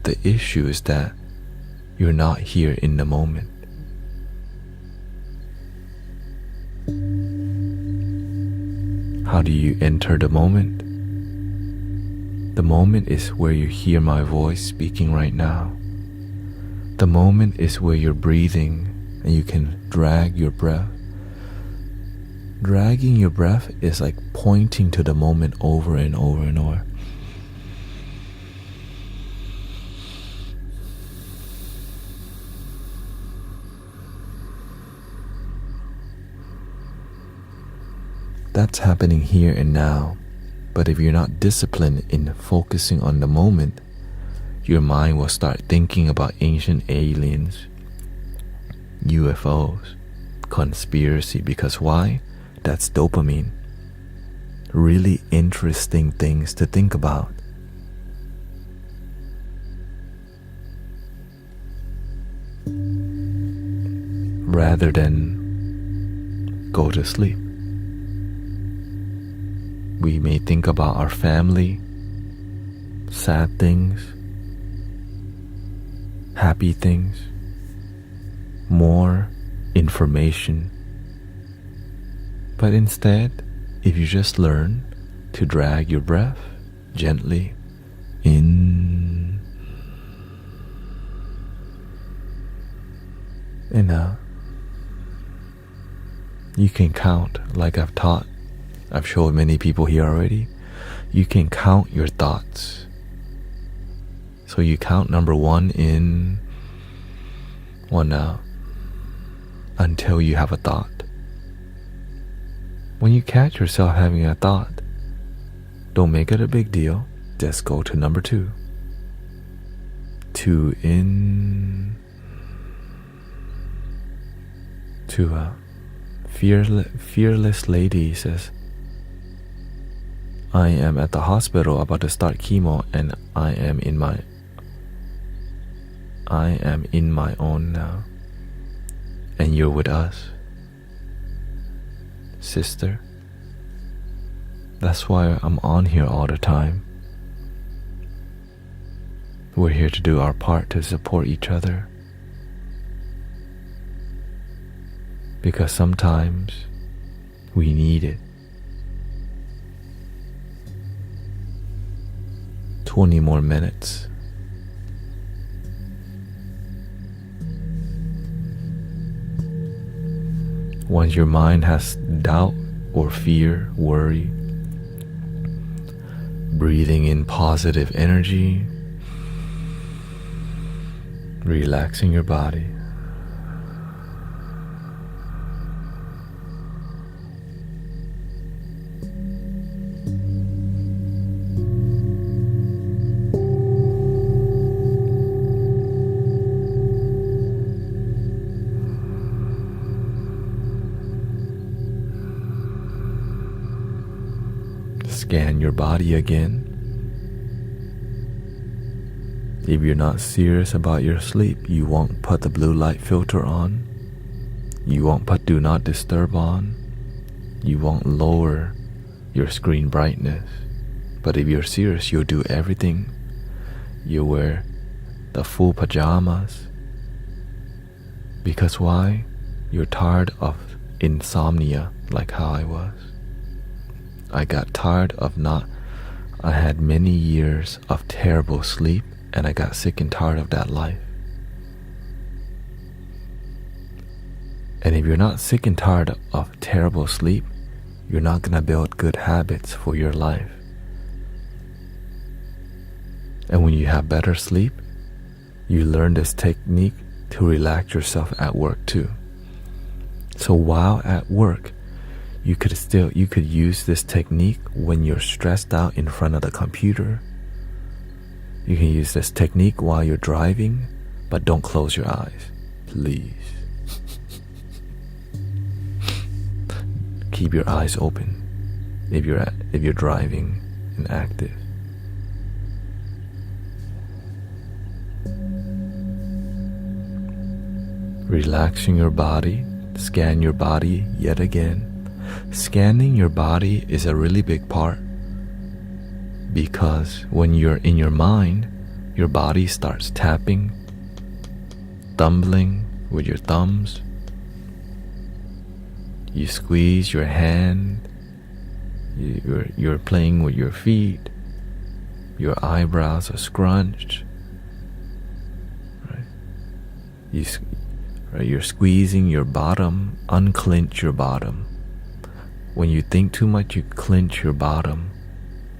The issue is that you're not here in the moment. How do you enter the moment? The moment is where you hear my voice speaking right now. The moment is where you're breathing and you can drag your breath. Dragging your breath is like pointing to the moment over and over and over. That's happening here and now. But if you're not disciplined in focusing on the moment, your mind will start thinking about ancient aliens, UFOs, conspiracy. Because why? That's dopamine. Really interesting things to think about. Rather than go to sleep. We may think about our family, sad things, happy things, more information. But instead, if you just learn to drag your breath gently in and out, you can count like I've showed many people here already. You can count your thoughts. So you count number 1 in, 1 out, until you have a thought. When you catch yourself having a thought, don't make it a big deal. Just go to number 2. 2 in, 2 out. Fearless lady says, I am at the hospital about to start chemo, and I am in my own now. And you're with us, sister. That's why I'm on here all the time. We're here to do our part to support each other. Because sometimes we need it. 20 more minutes. Once your mind has doubt or fear, worry, breathing in positive energy, relaxing your body. Scan your body again. If you're not serious about your sleep, you won't put the blue light filter on. You won't put do not disturb on. You won't lower your screen brightness. But if you're serious, you'll do everything. You wear the full pajamas. Because why? You're tired of insomnia like how I was. I got tired of I had many years of terrible sleep, and I got sick and tired of that life. And if you're not sick and tired of terrible sleep, you're not going to build good habits for your life. And when you have better sleep, you learn this technique to relax yourself at work too. So while at work, you could use this technique when you're stressed out in front of the computer. You can use this technique while you're driving, but don't close your eyes, please. Keep your eyes open if you're driving and active. Relaxing your body, scan your body yet again. Scanning your body is a really big part, because when you're in your mind, your body starts tapping, tumbling with your thumbs. You squeeze your hand, you're playing with your feet, your eyebrows are scrunched, right? You're squeezing your bottom, unclench your bottom. When you think too much, you clench your bottom.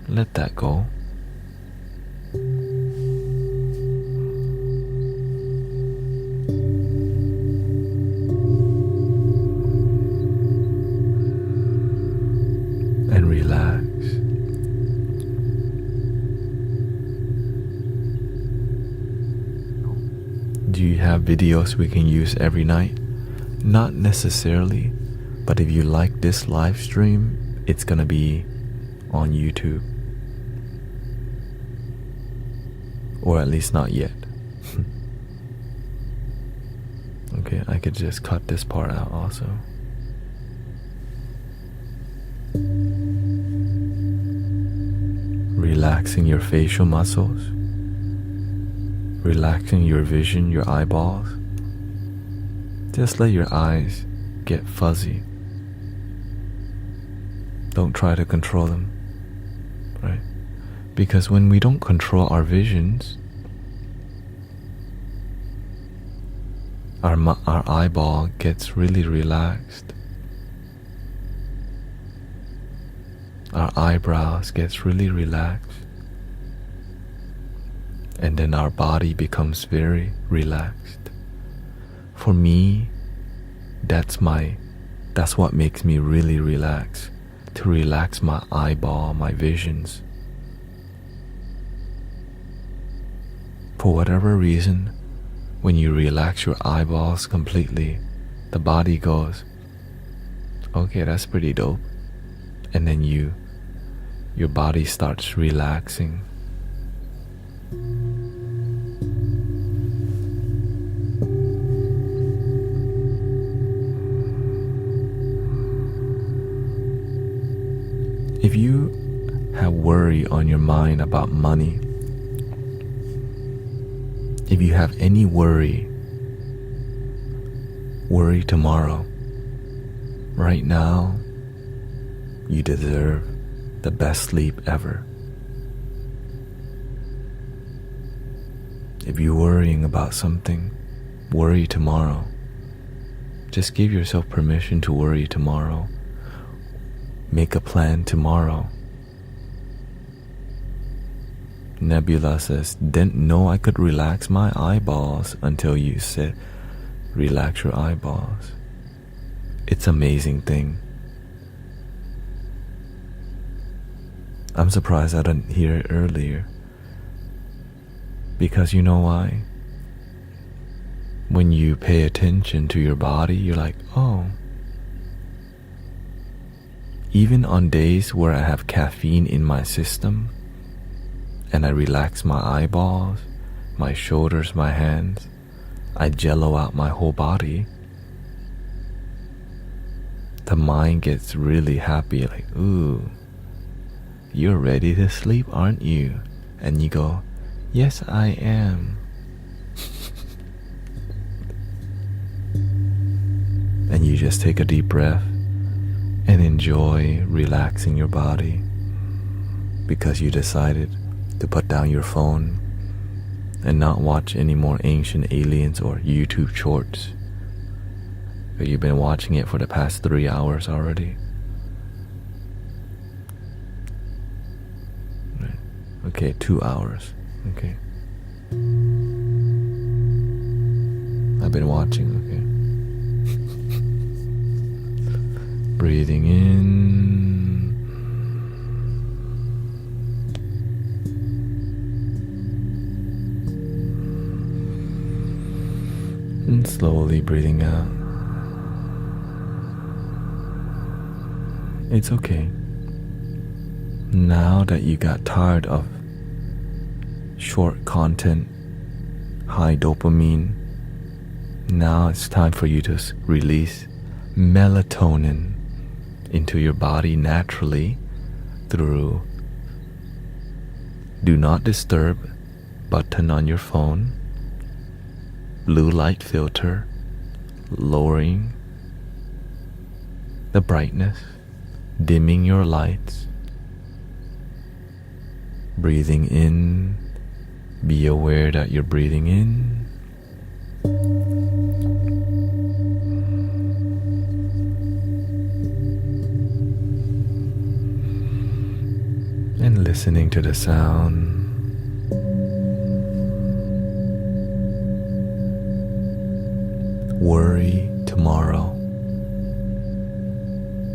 Let that go. And relax. Do you have videos we can use every night? Not necessarily. But if you like this live stream, it's gonna be on YouTube. Or at least not yet. Okay, I could just cut this part out also. Relaxing your facial muscles. Relaxing your vision, your eyeballs. Just let your eyes get fuzzy. Don't try to control them, right? Because when we don't control our visions, our eyeball gets really relaxed. Our eyebrows gets really relaxed. And then our body becomes very relaxed. For me, that's what makes me really relax. To relax my eyeball, my visions. For whatever reason, when you relax your eyeballs completely, the body goes, okay, that's pretty dope. And then you your body starts relaxing. If you have worry on your mind about money, if you have any worry tomorrow, right now, you deserve the best sleep ever. If you're worrying about something, worry tomorrow. Just give yourself permission to worry tomorrow. Make a plan tomorrow. Nebula says, didn't know I could relax my eyeballs until you said, relax your eyeballs. It's an amazing thing. I'm surprised I didn't hear it earlier. Because you know why? When you pay attention to your body, you're like, oh. Even on days where I have caffeine in my system, and I relax my eyeballs, my shoulders, my hands, I jello out my whole body, the mind gets really happy, like, ooh, you're ready to sleep, aren't you? And you go, yes, I am. And you just take a deep breath and enjoy relaxing your body because you decided to put down your phone and not watch any more Ancient Aliens or YouTube shorts. But you've been watching it for the past 3 hours already. Right. Okay, 2 hours. Okay. I've been watching, okay. Breathing in. And slowly breathing out. It's okay. Now that you got tired of short content, high dopamine, now it's time for you to release melatonin into your body naturally through do not disturb button on your phone, blue light filter, lowering the brightness, dimming your lights, breathing in, be aware that you're breathing in, and listening to the sound. Worry tomorrow.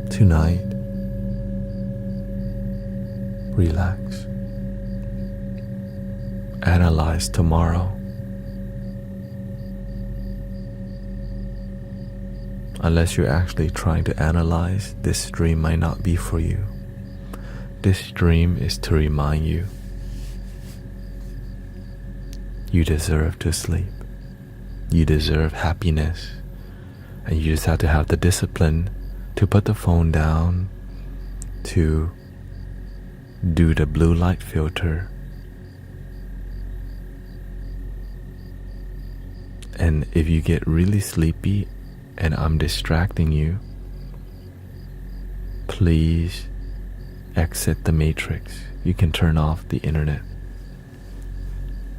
Tonight, relax. Analyze tomorrow. Unless you're actually trying to analyze, this stream might not be for you. This stream is to remind you, you deserve to sleep. You deserve happiness. And you just have to have the discipline to put the phone down, to do the blue light filter. And if you get really sleepy and I'm distracting you, please exit the matrix. You can turn off the internet.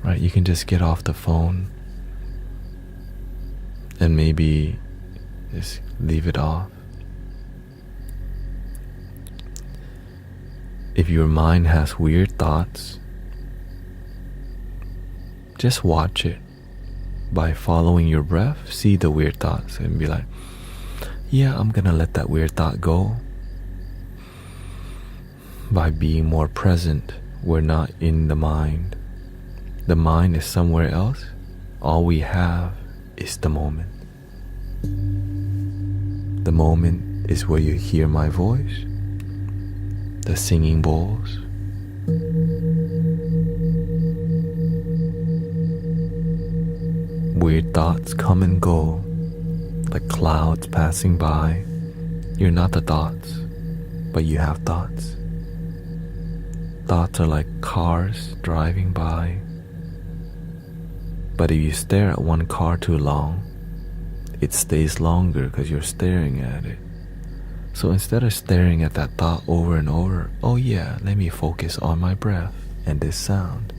Right? You can just get off the phone and maybe just leave it off. If your mind has weird thoughts, just watch it. By following your breath, see the weird thoughts and be like, yeah, I'm gonna let that weird thought go. By being more present, we're not in the mind. The mind is somewhere else. All we have is the moment. The moment is where you hear my voice. the singing bowls. Weird thoughts come and go, like clouds passing by. You're not the thoughts, but you have thoughts. Thoughts are like cars driving by. But if you stare at one car too long, it stays longer because you're staring at it. So instead of staring at that thought over and over, oh yeah, let me focus on my breath and this sound.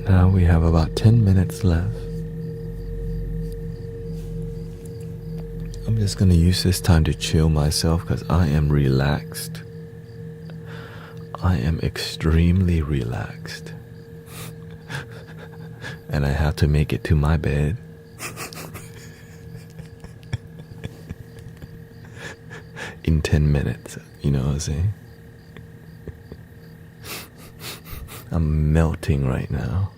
Now we have about 10 minutes left. I'm just going to use this time to chill myself because I am relaxed. I am extremely relaxed. And I have to make it to my bed. In 10 minutes, you know what I'm saying? I'm melting right now.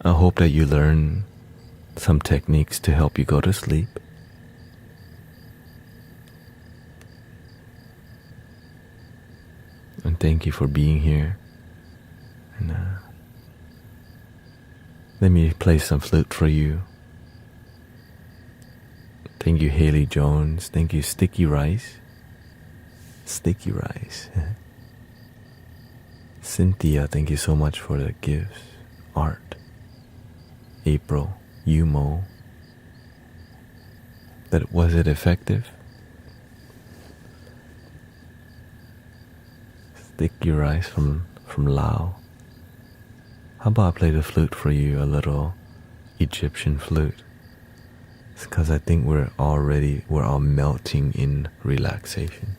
I hope that you learn some techniques to help you go to sleep. And thank you for being here. And let me play some flute for you. Thank you, Haley Jones. Thank you, Sticky Rice. Sticky Rice. Cynthia, thank you so much for the gifts. Art. April. Yumo. Was it effective? Sticky Rice from Lao. How about I play the flute for you, a little Egyptian flute? It's because I think we're all melting in relaxation.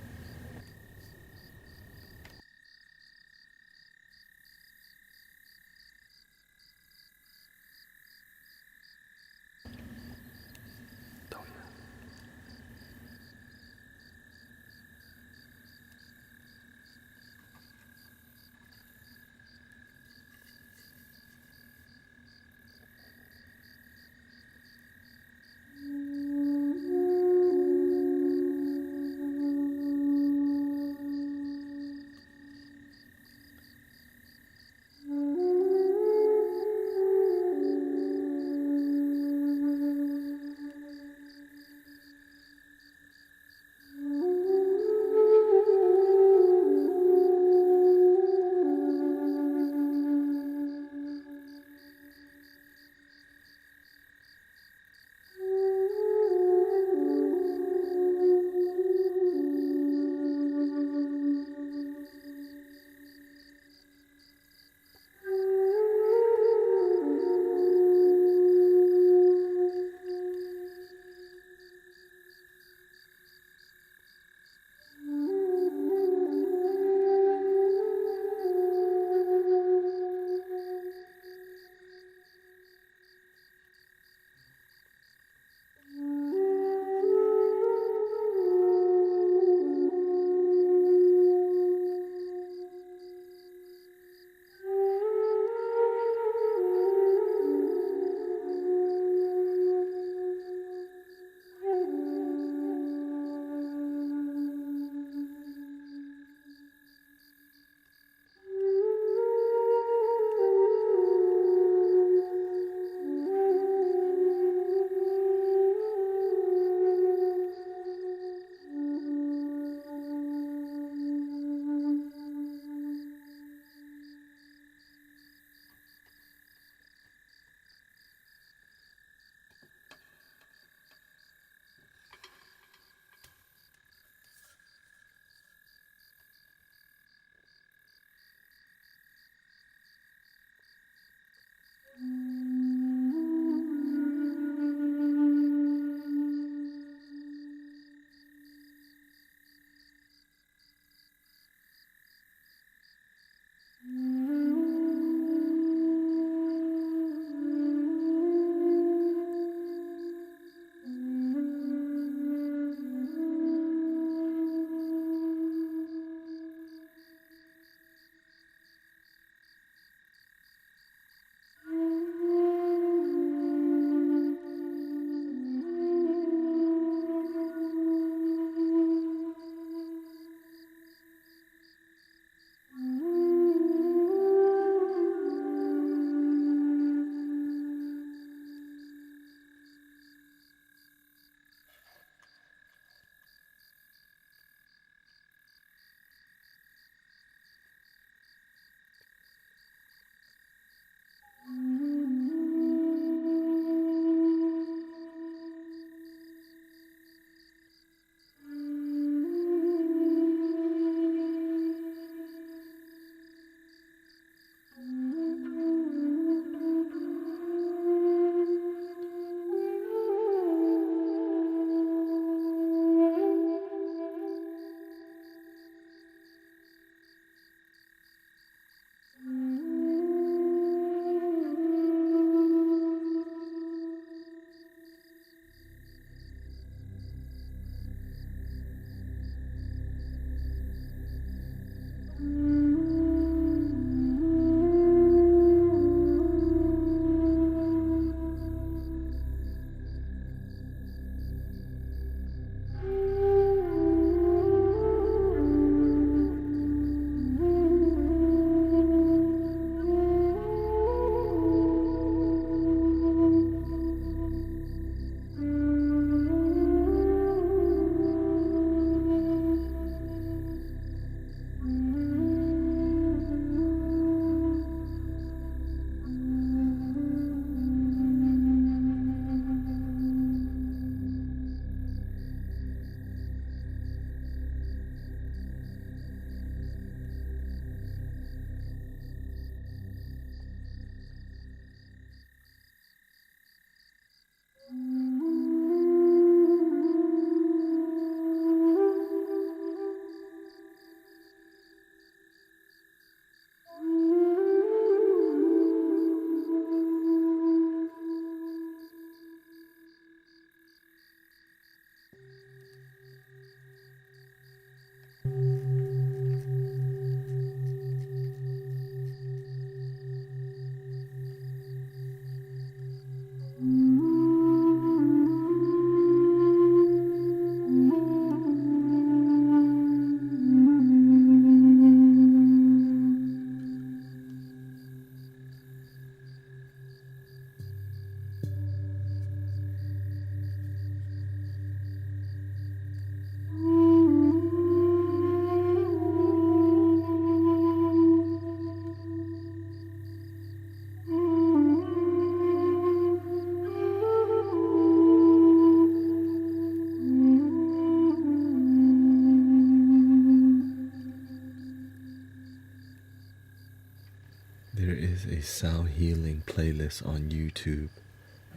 healing playlist on YouTube.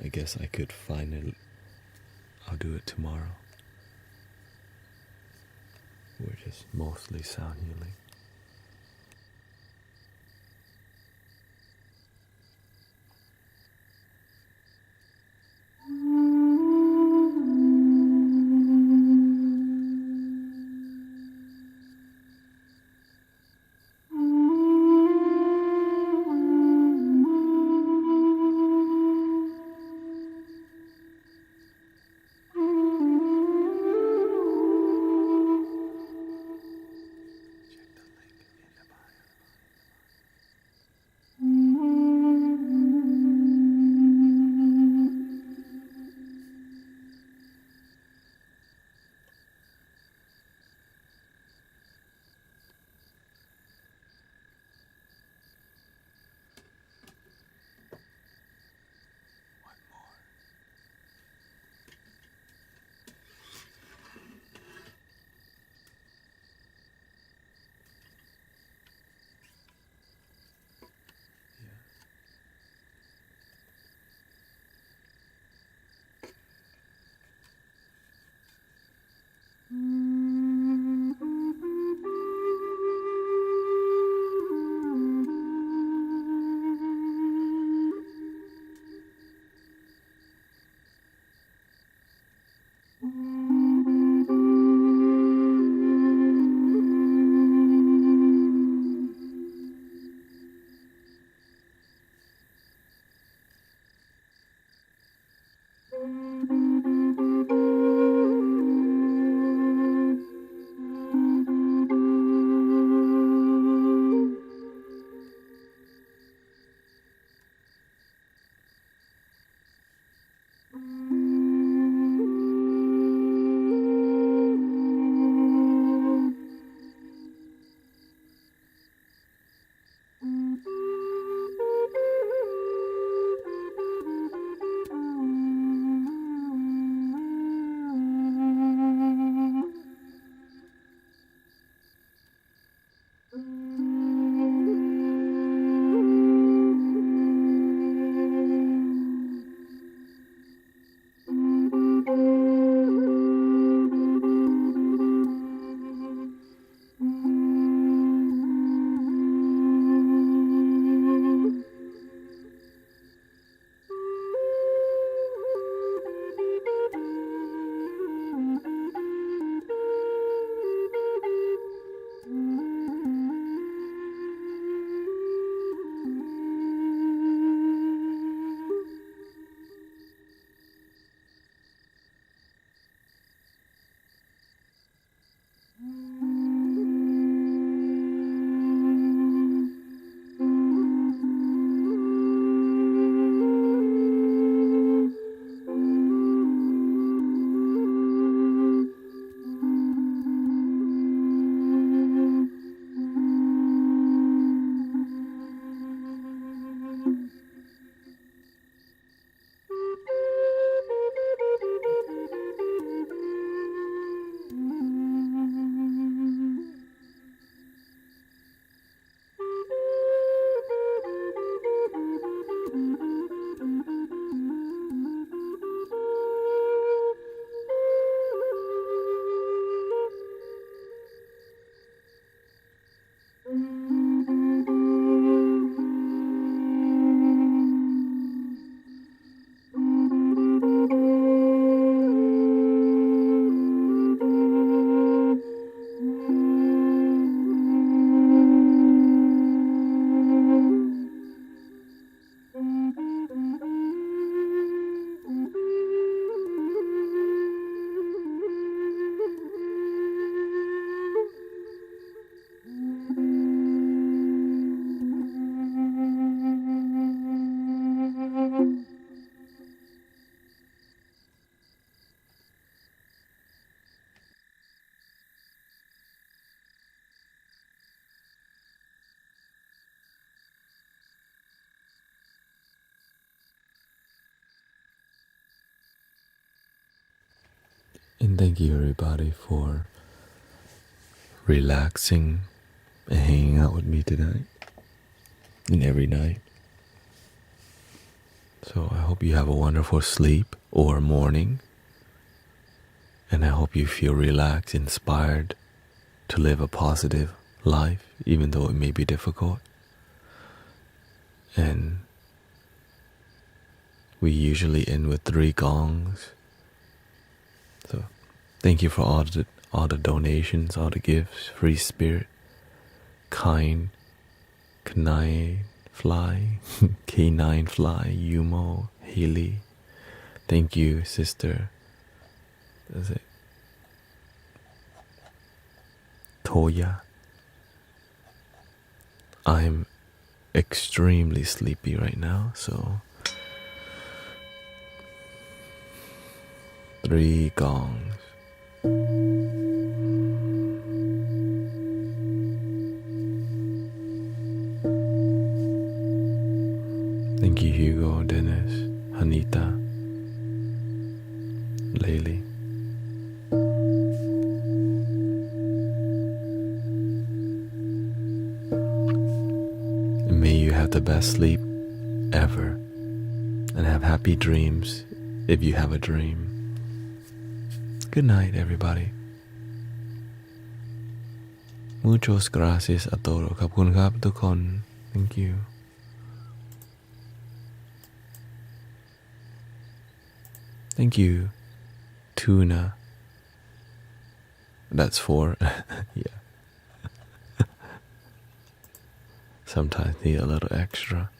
I guess I could find it. I'll do it tomorrow. Which is mostly sound healing. And thank you everybody for relaxing and hanging out with me tonight and every night. So I hope you have a wonderful sleep or morning. And I hope you feel relaxed, inspired to live a positive life, even though it may be difficult. And we usually end with 3 gongs. So thank you for all the donations, all the gifts, free spirit, kind, Kanai Fly, K9 Fly, Yumo, Haley. Thank you, sister. That's it. Toya. I'm extremely sleepy right now, so 3 gongs. Thank you, Hugo, Dennis, Hanita, Laylee. And may you have the best sleep ever, and have happy dreams if you have a dream. Good night, everybody. Muchos gracias a todos. ขอบคุณครับทุกคน Thank you. Thank you, Tuna. That's 4. Yeah. Sometimes need a little extra.